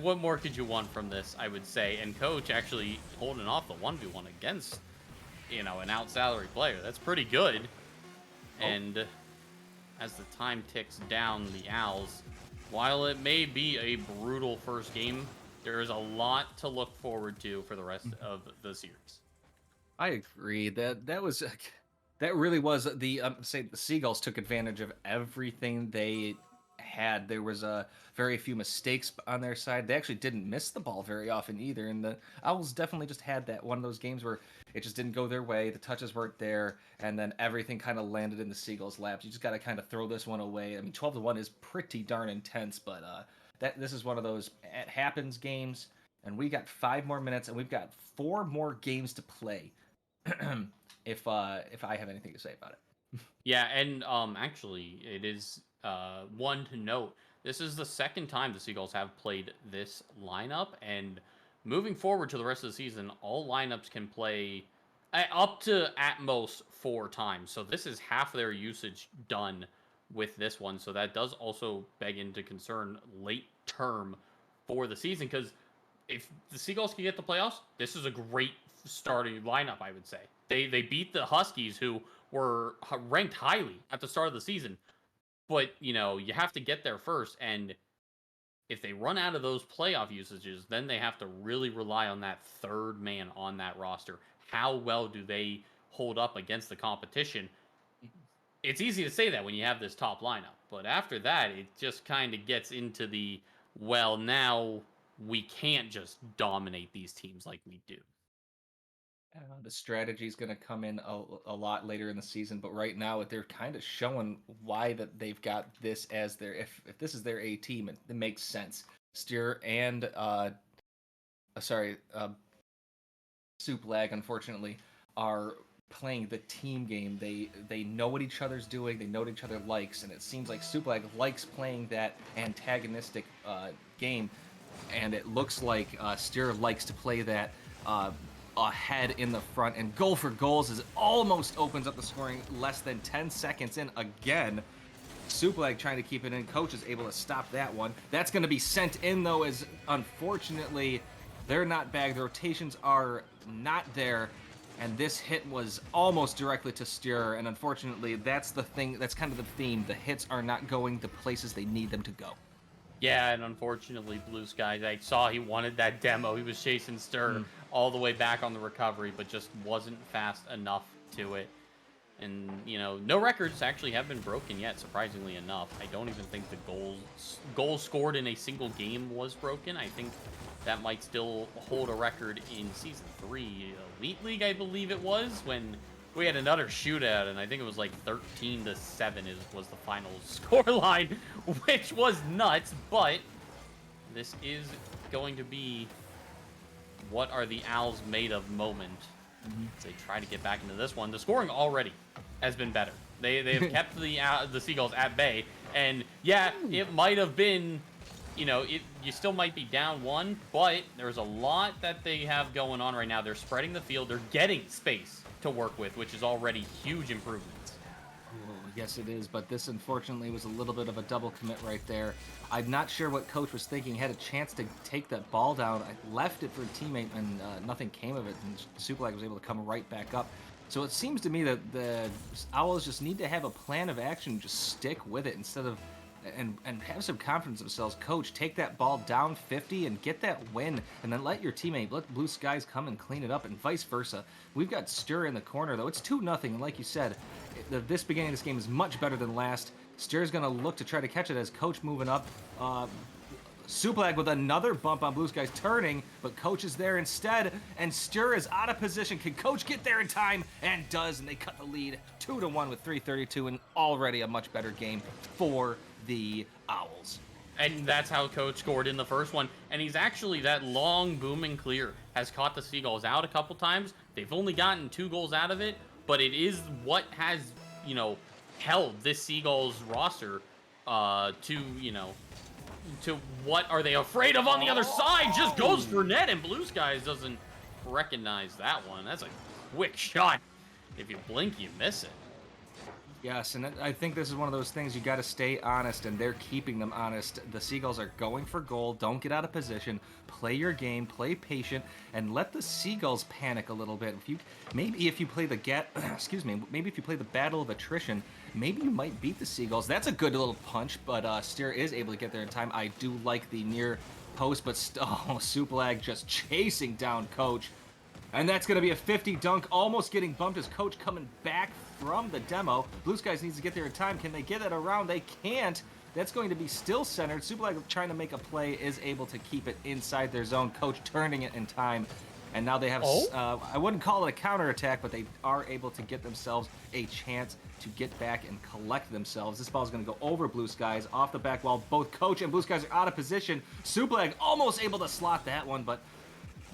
What more could you want from this, I would say? And Coach actually holding off the 1v1 against, you know, an out-salary player. That's pretty good. And as the time ticks down, the Owls, while it may be a brutal first game, there is a lot to look forward to for the rest of the series. I agree. That really was the Seagulls took advantage of everything they had. There was very few mistakes on their side. They actually didn't miss the ball very often either, and the Owls definitely just had that one of those games where it just didn't go their way. The touches weren't there, and then everything kind of landed in the Seagulls' laps. You just got to kind of throw this one away. I mean, 12-1 is pretty darn intense, but this is one of those it happens games, and we got 5 more minutes, and we've got 4 more games to play. if I have anything to say about it. Yeah, and actually, it is one to note. This is the second time the Seagulls have played this lineup, and moving forward to the rest of the season, all lineups can play up to at most 4 times. So this is half their usage done with this one. So that does also beg into concern late term for the season, because if the Seagulls can get the playoffs, this is a great starting lineup, I would say. They beat the Huskies, who were ranked highly at the start of the season. But, you know, you have to get there first, and if they run out of those playoff usages, then they have to really rely on that third man on that roster. How well do they hold up against the competition? It's easy to say that when you have this top lineup, but after that, it just kind of gets into the, well, now we can't just dominate these teams like we do. The strategy is going to come in a lot later in the season, but right now they're kind of showing why that they've got this as their if this is their A team, it makes sense. Steer and Soup Lag, unfortunately, are playing the team game. They know what each other's doing, they know what each other likes, and it seems like Soup Lag likes playing that antagonistic game, and it looks like Steer likes to play that ahead in the front, and goal for goals is almost opens up the scoring less than 10 seconds in again. Suplag trying to keep it in. Coach is able to stop that one. That's going to be sent in, though, as unfortunately they're not bagged. The rotations are not there, and this hit was almost directly to Steer, and unfortunately that's the thing, that's kind of the theme. The hits are not going to places they need them to go. Yeah, and unfortunately, Blue Skies, I saw he wanted that demo. He was chasing Stir all the way back on the recovery, but just wasn't fast enough to it. And, you know, no records actually have been broken yet, surprisingly enough. I don't even think the goal scored in a single game was broken. I think that might still hold a record in Season 3 Elite League, I believe it was, when we had another shootout, and I think it was like 13-7 was the final scoreline, which was nuts, but this is going to be what are the Owls made of moment as they try to get back into this one. The scoring already has been better. They've kept the Seagulls at bay, and yeah, it might have been, you know, you still might be down one, but there's a lot that they have going on right now. They're spreading the field, they're getting space to work with, which is already huge improvements. Oh, yes, it is, but this unfortunately was a little bit of a double commit right there. I'm not sure what coach was thinking. He had a chance to take that ball down. I left it for a teammate, and nothing came of it, and Suplag was able to come right back up. So it seems to me that the Owls just need to have a plan of action, just stick with it instead of and have some confidence in themselves. Coach, take that ball down 50 and get that win, and then let your teammate, let Blue Skies come and clean it up, and vice versa. We've got Stir in the corner, though. It's 2-0, and like you said, this beginning of this game is much better than last. Stir's going to look to try to catch it as Coach moving up. Suplag with another bump on Blue Skies, turning, but Coach is there instead, and Stir is out of position. Can Coach get there in time? And does, and they cut the lead 2-1 with 3:32, and already a much better game for the Owls. And that's how Coach scored in the first one. And he's actually, that long booming clear has caught the Seagulls out a couple times. They've only gotten 2 goals out of it, but it is what has, you know, held this Seagulls roster to, you know, to what are they afraid of on the other side. Just goes for net, and Blue Skies doesn't recognize that one. That's a quick shot. If you blink, you miss it. Yes, and I think this is one of those things you got to stay honest, and they're keeping them honest. The Seagulls are going for goal. Don't get out of position. Play your game. Play patient, and let the Seagulls panic a little bit. Maybe if you play the maybe if you play the battle of attrition, maybe you might beat the Seagulls. That's a good little punch, but Steer is able to get there in time. I do like the near post, but Suplag just chasing down Coach. And that's going to be a 50 dunk, almost getting bumped as Coach coming back from the demo. Blue Skies needs to get there in time. Can they get it around? They can't. That's going to be still centered. Suplag trying to make a play is able to keep it inside their zone. Coach turning it in time. And now they have, I wouldn't call it a counterattack, but they are able to get themselves a chance to get back and collect themselves. This ball is going to go over Blue Skies off the back wall. Both Coach and Blue Skies are out of position. Suplag almost able to slot that one, but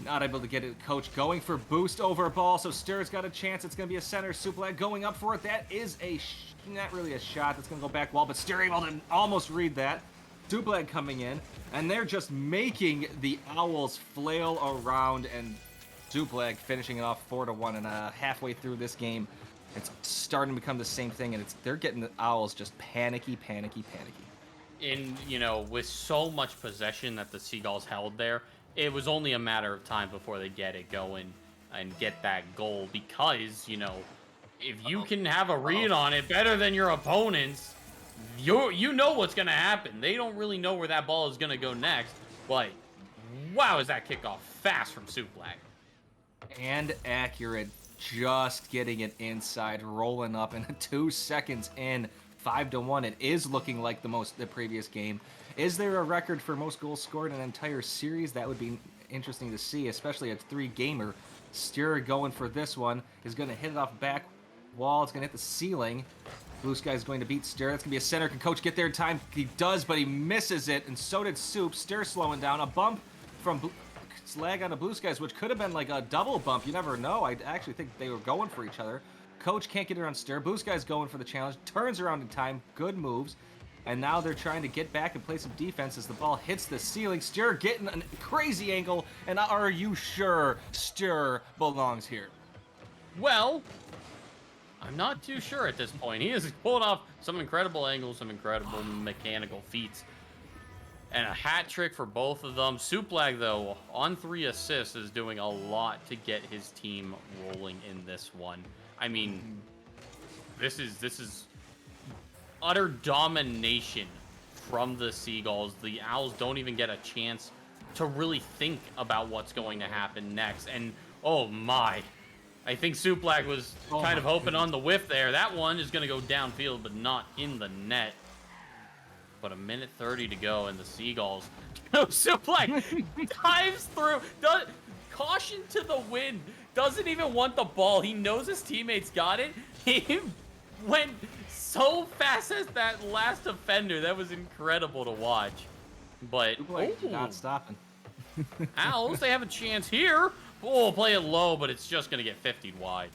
not able to get it. Coach going for boost over a ball, so Stir's got a chance. It's going to be a center. Suplag going up for it. That is not really a shot. That's going to go back wall, but Stir able to almost read that. Suplag coming in, and they're just making the Owls flail around, and Suplag finishing it off 4-1, and halfway through this game, it's starting to become the same thing, and they're getting the Owls just panicky. And, you know, with so much possession that the Seagulls held there, it was only a matter of time before they get it going and get that goal, because, you know, if you can have a read on it better than your opponents, you know what's gonna happen. They don't really know where that ball is gonna go next, but wow, is that kickoff fast from Suplag. And accurate, just getting it inside, rolling up in 2 seconds in, 5-1. It is looking like the previous game. Is there a record for most goals scored in an entire series? That would be interesting to see, especially a 3-gamer. Styr going for this one, is going to hit it off back wall. It's going to hit the ceiling. Blue Sky is going to beat Styr. That's going to be a center. Can Coach get there in time? He does, but he misses it, and so did Soup. Styr slowing down. A bump from Slag onto Blue Skies, which could have been like a double bump. You never know. I actually think they were going for each other. Coach can't get it on Styr. Blue Skies going for the challenge. Turns around in time. Good moves. And now they're trying to get back and play some defense as the ball hits the ceiling. Styr getting a crazy angle. And are you sure Styr belongs here? Well, I'm not too sure at this point. He has pulled off some incredible angles, some incredible mechanical feats. And a hat trick for both of them. Suplag, though, on 3 assists, is doing a lot to get his team rolling in this one. I mean, this is utter domination from the Seagulls. The Owls don't even get a chance to really think about what's going to happen next. And, oh my, I think Suplag was kind of hoping on the whiff there. That one is going to go downfield, but not in the net. But 1:30 to go, and the Seagulls. Suplag dives through. Caution to the wind. Doesn't even want the ball. He knows his teammates got it. He went so fast as that last offender. That was incredible to watch. But not stopping. Owls, they have a chance here. Oh, play it low, but it's just gonna get 50 wide.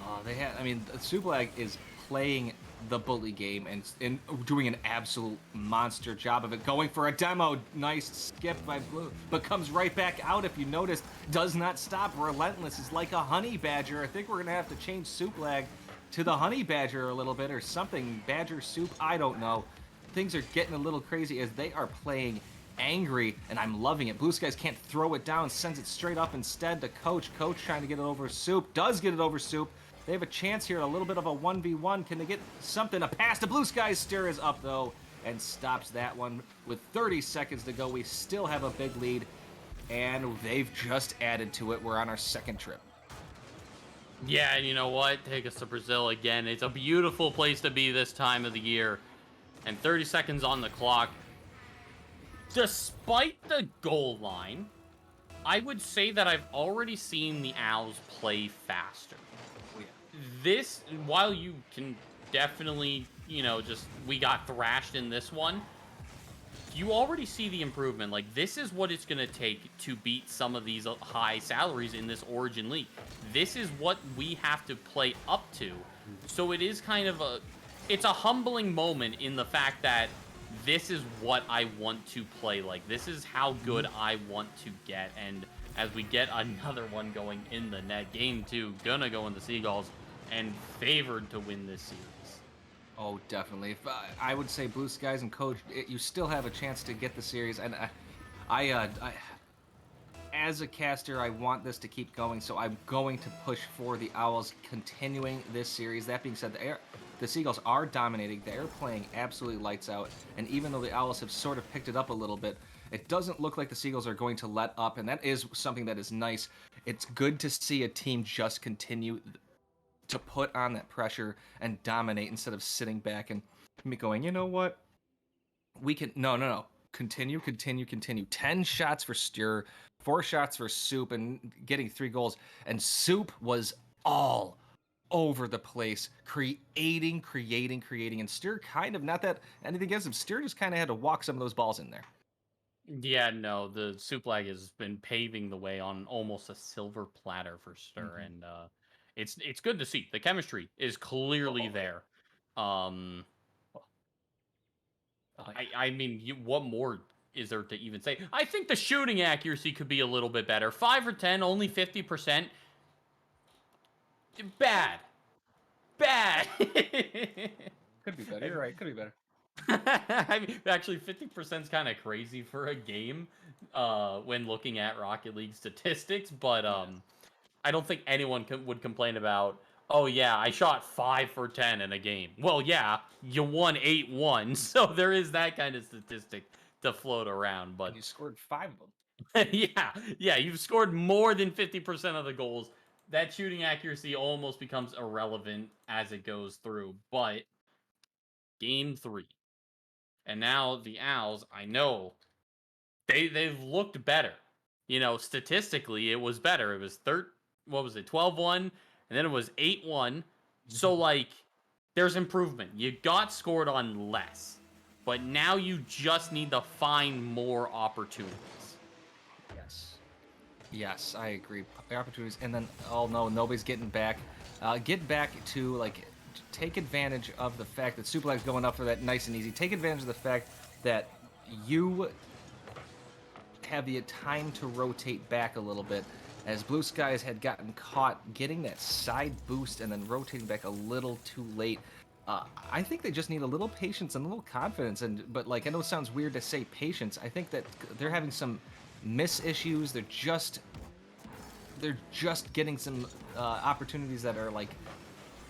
Oh, they have. I mean, Suplag is playing the bully game and doing an absolute monster job of it. Going for a demo. Nice skip by Blue, but comes right back out. If you noticed, does not stop. Relentless is like a honey badger. I think we're gonna have to change Suplag to the honey badger a little bit or something. Badger soup, I don't know. Things are getting a little crazy as they are playing angry, and I'm loving it. Blue Skies can't throw it down, sends it straight up instead to Coach. Coach trying to get it over Soup, does get it over Soup. They have a chance here, a little bit of a 1v1. Can they get something? A pass to Blue Skies. Styr is up, though, and stops that one. With 30 seconds to go, we still have a big lead, and they've just added to it. We're on our 2nd trip. Yeah, and you know what? Take us to Brazil again. It's a beautiful place to be this time of the year. And 30 seconds on the clock. Despite the goal line, I would say that I've already seen the Owls play faster. This, while you can definitely, we got thrashed in this one, you already see the improvement. Like, this is what it's going to take to beat some of these high salaries in this Origin League. This is what we have to play up to. So it is kind of it's a humbling moment in the fact that this is what I want to play like. This is how good I want to get. And as we get another one going in the net, game 2, gonna go in the Seagulls, and favored to win this series. Oh, definitely. If, I would say Blue Skies and Coach, you still have a chance to get the series. And I as a caster, I want this to keep going, so I'm going to push for the Owls continuing this series. That being said, the Seagulls are dominating. They're playing absolutely lights out. And even though the Owls have sort of picked it up a little bit, it doesn't look like the Seagulls are going to let up. And that is something that is nice. It's good to see a team just continue to put on that pressure and dominate instead of sitting back and me going, you know what? We can, no. Continue. 10 shots for Styr, 4 shots for Soup, and getting 3 goals. And Soup was all over the place, creating. And Styr kind of, not that anything against him, Styr just kind of had to walk some of those balls in there. Yeah, no, the Suplag has been paving the way on almost a silver platter for Styr, and it's good to see. The chemistry is clearly there. I mean, what more is there to even say? I think the shooting accuracy could be a little bit better. 5 or 10, only 50%. Bad. Could be better. You're right. Could be better. I mean, actually, 50% is kind of crazy for a game when looking at Rocket League statistics, but I don't think anyone would complain about Oh yeah, I shot 5 for 10 in a game. Well, yeah, you won 8-1, so there is that kind of statistic to float around. But And you scored 5 of them. yeah, you've scored more than 50% of the goals. That shooting accuracy almost becomes irrelevant as it goes through. But game 3, and now the Owls, I know they've looked better. You know, statistically, it was better. It was 12-1, and then it was 8-1. So like, there's improvement. You got scored on less, but now you just need to find more opportunities. Yes, I agree. Opportunities, and then oh no, nobody's getting back. Get back to like take advantage of the fact that Supleg's going up for that nice and easy. Take advantage of the fact that you have the time to rotate back a little bit, as Blue Skies had gotten caught getting that side boost and then rotating back a little too late. I think they just need a little patience and a little confidence. But like, I know it sounds weird to say patience. I think that they're having some miss issues. They're just getting some opportunities that are like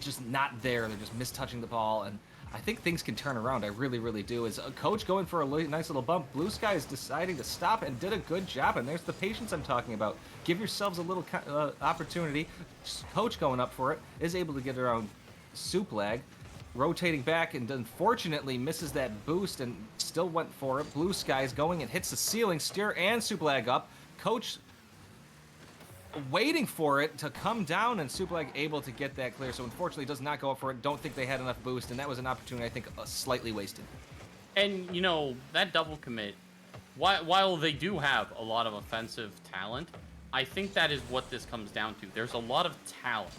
just not there. They're just mistouching the ball, and I think things can turn around. I really, really do. As a coach going for a nice little bump, Blue Sky is deciding to stop and did a good job, and there's the patience I'm talking about. Give yourselves a little opportunity. Coach going up for it is able to get around Supleg, rotating back, and unfortunately misses that boost and still went for it. Blue Skies going and hits the ceiling. Steer and Supleg up. Coach waiting for it to come down, and Supleg able to get that clear. So unfortunately does not go up for it. Don't think they had enough boost, and that was an opportunity I think slightly wasted. And you know, that double commit, while they do have a lot of offensive talent, I think that is what this comes down to. There's a lot of talent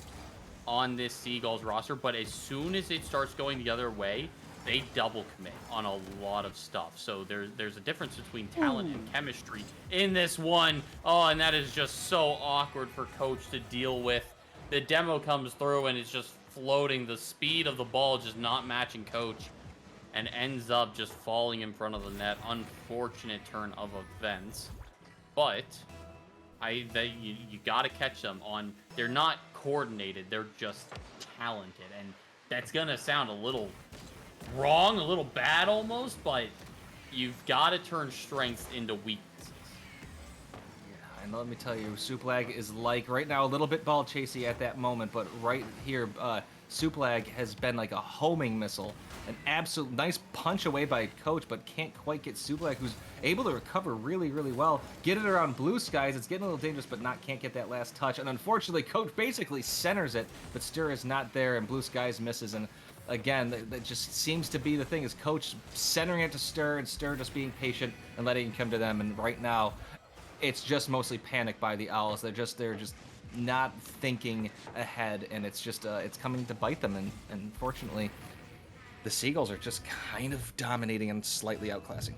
on this Seagulls roster, but as soon as it starts going the other way, they double commit on a lot of stuff. So there's a difference between talent and chemistry in this one. Oh, and that is just so awkward for Coach to deal with. The demo comes through and it's just floating. The speed of the ball just not matching Coach, and ends up just falling in front of the net. Unfortunate turn of events. But you got to catch them on. They're not coordinated. They're just talented, and that's gonna sound a little wrong, a little bad almost, but you've got to turn strengths into weaknesses. Yeah, and let me tell you, Supleg is like right now a little bit ball chasey at that moment, but right here, Supleg has been like a homing missile. An absolute nice punch away by Coach, but can't quite get Supleg, who's able to recover really, really well. Get it around Blue Skies. It's getting a little dangerous, but can't get that last touch. And unfortunately, Coach basically centers it, but Stir is not there, and Blue Skies misses. And again, that just seems to be the thing, is Coach centering it to Stir, and Stir just being patient and letting it come to them. And right now, it's just mostly panic by the Owls. They're just not thinking ahead, and it's just it's coming to bite them. And unfortunately, the Seagulls are just kind of dominating and slightly outclassing.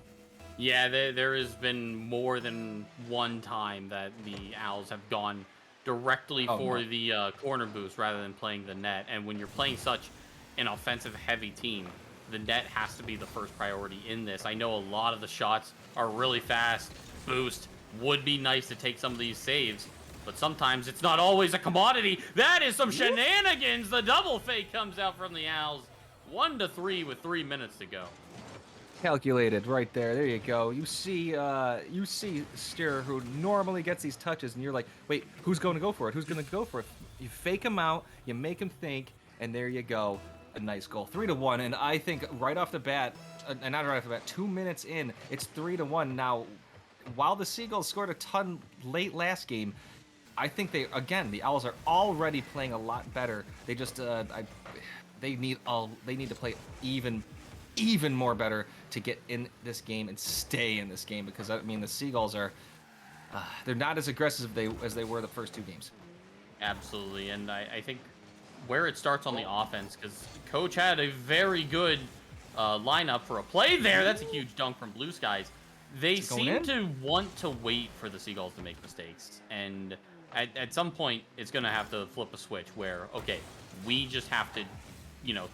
Yeah, there has been more than one time that the Owls have gone directly for the corner boost rather than playing the net. And when you're playing such an offensive-heavy team, the net has to be the first priority in this. I know a lot of the shots are really fast. Boost would be nice to take some of these saves, but sometimes it's not always a commodity. That is some shenanigans. The double fake comes out from the Owls. 1-3 with 3 minutes to go. Calculated right there. There you go. You see Steer, who normally gets these touches, and you're like, wait, who's going to go for it? Who's going to go for it? You fake him out, you make him think, and there you go. A nice goal. 3-1, and I think right off the bat, not right off the bat, 2 minutes in, it's 3-1. Now, while the Seagulls scored a ton late last game, I think the Owls are already playing a lot better. They just, they need to play even more better to get in this game and stay in this game, because I mean the Seagulls are they're not as aggressive as they were the first 2 games. Absolutely, and I think where it starts on the offense, because Coach had a very good lineup for a play there. That's a huge dunk from Blue Skies. They seem to want to wait for the Seagulls to make mistakes, and at some point it's going to have to flip a switch where, okay, we just have to,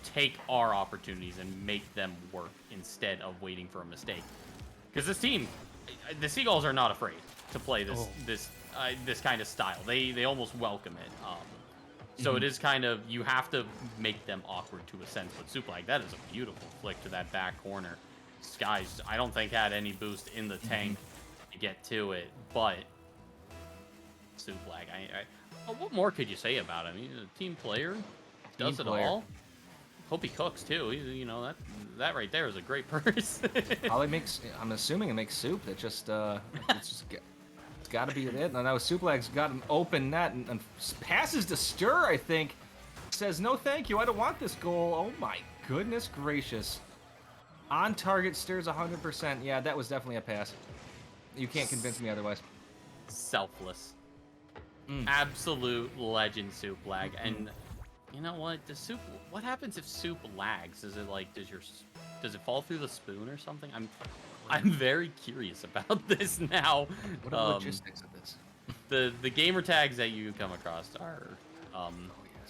take our opportunities and make them work instead of waiting for a mistake. Because this team, the Seagulls are not afraid to play this kind of style. They almost welcome it. So it is kind of, you have to make them awkward to a sense. But Suplag, that is a beautiful flick to that back corner. Skies, I don't think had any boost in the tank to get to it, but Suplag, what more could you say about him? He's a team player, does it player. all. Hope he cooks too. You know, that right there is a great purse. Probably makes. I'm assuming it makes soup. That just it's got to be it. And now Suplag's got an open net and passes to Stir. I think says no, thank you. I don't want this goal. Oh my goodness gracious! On target, Stir's 100%. Yeah, that was definitely a pass. You can't convince me otherwise. Selfless. Absolute legend Suplag. And you know what? What happens if soup lags? Is it like does it fall through the spoon or something? I'm very curious about this now. What are the logistics of this? The gamer tags that you come across are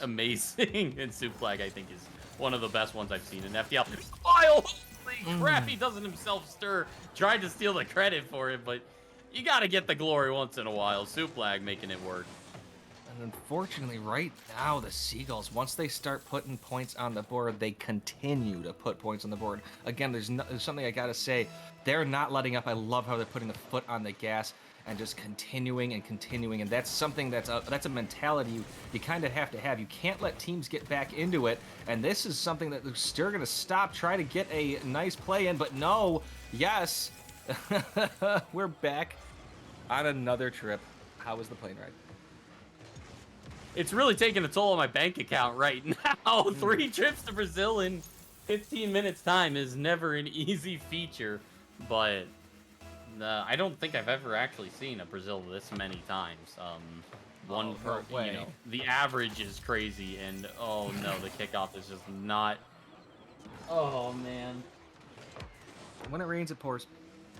amazing, and Suplag I think is one of the best ones I've seen in FTL. Holy crap! He doesn't himself stir. Tried to steal the credit for it, but you gotta get the glory once in a while. Suplag making it work. And unfortunately, right now, the Seagulls, once they start putting points on the board, they continue to put points on the board. Again, there's something I gotta say. They're not letting up. I love how they're putting the foot on the gas and just continuing and continuing. And that's something that's a mentality you kind of have to have. You can't let teams get back into it. And this is something that they're still going to stop, try to get a nice play in. But no, yes, we're back on another trip. How was the plane ride? It's really taking a toll on my bank account right now. 3 trips to Brazil in 15 minutes time is never an easy feature, but I don't think I've ever actually seen a Brazil this many times. One per, way. you know, the average is crazy, and oh no, the kickoff is just not. Oh man. When it rains, it pours.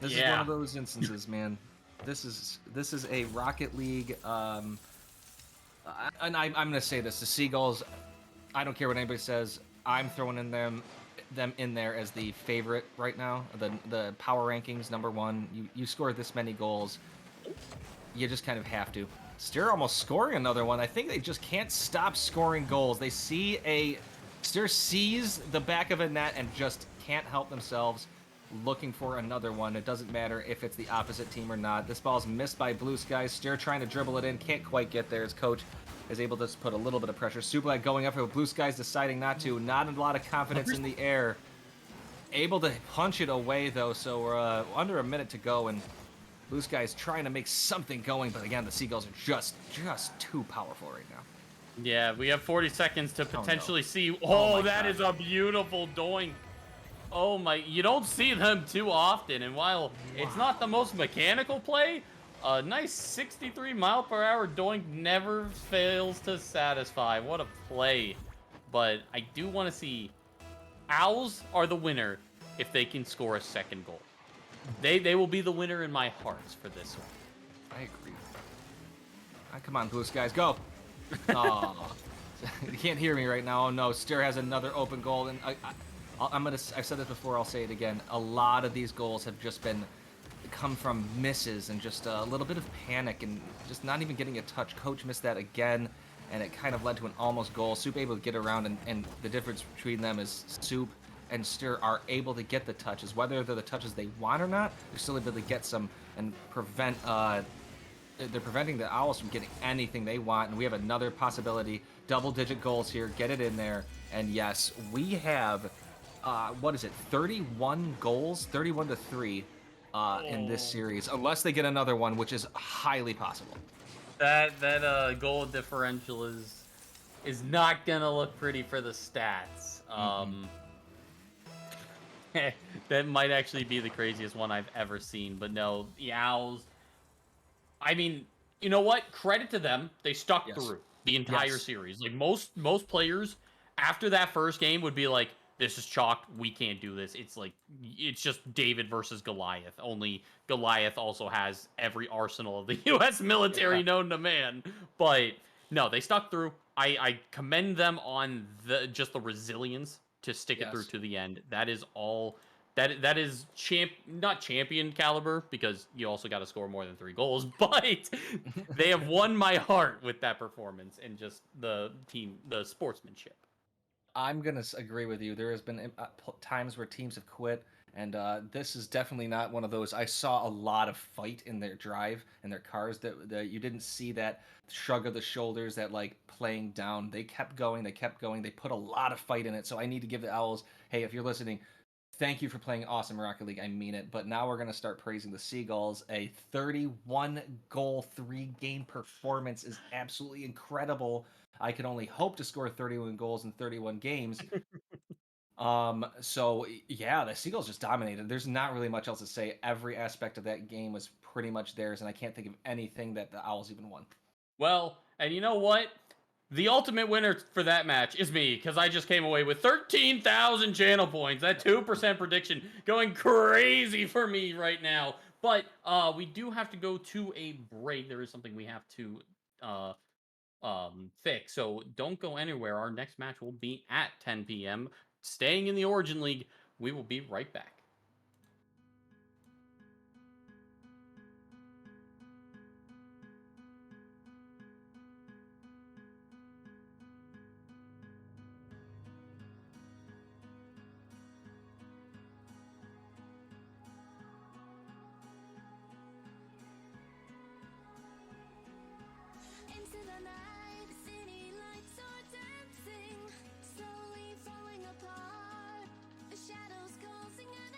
This is one of those instances, man. This is a Rocket League. And I'm gonna say this: the Seagulls. I don't care what anybody says. I'm throwing in them in there as the favorite right now. The power rankings #1. You score this many goals, you just kind of have to. Stir almost scoring another one. I think they just can't stop scoring goals. They see Stir sees the back of a net and just can't help themselves, looking for another one. It doesn't matter if it's the opposite team or not. This ball's missed by Blue Skies. Stir trying to dribble it in, can't quite get there. His coach is able to put a little bit of pressure. Suplag going up, Blue Skies deciding not to. Not a lot of confidence in the air. Able to punch it away though, so we're under a minute to go, and Blue Skies trying to make something going, but again, the Seagulls are just too powerful right now. Yeah, we have 40 seconds to potentially see. Oh my That God. is a beautiful doink. Oh my, you don't see them too often, and while it's not the most mechanical play, a nice 63 mile per hour doink never fails to satisfy. What a play. But I do want to see, Owls are the winner if they can score a second goal. They will be the winner in my hearts for this one. I agree. Come on, Blue Skies, go! Oh, you can't hear me right now. Oh no, Stir has another open goal, and I've said this before, I'll say it again. A lot of these goals have just come from misses and just a little bit of panic and just not even getting a touch. Coach missed that again, and it kind of led to an almost goal. Soup able to get around, and the difference between them is Soup and Stir are able to get the touches. Whether they're the touches they want or not, they're still able to get some and prevent. They're preventing the Owls from getting anything they want, and we have another possibility. Double-digit goals here. Get it in there, and yes, we have. What is it? 31 goals, 31-3 in this series, unless they get another one, which is highly possible. That goal differential is not gonna look pretty for the stats. That might actually be the craziest one I've ever seen. But no, the Owls. I mean, you know what? Credit to them. They stuck through the entire series. Like most players, after that first game would be like, this is chalked. We can't do this. It's just David versus Goliath. Only Goliath also has every arsenal of the U.S. military known to man. But no, they stuck through. I commend them on just the resilience to stick it through to the end. That is all that is not champion caliber, because you also got to score more than 3 goals, but they have won my heart with that performance and just the sportsmanship. I'm gonna agree with you. There has been times where teams have quit, and this is definitely not one of those. I saw a lot of fight in their drive and their cars that you didn't see that shrug of the shoulders, that like playing down. They kept going. They kept going. They put a lot of fight in it. So I need to give the Owls, hey, if you're listening, thank you for playing awesome Rocket League. I mean it. But now we're gonna start praising the Seagulls. A 31 goal, 3-game performance is absolutely incredible. I can only hope to score 31 goals in 31 games. So yeah, the Seagulls just dominated. There's not really much else to say. Every aspect of that game was pretty much theirs, and I can't think of anything that the Owls even won. Well, and you know what? The ultimate winner for that match is me, because I just came away with 13,000 channel points. That 2% prediction going crazy for me right now. But we do have to go to a break. There is something we have to fix. So don't go anywhere. Our next match will be at 10 p.m. Staying in the Origin League. We will be right back. Into the night, the city lights are dancing, slowly falling apart. The shadows causing an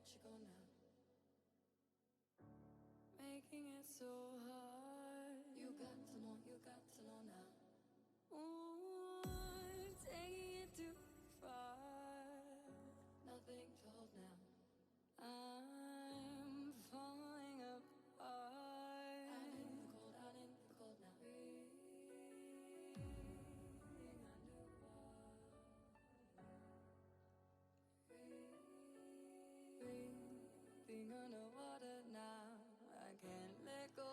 let you go now. Making it so hard. You got to know now. Ooh, taking it too far. Nothing to hold now. I'm falling apart. Out in the cold now. Breathing underwater. Breathing underwater now. I can't let go.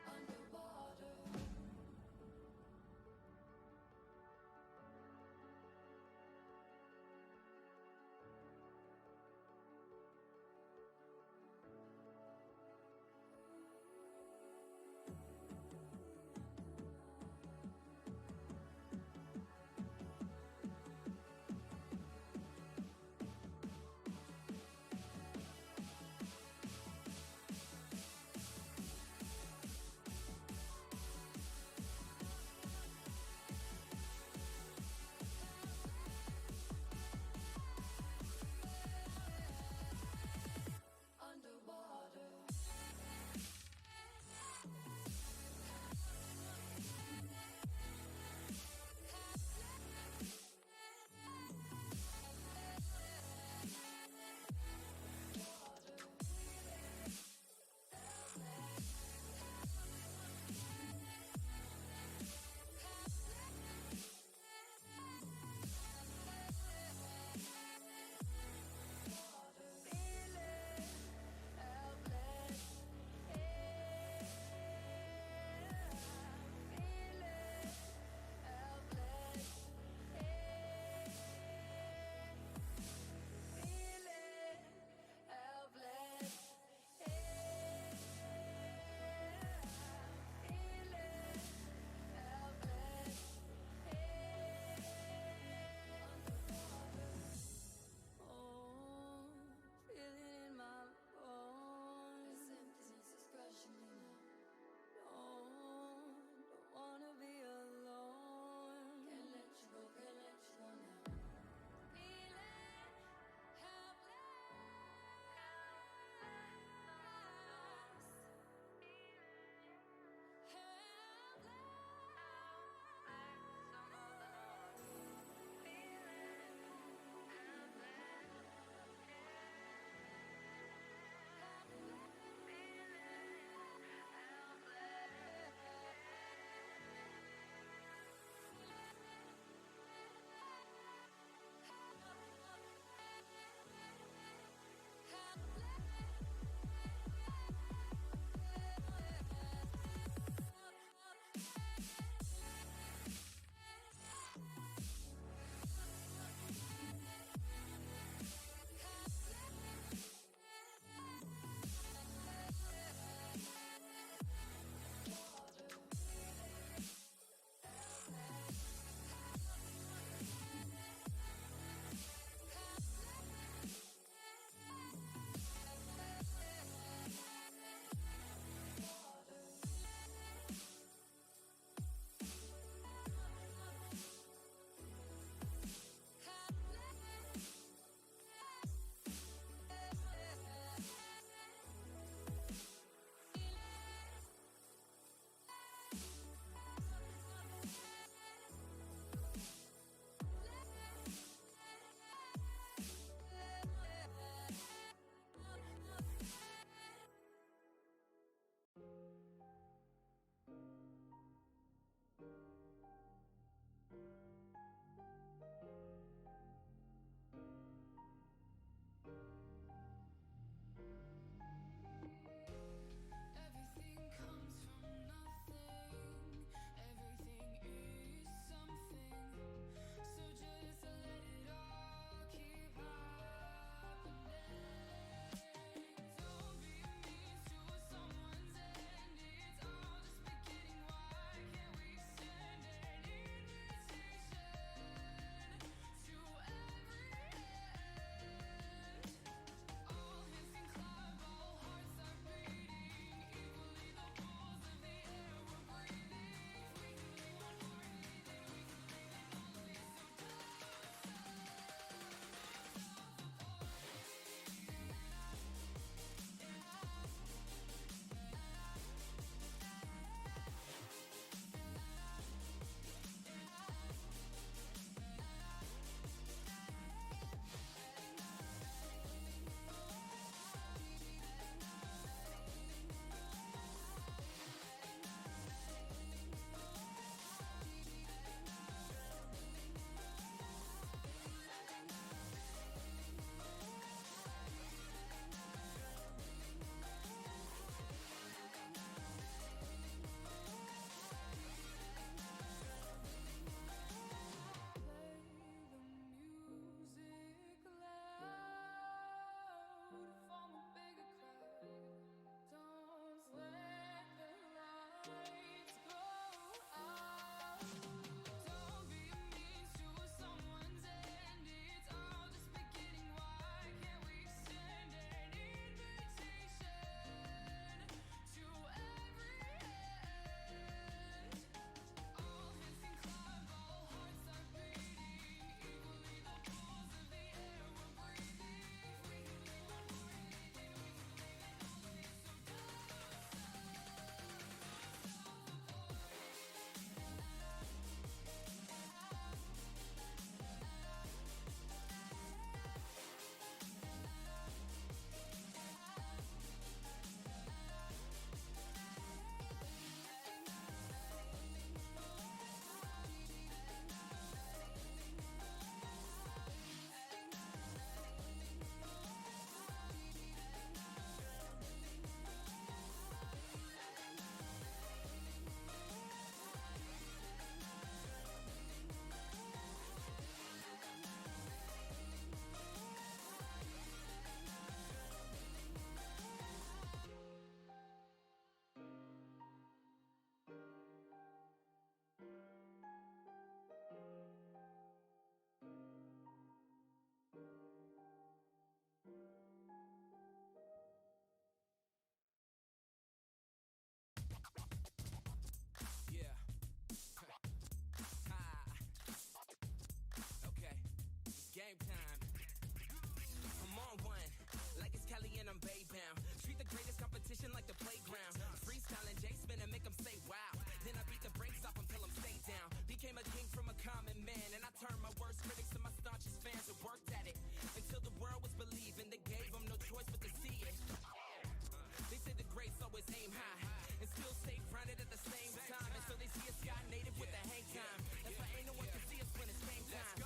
Underwater. one-on-one, like it's Kelly and I'm Bay-bound. Treat the greatest competition like the playground. Freestyling, J-spin and make them say wow. Then I beat the brakes off until I'm stay down. Became a king from a common man, and I turned my worst critics to my staunchest fans and worked at it until the world was believing. They gave them no choice but to see it. They say the greats always aim high and still stay grounded at the same time. And so they see a sky native with the hang time. That's why ain't no one can see us when it's game time.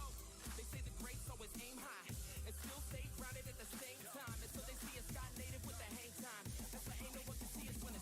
They say the greats always aim high and still stay grounded at the same time. And so they see a sky native with the hang time. That's why ain't no one can see us when it's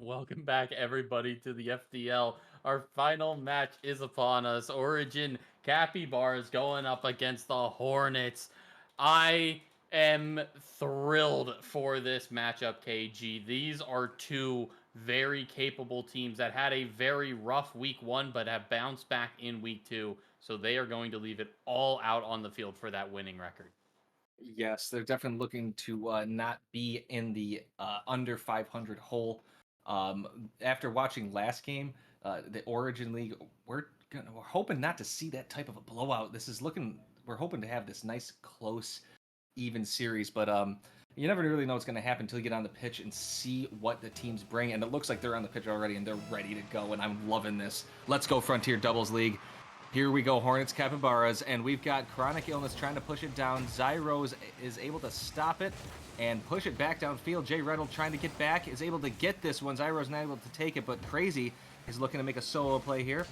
Welcome back, everybody, to the FDL. Our final match is upon us. Origin Capybaras going up against the Hornets. I am thrilled for this matchup, KG. These are two very capable teams that had a very rough week 1, but have bounced back in week 2. So they are going to leave it all out on the field for that winning record. Yes, they're definitely looking to not be in the under 500 hole. After watching last game, the Origin League, we're hoping not to see that type of a blowout. We're hoping to have this nice, close, even series, but you never really know what's going to happen until you get on the pitch and see what the teams bring. And it looks like they're on the pitch already and they're ready to go. And I'm loving this. Let's go Frontier Doubles League. Here we go, Hornets Capybaras, and we've got Chronic Illness trying to push it down. Zyros is able to stop it and push it back downfield. Jay Riddle trying to get back, is able to get this one. Zyro's not able to take it, but Crazy is looking to make a solo play here.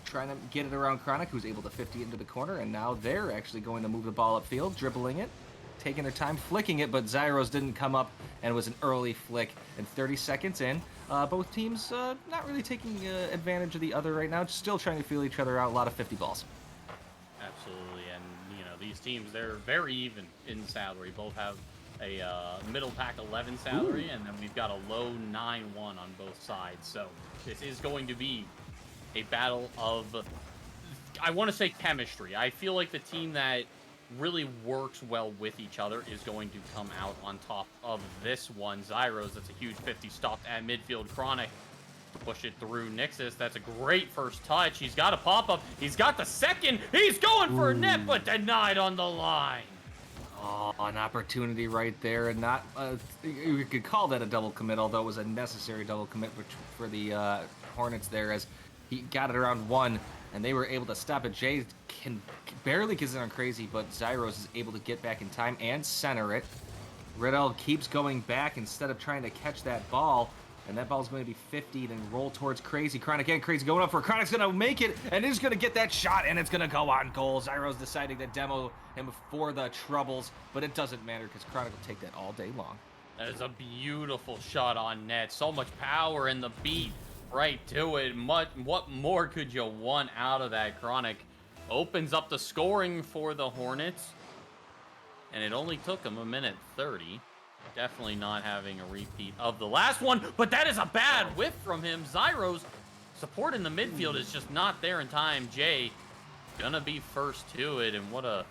Trying to get it around Chronic, who's able to 50 into the corner, and now they're actually going to move the ball upfield, dribbling it, taking their time, flicking it, but Zyros didn't come up, and it was an early flick. And 30 seconds in, both teams not really taking advantage of the other right now, just still trying to feel each other out. A lot of 50 balls. Absolutely, and these teams, they're very even in salary. Both have a middle pack 11 salary, and then we've got a low 9-1 on both sides. So this is going to be a battle of, I want to say, chemistry. I feel like the team that really works well with each other is going to come out on top of this one. Zyros, that's a huge 50, stopped at midfield. Chronic push it through Nixus. That's a great first touch. He's got a pop-up. He's got the second. He's going for a net, but denied on the line. Oh, an opportunity right there, and not you could call that a double commit, although it was a necessary double commit for the Hornets there, as he got it around 1, and they were able to stop it. Jay barely gets it on Crazy, but Zyros is able to get back in time and center it. Riddle keeps going back instead of trying to catch that ball, and that ball's going to be 50 and roll towards Crazy. Chronic and Crazy going up for Chronic's going to make it, and he's going to get that shot, and it's going to go on goal. Zyros deciding to demo him for the troubles, but it doesn't matter because Chronic will take that all day long. That is a beautiful shot on net. So much power in the beat right to it. What more could you want out of that? Chronic opens up the scoring for the Hornets, and it only took him 1:30. Definitely not having a repeat of the last one, but that is a bad whiff from him. Zyros support in the midfield is just not there in time. Jay gonna be first to it, and what a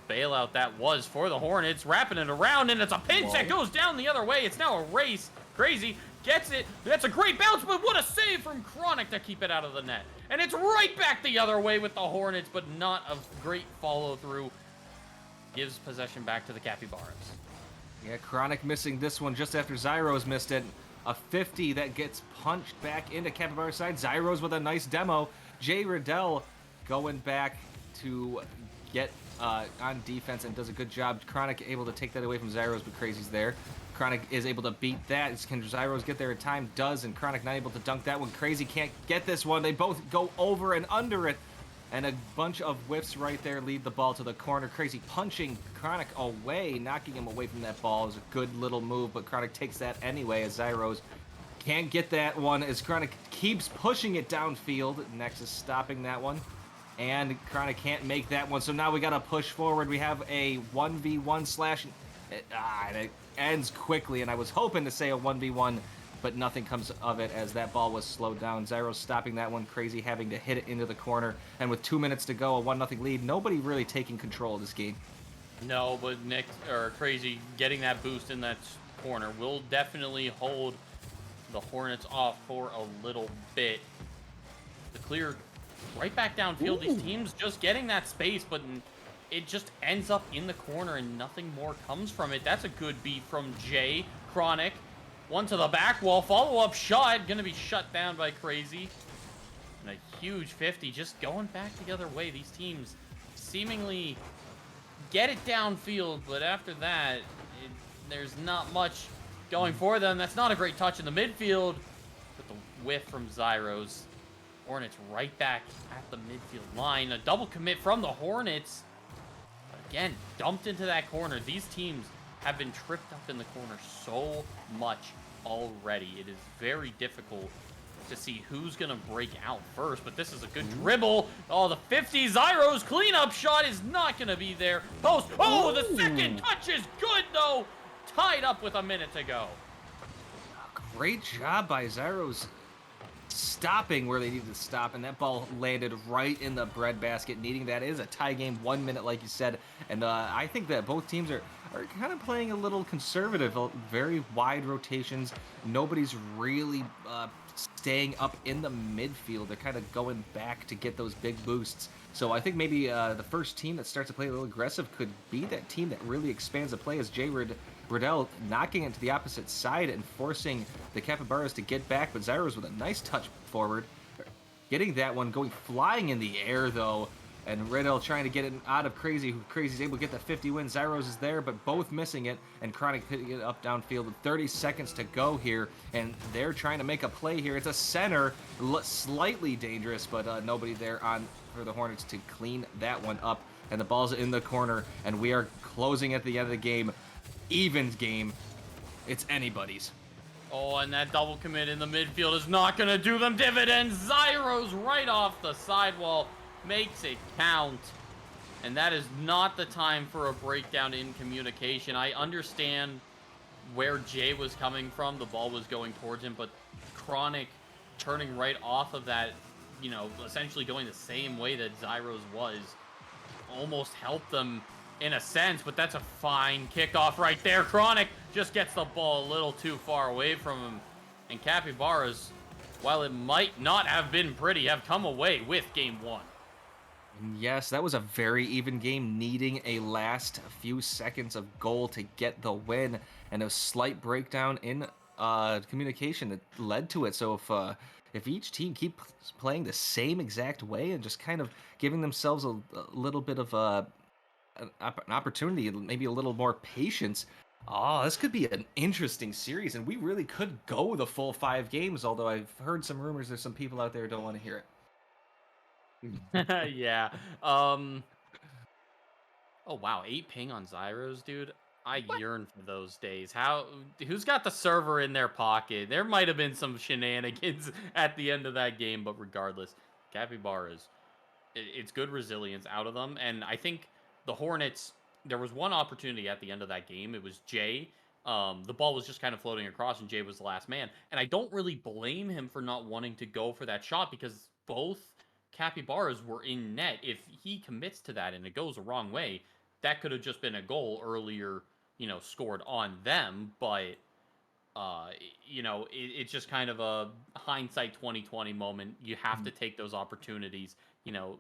bailout that was for the Hornets. Wrapping it around, and it's a pinch that goes down the other way. It's now a race. Crazy gets it. That's a great bounce, but what a save from Chronic to keep it out of the net. And it's right back the other way with the Hornets, but not a great follow-through. Gives possession back to the Capybaras. Yeah, Chronic missing this one just after Zyros missed it. A 50 that gets punched back into Capybara's side. Zyros with a nice demo. Jay Riddell going back to get on defense and does a good job. Chronic able to take that away from Zyros, but Crazy's there. Chronic is able to beat that. Can Zyros get there in time? Does, and Chronic not able to dunk that one. Crazy can't get this one. They both go over and under it. And a bunch of whiffs right there lead the ball to the corner. Crazy punching Chronic away, knocking him away from that ball. It was a good little move, but Chronic takes that anyway as Zyros can't get that one as Chronic keeps pushing it downfield. Nexus stopping that one. And Chronic can't make that one, so now we got to push forward. We have a 1v1 slash... it ends quickly, and I was hoping to say a 1v1, but nothing comes of it as that ball was slowed down. Zyros stopping that one. Crazy having to hit it into the corner. And with 2 minutes to go, a 1-0 lead. Nobody really taking control of this game. No, but Crazy getting that boost in that corner will definitely hold the Hornets off for a little bit. The clear right back downfield. These teams just getting that space, but it just ends up in the corner and nothing more comes from it. That's a good beat from Jay. Chronic. One to the back wall. Follow-up shot. Going to be shut down by Crazy. And a huge 50 just going back the other way. These teams seemingly get it downfield, but after that, there's not much going for them. That's not a great touch in the midfield. But the whiff from Zyros. Hornets right back at the midfield line. A double commit from the Hornets. But again, dumped into that corner. These teams have been tripped up in the corner so much already. It is very difficult to see who's going to break out first, but this is a good dribble. Oh, the 50 Zyro's cleanup shot is not going to be there. Post. Oh, the second touch is good, though. Tied up with a minute to go. Great job by Zyros stopping where they needed to stop, and that ball landed right in the breadbasket, needing that. It is a tie game, 1 minute, like you said, and I think that both teams are kind of playing a little conservative, very wide rotations. Nobody's really staying up in the midfield. They're kind of going back to get those big boosts. So I think maybe the first team that starts to play a little aggressive could be that team that really expands the play, as Jay Riddell knocking it to the opposite side and forcing the Capybaras to get back, but Zyros with a nice touch forward. Getting that one, going flying in the air, though, and Riddell trying to get it out of Crazy. Crazy's able to get the 50 win. Zyros is there, but both missing it, and Chronic hitting it up downfield with 30 seconds to go here, and they're trying to make a play here. It's a center, slightly dangerous, but nobody there on for the Hornets to clean that one up, and the ball's in the corner, and we are closing at the end of the game. Evens game. It's anybody's. Oh, and that double commit in the midfield is not going to do them dividends. Zyros right off the sidewall makes it count. And that is not the time for a breakdown in communication. I understand where Jay was coming from. The ball was going towards him, but Chronic turning right off of that, you know, essentially going the same way that Zyros was, almost helped them in a sense, but that's a fine kickoff right there. Chronic just gets the ball a little too far away from him. And Capybaras, while it might not have been pretty, have come away with game one. Yes, that was a very even game, needing a last few seconds of goal to get the win, and a slight breakdown in communication that led to it. So if each team keeps playing the same exact way and just kind of giving themselves a little bit of an opportunity, maybe a little more patience, this could be an interesting series, and we really could go the full 5 games, although I've heard some rumors there's some people out there who don't want to hear it. Yeah. Oh wow, 8 ping on Zyros, dude. I yearn for those days. Who's got the server in their pocket? There might have been some shenanigans at the end of that game, but regardless, Capybaras, it's good resilience out of them, and I think the Hornets, there was one opportunity at the end of that game. It was Jay. The ball was just kind of floating across, and Jay was the last man. And I don't really blame him for not wanting to go for that shot, because both Capybaras were in net. If he commits to that and it goes the wrong way, that could have just been a goal earlier, you know, scored on them. But, you know, it's just kind of a hindsight 2020 moment. You have to take those opportunities. You know,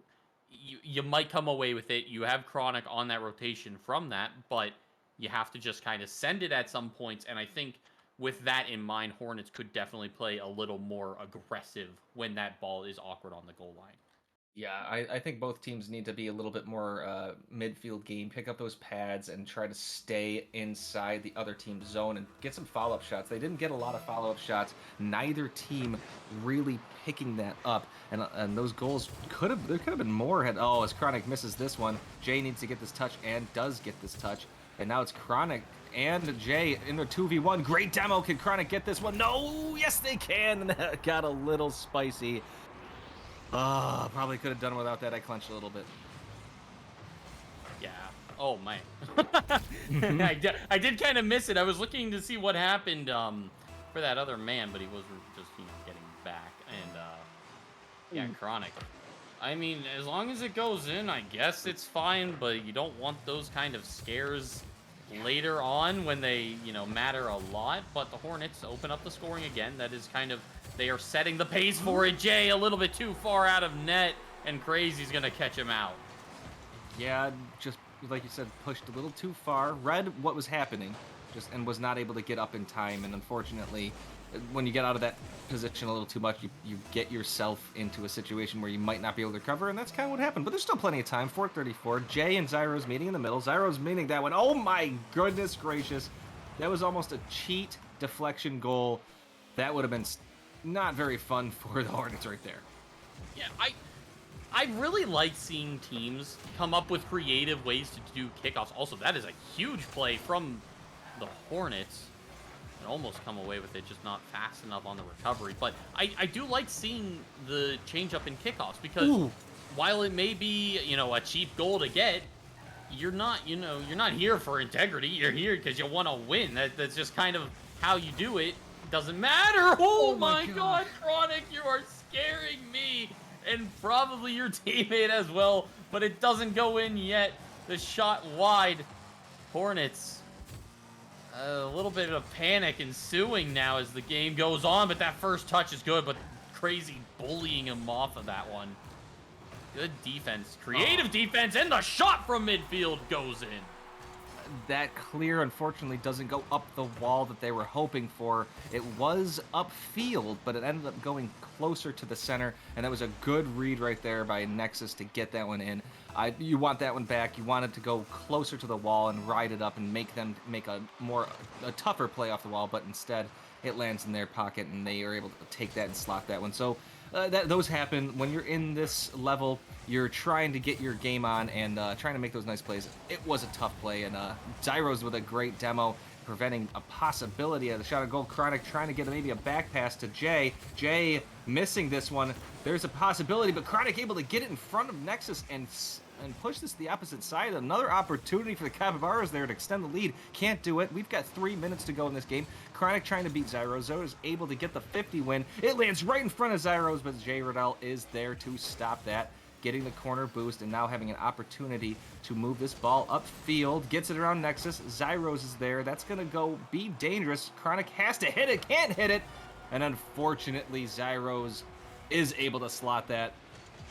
you might come away with it. You have Chronic on that rotation from that, but you have to just kind of send it at some points. And I think with that in mind, Hornets could definitely play a little more aggressive when that ball is awkward on the goal line. Yeah, I think both teams need to be a little bit more midfield game, pick up those pads, and try to stay inside the other team's zone and get some follow-up shots. They didn't get a lot of follow-up shots. Neither team really picking that up, and those goals could have been more. As Chronic misses this one, Jay needs to get this touch and does get this touch, and now it's Chronic and Jay in a 2v1. Great demo. Can Chronic get this one? No. Yes, they can. And that got a little spicy. Probably could have done without that. I clenched a little bit. Yeah. Oh, man. I did kind of miss it. I was looking to see what happened for that other man, but he was just, you know, getting back. And, yeah, Chronic. I mean, as long as it goes in, I guess it's fine, but you don't want those kind of scares later on when they, you know, matter a lot. But the Hornets open up the scoring again. That is kind of... They are setting the pace for it. Jay a little bit too far out of net, and Crazy's going to catch him out. Yeah, just like you said, pushed a little too far. Read what was happening, and was not able to get up in time. And unfortunately, when you get out of that position a little too much, you get yourself into a situation where you might not be able to recover, and that's kind of what happened. But there's still plenty of time. 4:34. Jay and Zyros meeting in the middle. Zyros meeting that one. Oh my goodness gracious. That was almost a cheat deflection goal. That would have been not very fun for the Hornets right there. Yeah, I really like seeing teams come up with creative ways to do kickoffs. Also, that is a huge play from the Hornets can almost come away with it, just not fast enough on the recovery. But I do like seeing the change up in kickoffs because while it may be, you know, a cheap goal to get, you're not here for integrity. You're here because you want to win. That's just kind of how you do it. Doesn't matter. Oh my God, Chronic, you are scaring me and probably your teammate as well. But it doesn't go in yet. The shot wide. Hornets. A little bit of panic ensuing now as the game goes on, but that first touch is good, but Crazy bullying him off of that one. Good defense, creative defense, and the shot from midfield goes in. That clear, unfortunately, doesn't go up the wall that they were hoping for. It was upfield, but it ended up going closer to the center, and that was a good read right there by Nexus to get that one in. You want that one back. You want it to go closer to the wall and ride it up and make them make a tougher play off the wall, but instead it lands in their pocket, and they are able to take that and slot that one. So those happen when you're in this level. You're trying to get your game on and trying to make those nice plays. It was a tough play, and Zyros with a great demo, preventing a possibility of the shot of goal. Chronic trying to get maybe a back pass to Jay. Jay missing this one. There's a possibility, but Chronic able to get it in front of Nexus and push this to the opposite side. Another opportunity for the Capybaras there to extend the lead. Can't do it. We've got 3 minutes to go in this game. Chronic trying to beat Zyros. Zyros able to get the 50 win. It lands right in front of Zyros, but Jay Riddell is there to stop that. Getting the corner boost and now having an opportunity to move this ball upfield. Gets it around Nexus. Zyros is there. That's going to go be dangerous. Chronic has to hit it. Can't hit it. And unfortunately, Zyros is able to slot that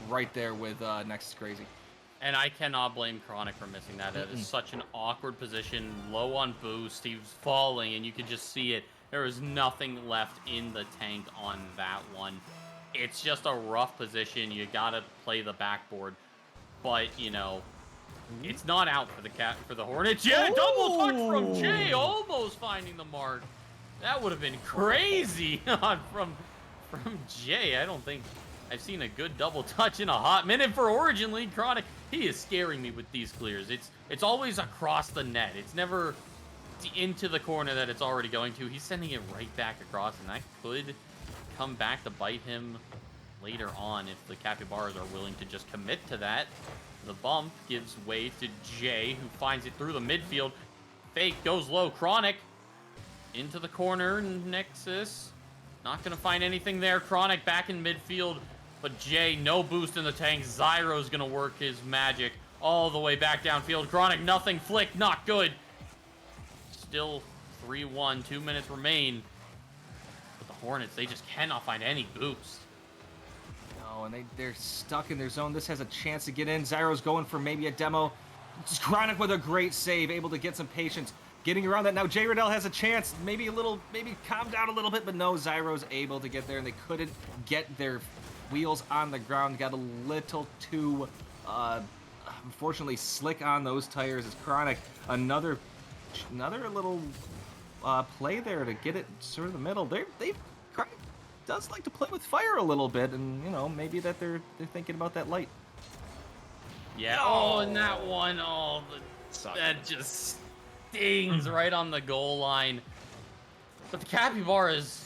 right there with Nexus Crazy. And I cannot blame Chronic for missing that. That is such an awkward position. Low on boost. He was falling, and you could just see it. There was nothing left in the tank on that one. It's just a rough position. You gotta play the backboard, but you know, it's not out for the Hornets. Yeah, double touch from Jay, almost finding the mark. That would have been crazy from Jay. I don't think I've seen a good double touch in a hot minute for Origin League. Chronic, he is scaring me with these clears. It's always across the net. It's never into the corner that it's already going to. He's sending it right back across, and that could come back to bite him later on if the Capybaras are willing to just commit to that. The bump gives way to Jay, who finds it through the midfield. Fake goes low. Chronic into the corner. Nexus not going to find anything there. Chronic back in midfield, but Jay, no boost in the tank. Zyro's going to work his magic all the way back downfield. Chronic, nothing. Flick, not good. Still 3-1. 2 minutes remain. Hornets, they just cannot find any boost. No, and they're stuck in their zone. This has a chance to get in. Zyro's going for maybe a demo. Chronic with a great save, able to get some patience. Getting around that now. Jay Riddell has a chance. Maybe calm down a little bit, but no, Zyro's able to get there, and they couldn't get their wheels on the ground. Got a little too, unfortunately, slick on those tires. As Chronic, another little play there to get it sort of the middle. Chronic does like to play with fire a little bit, and you know, maybe that they're thinking about that light. Yeah. Oh, and that one, that just stings right on the goal line. But the Capybaras,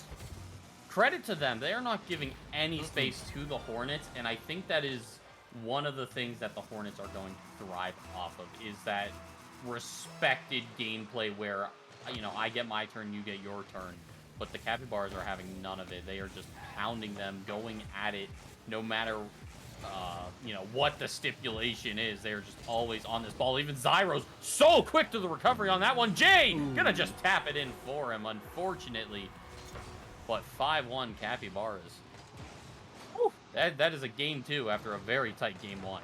credit to them, they are not giving any space to the Hornets, and I think that is one of the things that the Hornets are going to thrive off of, is that respected gameplay where, you know, I get my turn, you get your turn. But the Capybaras are having none of it. They are just pounding them, going at it, no matter, you know, what the stipulation is. They're just always on this ball. Even Zyro's so quick to the recovery on that one. Jay gonna just tap it in for him, unfortunately. But 5-1 Capybaras. That is a game 2 after a very tight game 1.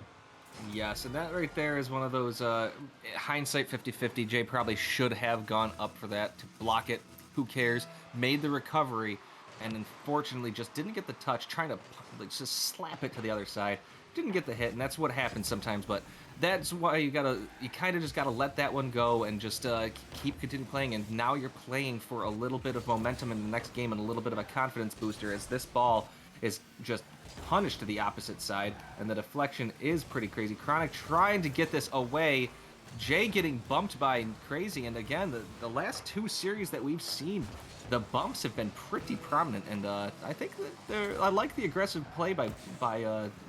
Yes, and that right there is one of those hindsight 50-50. Jay probably should have gone up for that to block it. Who cares? Made the recovery, and unfortunately just didn't get the touch. Trying to just slap it to the other side. Didn't get the hit, and that's what happens sometimes. But that's why you kind of just gotta let that one go and just continue playing. And now you're playing for a little bit of momentum in the next game and a little bit of a confidence booster, as this ball is just punished to the opposite side, and the deflection is pretty crazy. Chronic trying to get this away, Jay getting bumped by Crazy, and again, the last 2 series that we've seen, the bumps have been pretty prominent, and I think that I like the aggressive play by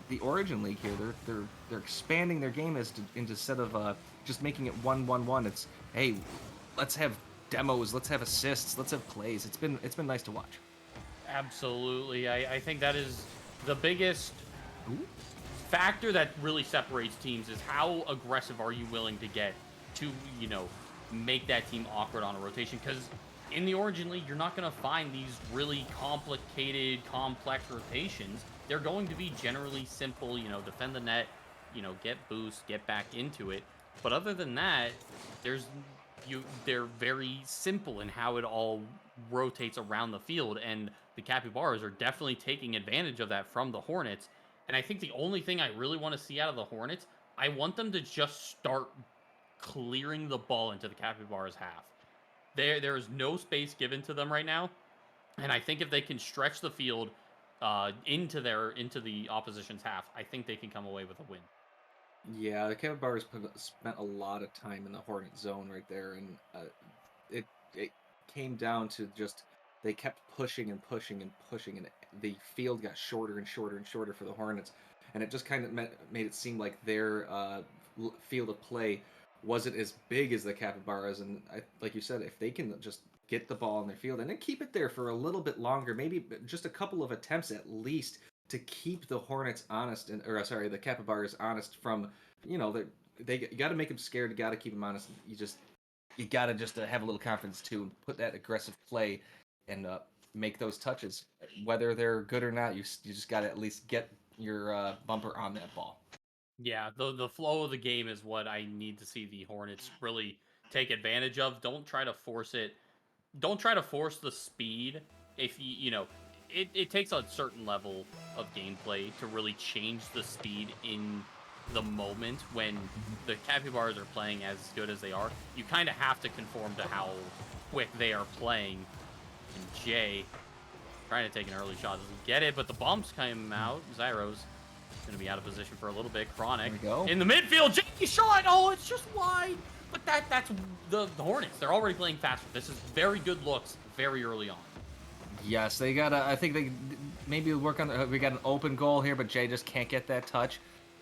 the Origin League here. They're expanding their game instead of just making it 1-1-1. It's, hey, let's have demos, let's have assists, let's have plays. It's been nice to watch. Absolutely. I think that is the biggest factor that really separates teams is how aggressive are you willing to get to, make that team awkward on a rotation. Because in the Origin League, you're not going to find these really complicated, complex rotations. They're going to be generally simple, defend the net, get boost, get back into it. But other than that, they're very simple in how it all rotates around the field, and the Capybaras are definitely taking advantage of that from the Hornets. And I think the only thing I really want to see out of the Hornets, I want them to just start clearing the ball into the Capybaras' half. There is no space given to them right now, and I think if they can stretch the field into the opposition's half, I think they can come away with a win. Yeah, the Capybaras spent a lot of time in the Hornet zone right there, and it came down to just they kept pushing and pushing and pushing, and the field got shorter and shorter and shorter for the Hornets, and it just kind of made it seem like their field of play wasn't as big as the Capybaras. And like you said, if they can just get the ball in their field and then keep it there for a little bit longer, maybe just a couple of attempts at least, to keep the Hornets honest, the Capybaras honest from, you got to make them scared. You got to keep them honest. You got to just have a little confidence too, and put that aggressive play and make those touches, whether they're good or not. You just got to at least get your bumper on that ball. Yeah, the flow of the game is what I need to see the Hornets really take advantage of. Don't try to force it. Don't try to force the speed. If it takes a certain level of gameplay to really change the speed in the moment when the Capybaras are playing as good as they are. You kind of have to conform to how quick they are playing. And Jay trying to take an early shot, doesn't get it, but the bumps came out. Zyro's going to be out of position for a little bit. Chronic in the midfield. Jay shot. Oh, it's just wide. But that's the Hornets. They're already playing faster. This is very good looks very early on. Yes, they got I think they maybe work on. We got an open goal here, but Jay just can't get that touch.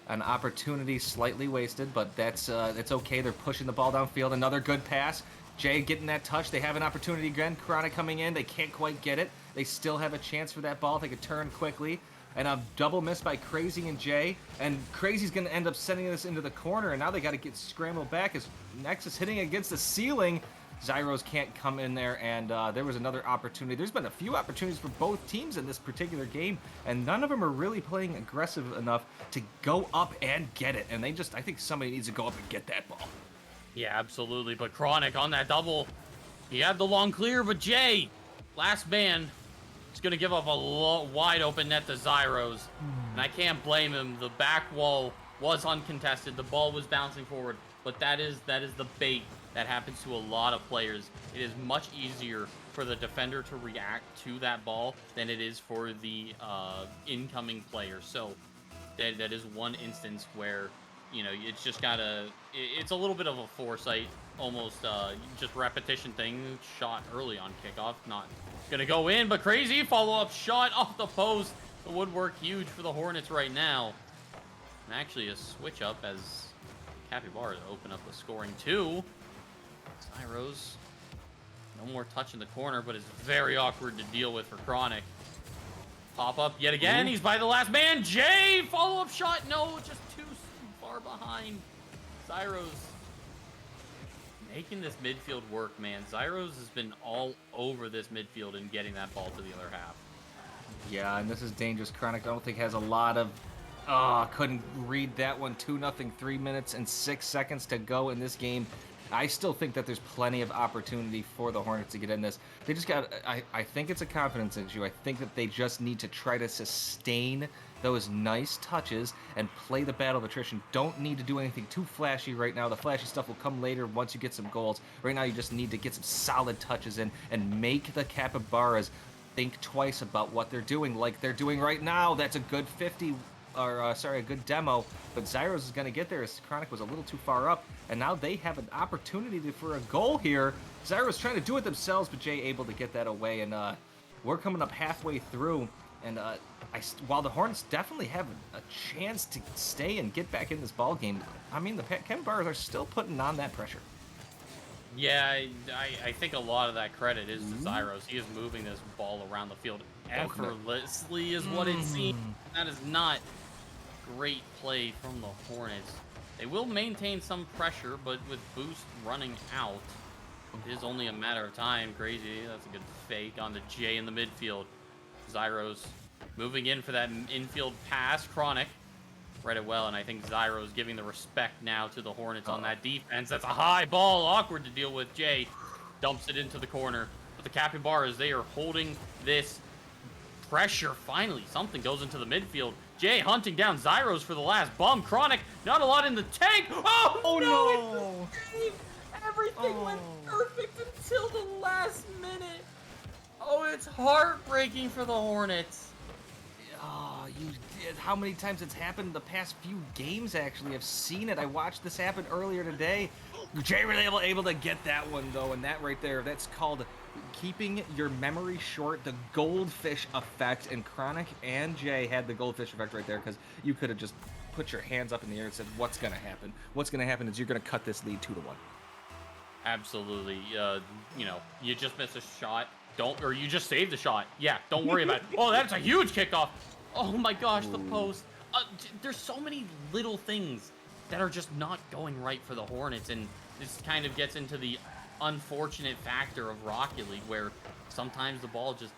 An opportunity slightly wasted, but it's okay. They're pushing the ball downfield. Another good pass. Jay getting that touch. They have an opportunity again. Chronic coming in. They can't quite get it. They still have a chance for that ball if they could turn quickly. And a double miss by Crazy and Jay. And Crazy's going to end up sending this into the corner, and now they got to get scrambled back as Nexus hitting against the ceiling. Zyros can't come in there, and there was another opportunity. There's been a few opportunities for both teams in this particular game, and none of them are really playing aggressive enough to go up and get it. And I think somebody needs to go up and get that ball. Yeah, absolutely. But Chronic on that double, he had the long clear, but Jay, last man, is going to give up a wide open net to Zyros. And I can't blame him. The back wall was uncontested. The ball was bouncing forward, but that is the bait that happens to a lot of players. It is much easier for the defender to react to that ball than it is for the incoming player. So that is one instance where, it's just it's a little bit of a foresight, almost just repetition thing. Shot early on kickoff, not gonna go in, but Crazy follow-up shot off the post. The woodwork huge for the Hornets right now. And actually a switch up as Capybaras open up the scoring too. Zyros, no more touch in the corner, but it's very awkward to deal with for Chronic. Pop up yet again. He's by the last man. Jay, follow-up shot. No, just too far behind. Zyros making this midfield work, man. Zyros has been all over this midfield and getting that ball to the other half. Yeah, and this is dangerous. Chronic, I don't think has a lot of... couldn't read that one. 2-0, 3 minutes and 6 seconds to go in this game. I still think that there's plenty of opportunity for the Hornets to get in this. They just got... I think it's a confidence issue. I think that they just need to try to sustain those nice touches and play the battle of attrition. Don't need to do anything too flashy right now. The flashy stuff will come later once you get some goals. Right now, you just need to get some solid touches in and make the Capybaras think twice about what they're doing, like they're doing right now. That's a good 50 a good demo, but Zyros is going to get there as Chronic was a little too far up, and now they have an opportunity for a goal here. Zyros trying to do it themselves, but Jay able to get that away, and we're coming up halfway through, and while the Hornets definitely have a chance to stay and get back in this ball game, I mean, the Capybaras are still putting on that pressure. Yeah, I think a lot of that credit is to Zyros. He is moving this ball around the field effortlessly, is what it seems. That is not great play from the Hornets. They will maintain some pressure, but with Boost running out, it is only a matter of time. Crazy, that's a good fake onto Jay in the midfield. Zyros moving in for that infield pass. Chronic read it well, and I think Zyros giving the respect now to the Hornets on that defense. That's a high ball, awkward to deal with. Jay dumps it into the corner. But the Capybaras, they are holding this pressure. Finally, something goes into the midfield. Jay hunting down Zyros for the last bump. Chronic, not a lot in the tank. Oh no! Everything went perfect until the last minute. Oh, it's heartbreaking for the Hornets. Oh, how many times it's happened in the past few games, actually. I've seen it. I watched this happen earlier today. Jay really able to get that one, though, and that right there, that's called keeping your memory short, the goldfish effect. And Chronic and Jay had the goldfish effect right there, because you could have just put your hands up in the air and said, what's going to happen? What's going to happen is you're going to cut this lead 2-1. Absolutely. You know, you just missed a shot. Or you just saved the shot. Yeah, don't worry about it. Oh, that's a huge kickoff. Oh my gosh, the post. There's so many little things that are just not going right for the Hornets, and this kind of gets into the unfortunate factor of Rocket League, where sometimes the ball just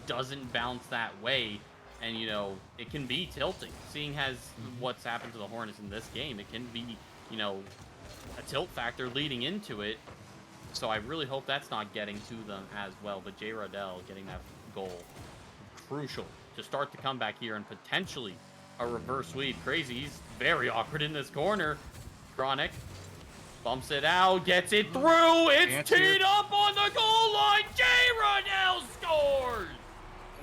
doesn't bounce that way, and you know, it can be tilting. Seeing as what's happened to the Hornets in this game, it can be, you know, a tilt factor leading into it. So I really hope that's not getting to them as well. But Jay Rodell getting that goal, crucial to start the comeback here and potentially a reverse sweep. Crazy, he's very awkward in this corner. Chronic bumps it out, gets it through. It's teed up on the goal line. Jay Rodell scores.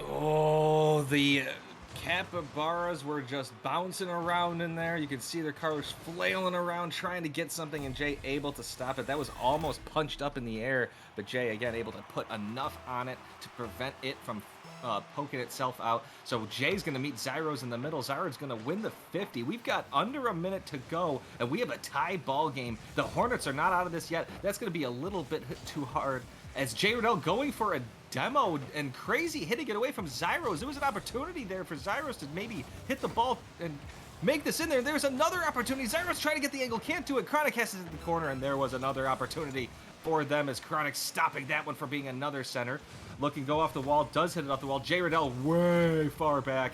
Oh, the Capybaras were just bouncing around in there. You can see their cars flailing around trying to get something, and Jay able to stop it. That was almost punched up in the air, but Jay again able to put enough on it to prevent it from poking itself out. So Jay's going to meet Zyros in the middle. Zyros going to win the 50. We've got under a minute to go, and we have a tie ball game. The Hornets are not out of this yet. That's going to be a little bit too hard, as Jay Rodell going for a demo, and Crazy hitting it away from Zyros. There was an opportunity there for Zyros to maybe hit the ball and make this in there. There's another opportunity. Zyros trying to get the angle, can't do it. Chronic has it in the corner, and there was another opportunity for them as Chronic stopping that one from being another center. Looking go off the wall, does hit it off the wall. Jay Rodell way far back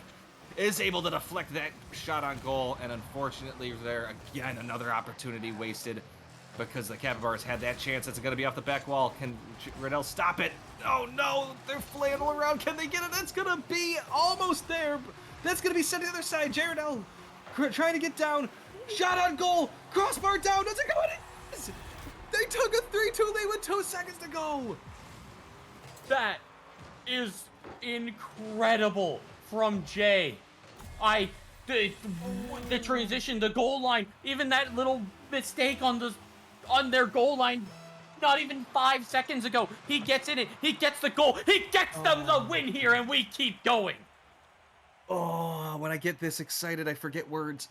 is able to deflect that shot on goal, and unfortunately there again another opportunity wasted, because the Capybaras had that chance. It's going to be off the back wall. Can Rodell stop it? Oh no, they're flailing around. Can they get it? That's going to be almost there. That's going to be sent to the other side. Jay Rodell trying to get down. Shot on goal. Crossbar down. Does it go in? It is. They took a 3-2 lead with 2 seconds to go. That is incredible from Jay. The transition, the goal line, even that little mistake on their goal line, not even 5 seconds ago. He gets in it. He gets the goal. He gets them the win here, and we keep going. Oh, when I get this excited, I forget words.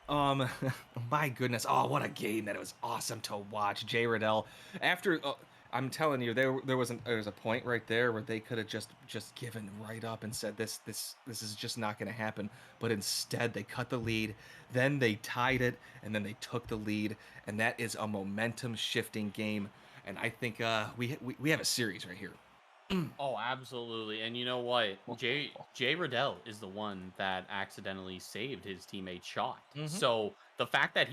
My goodness. Oh, what a game. That it was awesome to watch. Jay Rodell, after, I'm telling you, there was a point right there where they could have just given right up and said this is just not going to happen. But instead, they cut the lead, then they tied it, and then they took the lead, and that is a momentum shifting game. And I think we have a series right here. Oh, absolutely. And you know what? Jay Rodell is the one that accidentally saved his teammate's shot. So the fact that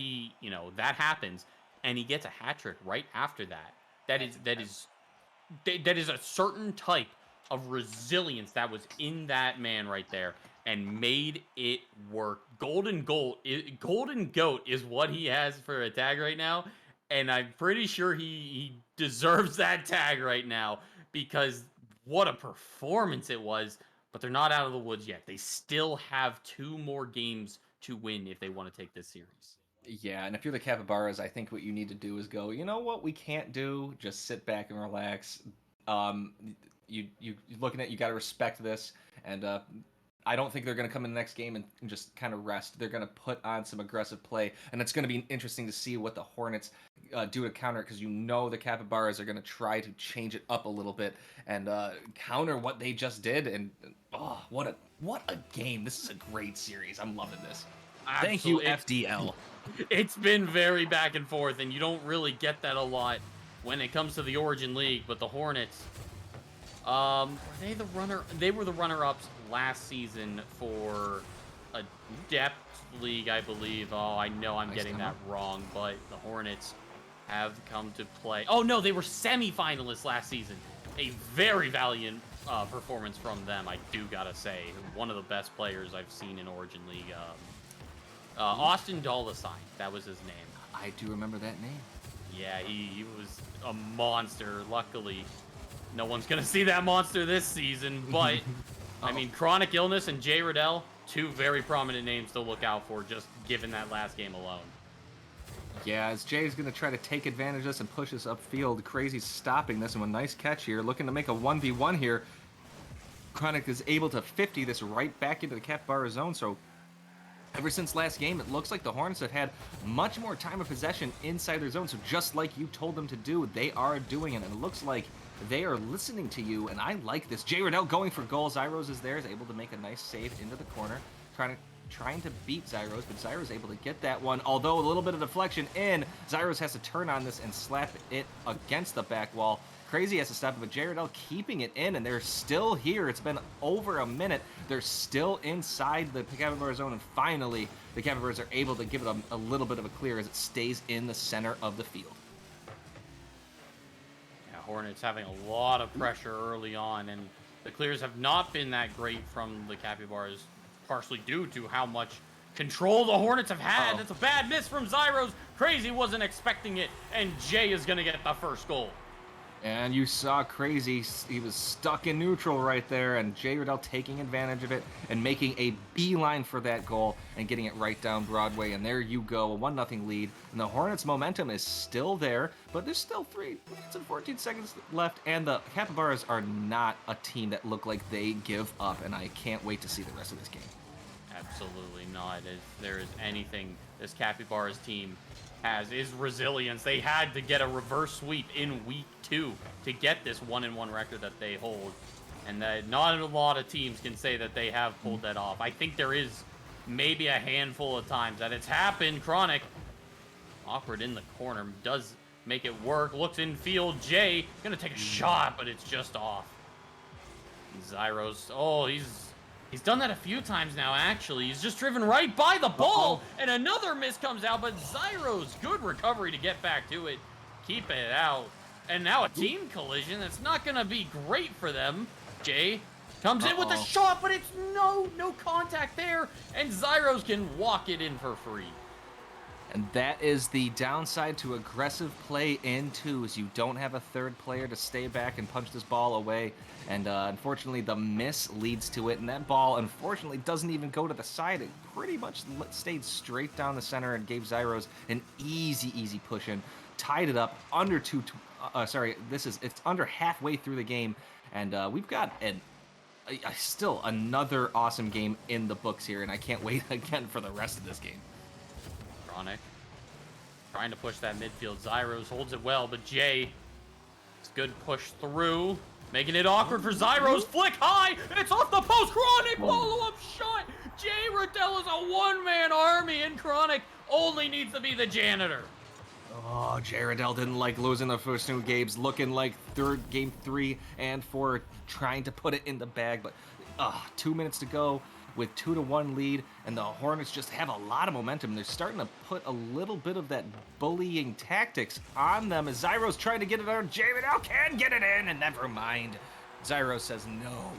that happens and he gets a hat trick right after that, that is a certain type of resilience that was in that man right there and made it work. Golden Goat is what he has for a tag right now, and I'm pretty sure he deserves that tag right now, because what a performance it was but they're not out of the woods yet. They still have 2 more games to win if they want to take this series. Yeah, and if you're the Capybaras, I think what you need to do is go, you know what we can't do? Just sit back and relax. You looking at, you got to respect this, and I don't think they're going to come in the next game and just kind of rest. They're going to put on some aggressive play, and it's going to be interesting to see what the Hornets do to counter it, because you know the Capybaras are going to try to change it up a little bit and counter what they just did. And oh, what a game! This is a great series. I'm loving this. Thank you, FDL. It's been very back and forth, and you don't really get that a lot when it comes to the Origin League. But the Hornets, were they the runner? They were the runner-ups last season for a depth league, I believe. Oh, I know I'm getting that wrong, but the Hornets have come to play. Oh no, they were semi-finalists last season. A very valiant performance from them, I do gotta say. One of the best players I've seen in Origin League. Austin Dollarsign, that was his name. I do remember that name. Yeah, he was a monster. Luckily, no one's going to see that monster this season, but, I mean, Chronic Illness and Jay Riddell, 2 very prominent names to look out for, just given that last game alone. Yeah, as Jay's going to try to take advantage of this and push us upfield, Crazy's stopping this, and a nice catch here, looking to make a 1v1 here. Chronic is able to 50 this right back into the Capybara zone, so ever since last game, it looks like the Hornets have had much more time of possession inside their zone. So just like you told them to do, they are doing it. And it looks like they are listening to you. And I like this. Jay Riddell going for goal. Zyros is there, is able to make a nice save into the corner. Trying to beat Zyros, but Zyros able to get that one. Although a little bit of deflection in, Zyros has to turn on this and slap it against the back wall. Crazy has to stop it, but Jay Riddell keeping it in, and they're still here. It's been over a minute. They're still inside the Capybara zone, and finally, the Capybaras are able to give it a little bit of a clear as it stays in the center of the field. Yeah, Hornets having a lot of pressure early on, and the clears have not been that great from the Capybaras, partially due to how much control the Hornets have had. That's a bad miss from Zyros. Crazy wasn't expecting it, and Jay is going to get the first goal. And you saw Crazy, he was stuck in neutral right there, and Jay Riddell taking advantage of it and making a beeline for that goal and getting it right down Broadway. And there you go, a 1-0 lead. And the Hornets' momentum is still there, but there's still 3 minutes and 14 seconds left, and the Capybaras are not a team that look like they give up, and I can't wait to see the rest of this game. Absolutely not. If there is anything this Capybaras team has, is resilience. They had to get a reverse sweep in week 2 to get this 1-1 record that they hold, and that not a lot of teams can say that they have pulled that off. I think there is maybe a handful of times that it's happened. Chronic, awkward in the corner, does make it work, looks in field. Jay gonna take a shot, but it's just off. Zyros, oh, he's done that a few times now, actually. He's just driven right by the ball, and another miss comes out, but Zyros, good recovery to get back to it, keep it out. And now a team collision. That's not going to be great for them. Jay comes in with a shot, but it's no contact there, and Zyros can walk it in for free. And that is the downside to aggressive play in 2, is you don't have a third player to stay back and punch this ball away. And unfortunately, the miss leads to it. And that ball, unfortunately, doesn't even go to the side. It pretty much stayed straight down the center and gave Zyros an easy push in. Tied it up under it's under halfway through the game. And we've got still another awesome game in the books here. And I can't wait again for the rest of this game. Chronic trying to push that midfield. Zyros holds it well, but Jay, it's good push through, making it awkward for Zyros. Flick high, it's off the post. Chronic follow-up shot. Jay Riddell is a one-man army, and Chronic only needs to be the janitor. Oh, Jay Riddell didn't like losing the first 2 games, looking like game 3 and 4, trying to put it in the bag, but 2 minutes to go with 2-1 lead, and the Hornets just have a lot of momentum. They're starting to put a little bit of that bullying tactics on them as Zyros trying to get it out. Jay Riddell can get it in, and never mind. Zyros says, no,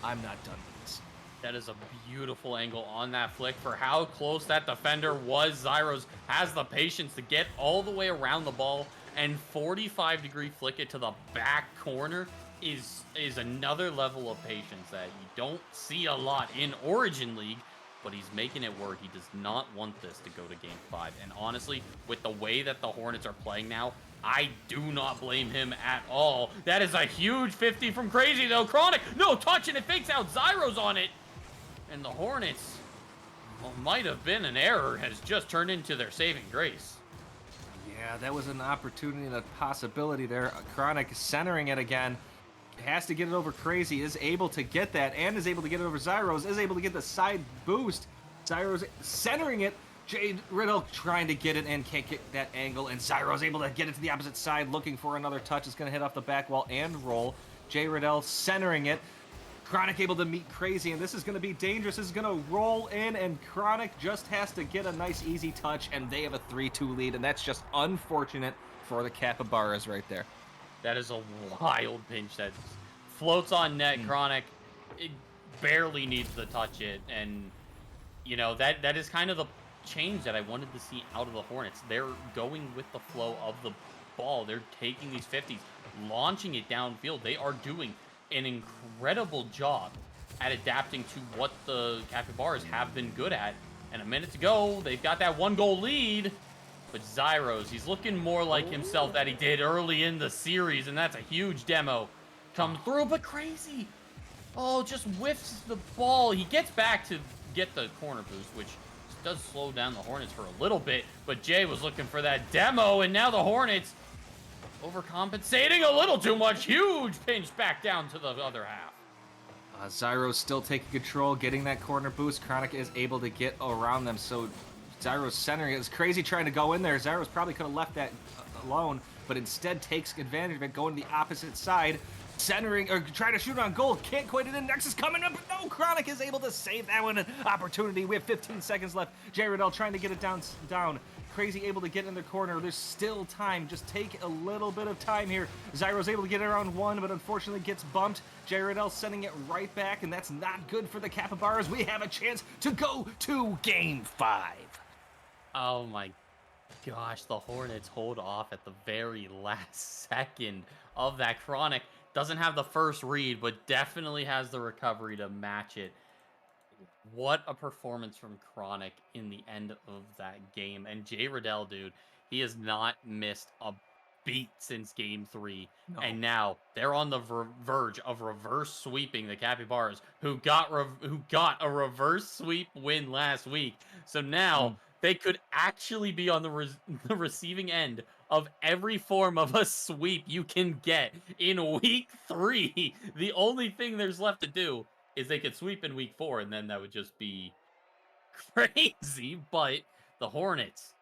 I'm not done with this. That is a beautiful angle on that flick for how close that defender was. Zyros has the patience to get all the way around the ball and 45-degree flick it to the back corner. is another level of patience that you don't see a lot in Origin League, but he's making it work. He does not want this to go to Game 5. And honestly, with the way that the Hornets are playing now, I do not blame him at all. That is a huge 50 from Crazy, though. Chronic, no touch, and it fakes out Zyros on it. And the Hornets, what might have been an error, has just turned into their saving grace. Yeah, that was an opportunity and a possibility there. Chronic centering it again. Has to get it over Crazy, is able to get that, and is able to get it over Zyros, is able to get the side boost. Zyros centering it. Jay Riddle trying to get it and can't get that angle, and Zyros able to get it to the opposite side, looking for another touch. It's going to hit off the back wall and roll. Jay Riddle centering it. Chronic able to meet Crazy, and this is going to be dangerous. This is going to roll in, and Chronic just has to get a nice, easy touch, and they have a 3-2 lead, and that's just unfortunate for the Capybaras right there. That is a wild pinch that floats on net. Chronic, it barely needs to touch it, and you know that is kind of the change that I wanted to see out of the Hornets. They're going with the flow of the ball. They're taking these 50s, launching it downfield. They are doing an incredible job at adapting to what the Capybaras have been good at. And a minute to go, they've got that 1-goal lead. But Zyros, he's looking more like himself that he did early in the series, and that's a huge demo come through. But Crazy, just whiffs the ball. He gets back to get the corner boost, which does slow down the Hornets for a little bit. But Jay was looking for that demo, and now the Hornets overcompensating a little too much. Huge pinch back down to the other half. Zyros still taking control, getting that corner boost. Chronic is able to get around them, so Zyros centering it. It's Crazy trying to go in there. Zyros probably could have left that alone, but instead takes advantage of it, going to the opposite side, centering, or trying to shoot on goal. Can't quite it in. Nexus coming up, but no, Chronic is able to save that one. An opportunity. We have 15 seconds left. Jay Riddle trying to get it down. Crazy able to get in the corner. There's still time. Just take a little bit of time here. Zyro's able to get it around one, but unfortunately gets bumped. Jay Riddle sending it right back, and that's not good for the Capybaras. We have a chance to go to Game 5. Oh my gosh, the Hornets hold off at the very last second of that. Chronic doesn't have the first read, but definitely has the recovery to match it. What a performance from Chronic in the end of that game. And Jay Riddle, dude, he has not missed a beat since Game 3. No. And now they're on the verge of reverse sweeping the Capybaras, who got a reverse sweep win last week. So now they could actually be on the receiving end of every form of a sweep you can get in Week 3. The only thing there's left to do is they could sweep in Week 4, and then that would just be crazy. But the Hornets,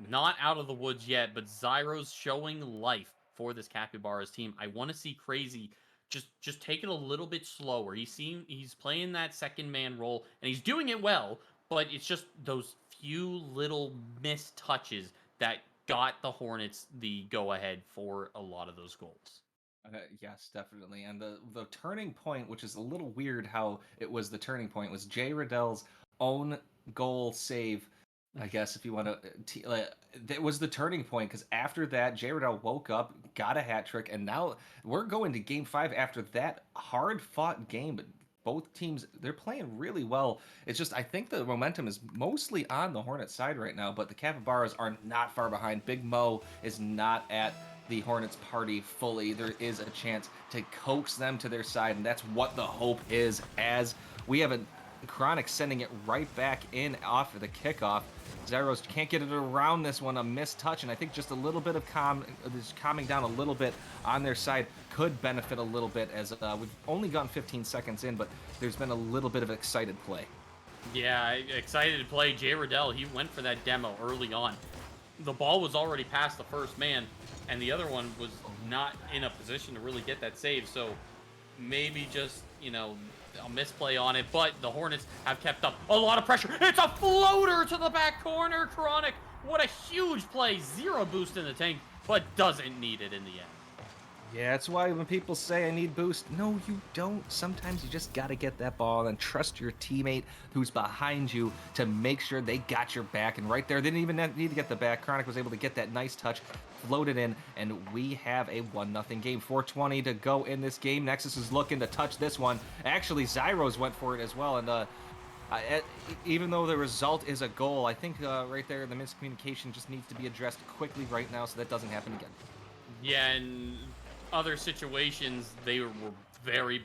not out of the woods yet, but Zyro's showing life for this Capybaras team. I want to see Crazy just take it a little bit slower. He's playing that second man role, and he's doing it well, but it's just those few little missed touches that got the Hornets the go-ahead for a lot of those goals. Yes, definitely. And the turning point, which is a little weird how it was the turning point, was Jay Riddle's own goal save, I guess, if you want to. That was the turning point, because after that, Jay Riddle woke up, got a hat trick, and now we're going to Game 5 after that hard-fought game. But both teams, they're playing really well. It's just, I think the momentum is mostly on the Hornets side right now, but the Capybaras are not far behind. Big Mo is not at the Hornets party fully. There is a chance to coax them to their side, and that's what the hope is, as we have a Chronic sending it right back in off of the kickoff. Zyros can't get it around this one, a missed touch, and I think just a little bit of calming down a little bit on their side could benefit a little bit, as we've only gone 15 seconds in, but there's been a little bit of excited play. Yeah, excited play. Jay Riddle, he went for that demo early on. The ball was already past the first man, and the other one was not in a position to really get that save, so maybe just, a misplay on it, but the Hornets have kept up a lot of pressure. It's a floater to the back corner. Chronic, what a huge play. 0 boost in the tank, but doesn't need it in the end. Yeah, that's why when people say I need boost, no, you don't. Sometimes you just got to get that ball and trust your teammate who's behind you to make sure they got your back. And right there, they didn't even need to get the back. Chronic was able to get that nice touch, float it in, and we have a 1-0 game. 4:20 to go in this game. Nexus is looking to touch this one. Actually, Zyros went for it as well. And even though the result is a goal, I think right there the miscommunication just needs to be addressed quickly right now so that doesn't happen again. Yeah, and other situations they were very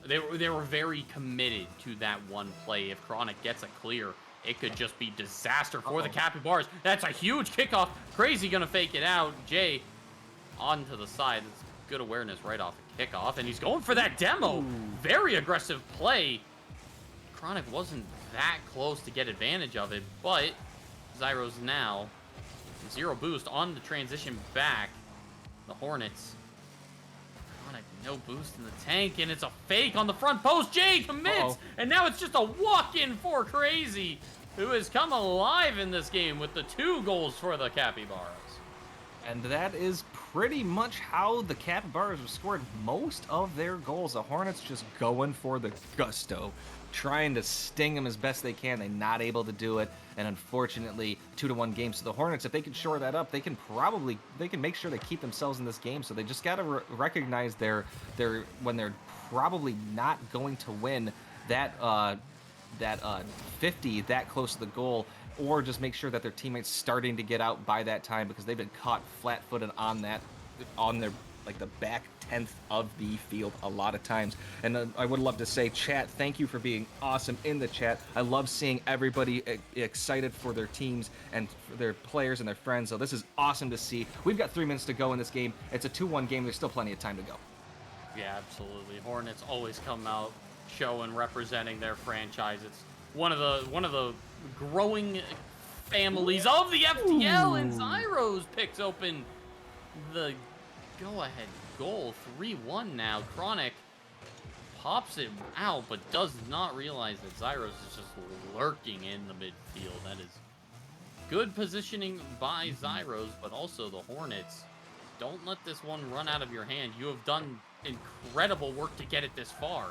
very committed to that one play. If Chronic gets a clear, it could just be disaster for the Capybaras. That's a huge kickoff. Crazy gonna fake it out. Jay onto the side. It's good awareness right off the kickoff, and he's going for that demo. Very aggressive play. Chronic wasn't that close to get advantage of it, but Zyros now 0 boost on the transition back. The Hornets. Chronic, no boost in the tank, and it's a fake on the front post. Jay commits, and now it's just a walk-in for Crazy, who has come alive in this game with the 2 goals for the Capybaras. And that is pretty much how the Capybaras have scored most of their goals. The Hornets just going for the gusto, trying to sting them as best they can. They're not able to do it, and unfortunately, 2-1 game. So the Hornets, if they can shore that up, they can make sure they keep themselves in this game. So they just got to recognize their when they're probably not going to win that 50 that close to the goal, or just make sure that their teammates starting to get out by that time, because they've been caught flat-footed on their the back 10th of the field a lot of times. And I would love to say, chat, thank you for being awesome in the chat. I love seeing everybody excited for their teams and for their players and their friends. So this is awesome to see. We've got 3 minutes to go in this game. It's a 2-1 game. There's still plenty of time to go. Yeah, absolutely. Hornets always come out showing, representing their franchise. It's one of the growing families of the FTL, and Zyros picks open the go-ahead goal. 3-1 now. Chronic pops it out, but does not realize that Zyros is just lurking in the midfield. That is good positioning by Zyros, but also the Hornets. Don't let this one run out of your hand. You have done incredible work to get it this far,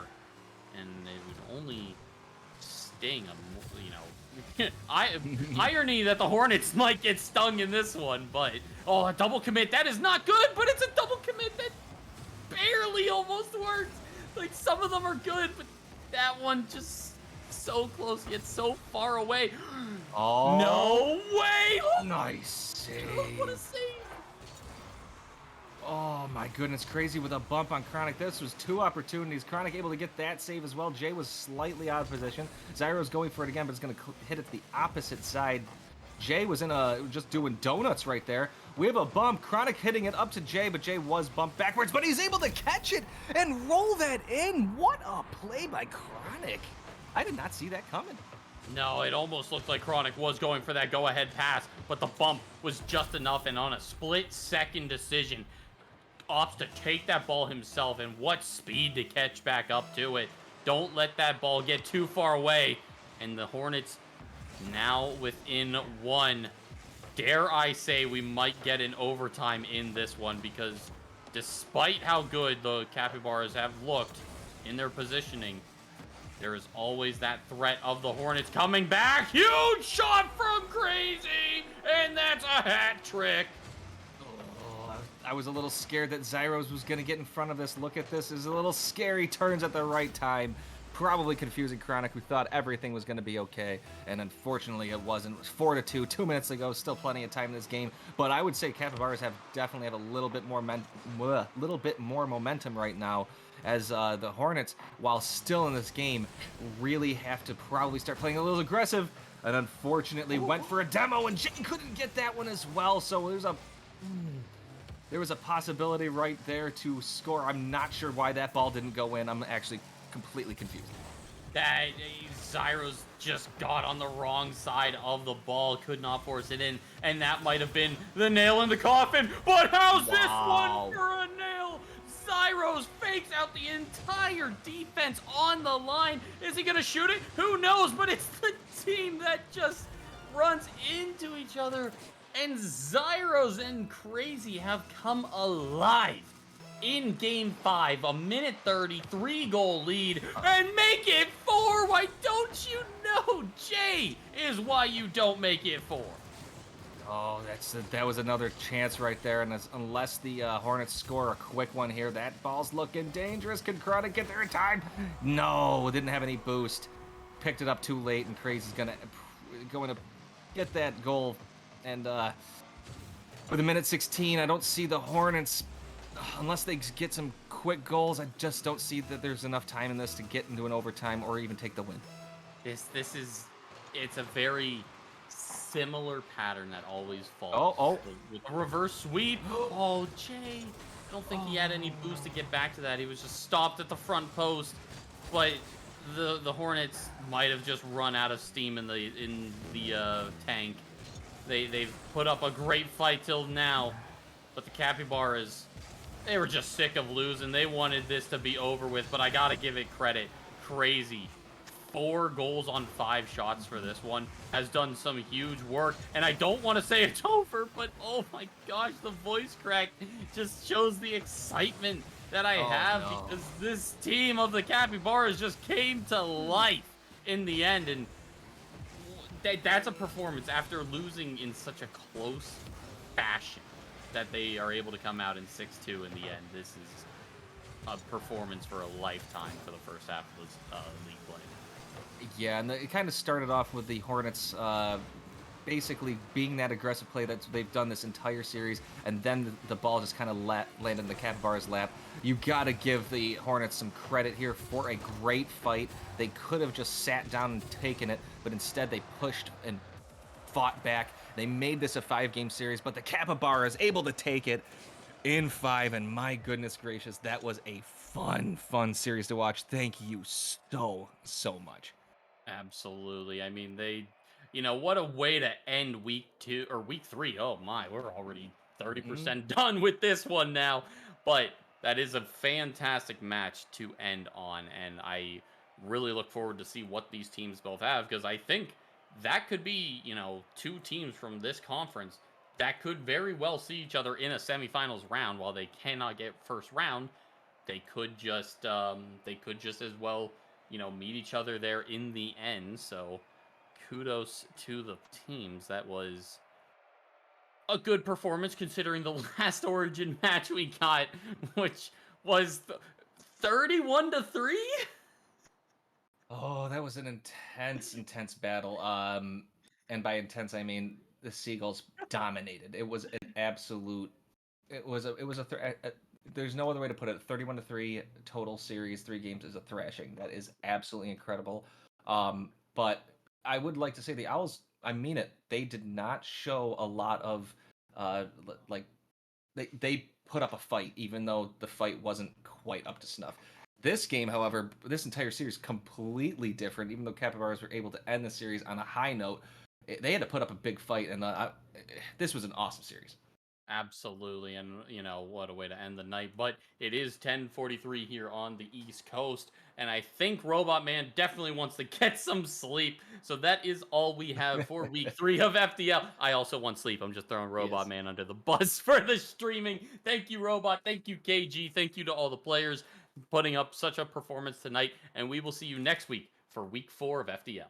and it would only sting irony that the Hornets might get stung in this one, but a double commit, that is not good, but it's a double commit that barely almost works. Like, some of them are good, but that one just so close yet so far away. Oh, no way! Nice save. What a save! Oh my goodness, Crazy with a bump on Chronic. This was 2 opportunities. Chronic able to get that save as well. Jay was slightly out of position. Zyro's going for it again, but it's going to hit it the opposite side. Jay was just doing donuts right there. We have a bump. Chronic hitting it up to Jay, but Jay was bumped backwards, but he's able to catch it and roll that in. What a play by Chronic. I did not see that coming. No, it almost looked like Chronic was going for that go-ahead pass, but the bump was just enough, and on a split-second decision, opts to take that ball himself, and what speed to catch back up to it. Don't let that ball get too far away. And the Hornets now within 1. Dare I say we might get an overtime in this one, because despite how good the Capybaras have looked in their positioning, there is always that threat of the Hornets coming back. Huge shot from Crazy, and that's a hat trick. I was a little scared that Zyros was going to get in front of this. Look at this. It's a little scary. Turns at the right time. Probably confusing Chronic, who thought everything was going to be okay. And unfortunately, it wasn't. It was 4-2. 2 minutes ago. Still plenty of time in this game. But I would say Capybaras definitely have a little bit more momentum right now, as the Hornets, while still in this game, really have to probably start playing a little aggressive. And unfortunately, went for a demo, and Jay couldn't get that one as well. So there was a possibility right there to score. I'm not sure why that ball didn't go in. I'm actually completely confused. That Zyros just got on the wrong side of the ball, could not force it in, and that might have been the nail in the coffin. But how's this one for a nail? Zyros fakes out the entire defense on the line. Is he gonna shoot it? Who knows? But it's the team that just runs into each other. And Zyros and Crazy have come alive in Game 5, a minute 30, 3-goal lead, and make it 4. Why don't you know? Jay is why you don't make it 4. Oh, that was another chance right there, and unless the Hornets score a quick one here, that ball's looking dangerous. Can Chronic get there in time? No, didn't have any boost. Picked it up too late, and Crazy's going to get that goal. And with a minute 16, I don't see the Hornets, unless they get some quick goals, I just don't see that there's enough time in this to get into an overtime or even take the win. It's a very similar pattern that always falls. Oh. With a reverse sweep. Oh, Jay. I don't think he had any boost to get back to that. He was just stopped at the front post. But the Hornets might have just run out of steam in the tank. They've put up a great fight till now, but the Capybaras, they were just sick of losing. They wanted this to be over with, but I gotta give it credit. Crazy. 4 goals on 5 shots for this one. Has done some huge work, and I don't want to say it's over, but oh my gosh, the voice crack just shows the excitement that I have because this team of the Capybaras just came to life in the end, and that's a performance after losing in such a close fashion that they are able to come out in 6-2 in the end. This is a performance for a lifetime for the first half of this league play. Yeah, and it kind of started off with the Hornets basically being that aggressive play that they've done this entire series, and then the ball just kind of landed in the Capybara's lap. You got to give the Hornets some credit here for a great fight. They could have just sat down and taken it, but instead they pushed and fought back. They made this a 5-game series, but the Capybara is able to take it in 5, and my goodness gracious, that was a fun series to watch. Thank you so much. Absolutely. I mean, what a way to end week 3. Oh my, we're already 30% done with this one now. But that is a fantastic match to end on, and I really look forward to see what these teams both have, because I think that could be, 2 teams from this conference that could very well see each other in a semifinals round. While they cannot get first round, they could just as well, meet each other there in the end. So kudos to the teams. That was a good performance considering the last Origin match we got, which was 31-3. Oh, that was an intense battle. And by intense, I mean the Seagulls dominated. It was an absolute. There's no other way to put it. 31-3 total series, 3 games is a thrashing. That is absolutely incredible. But I would like to say the Owls, I mean it, they did not show a lot of they put up a fight, even though the fight wasn't quite up to snuff. This game, however, this entire series completely different. Even though Capybaras were able to end the series on a high note, they had to put up a big fight, and this was an awesome series. Absolutely, and what a way to end the night. But it is 10:43 here on the East Coast, and I think Robot Man definitely wants to get some sleep. So that is all we have for week 3 of FDL. I also want sleep. I'm just throwing Robot Man under the bus for the streaming. Thank you, Robot. Thank you, KG. Thank you to all the players putting up such a performance tonight, and we will see you next week for week 4 of FDL.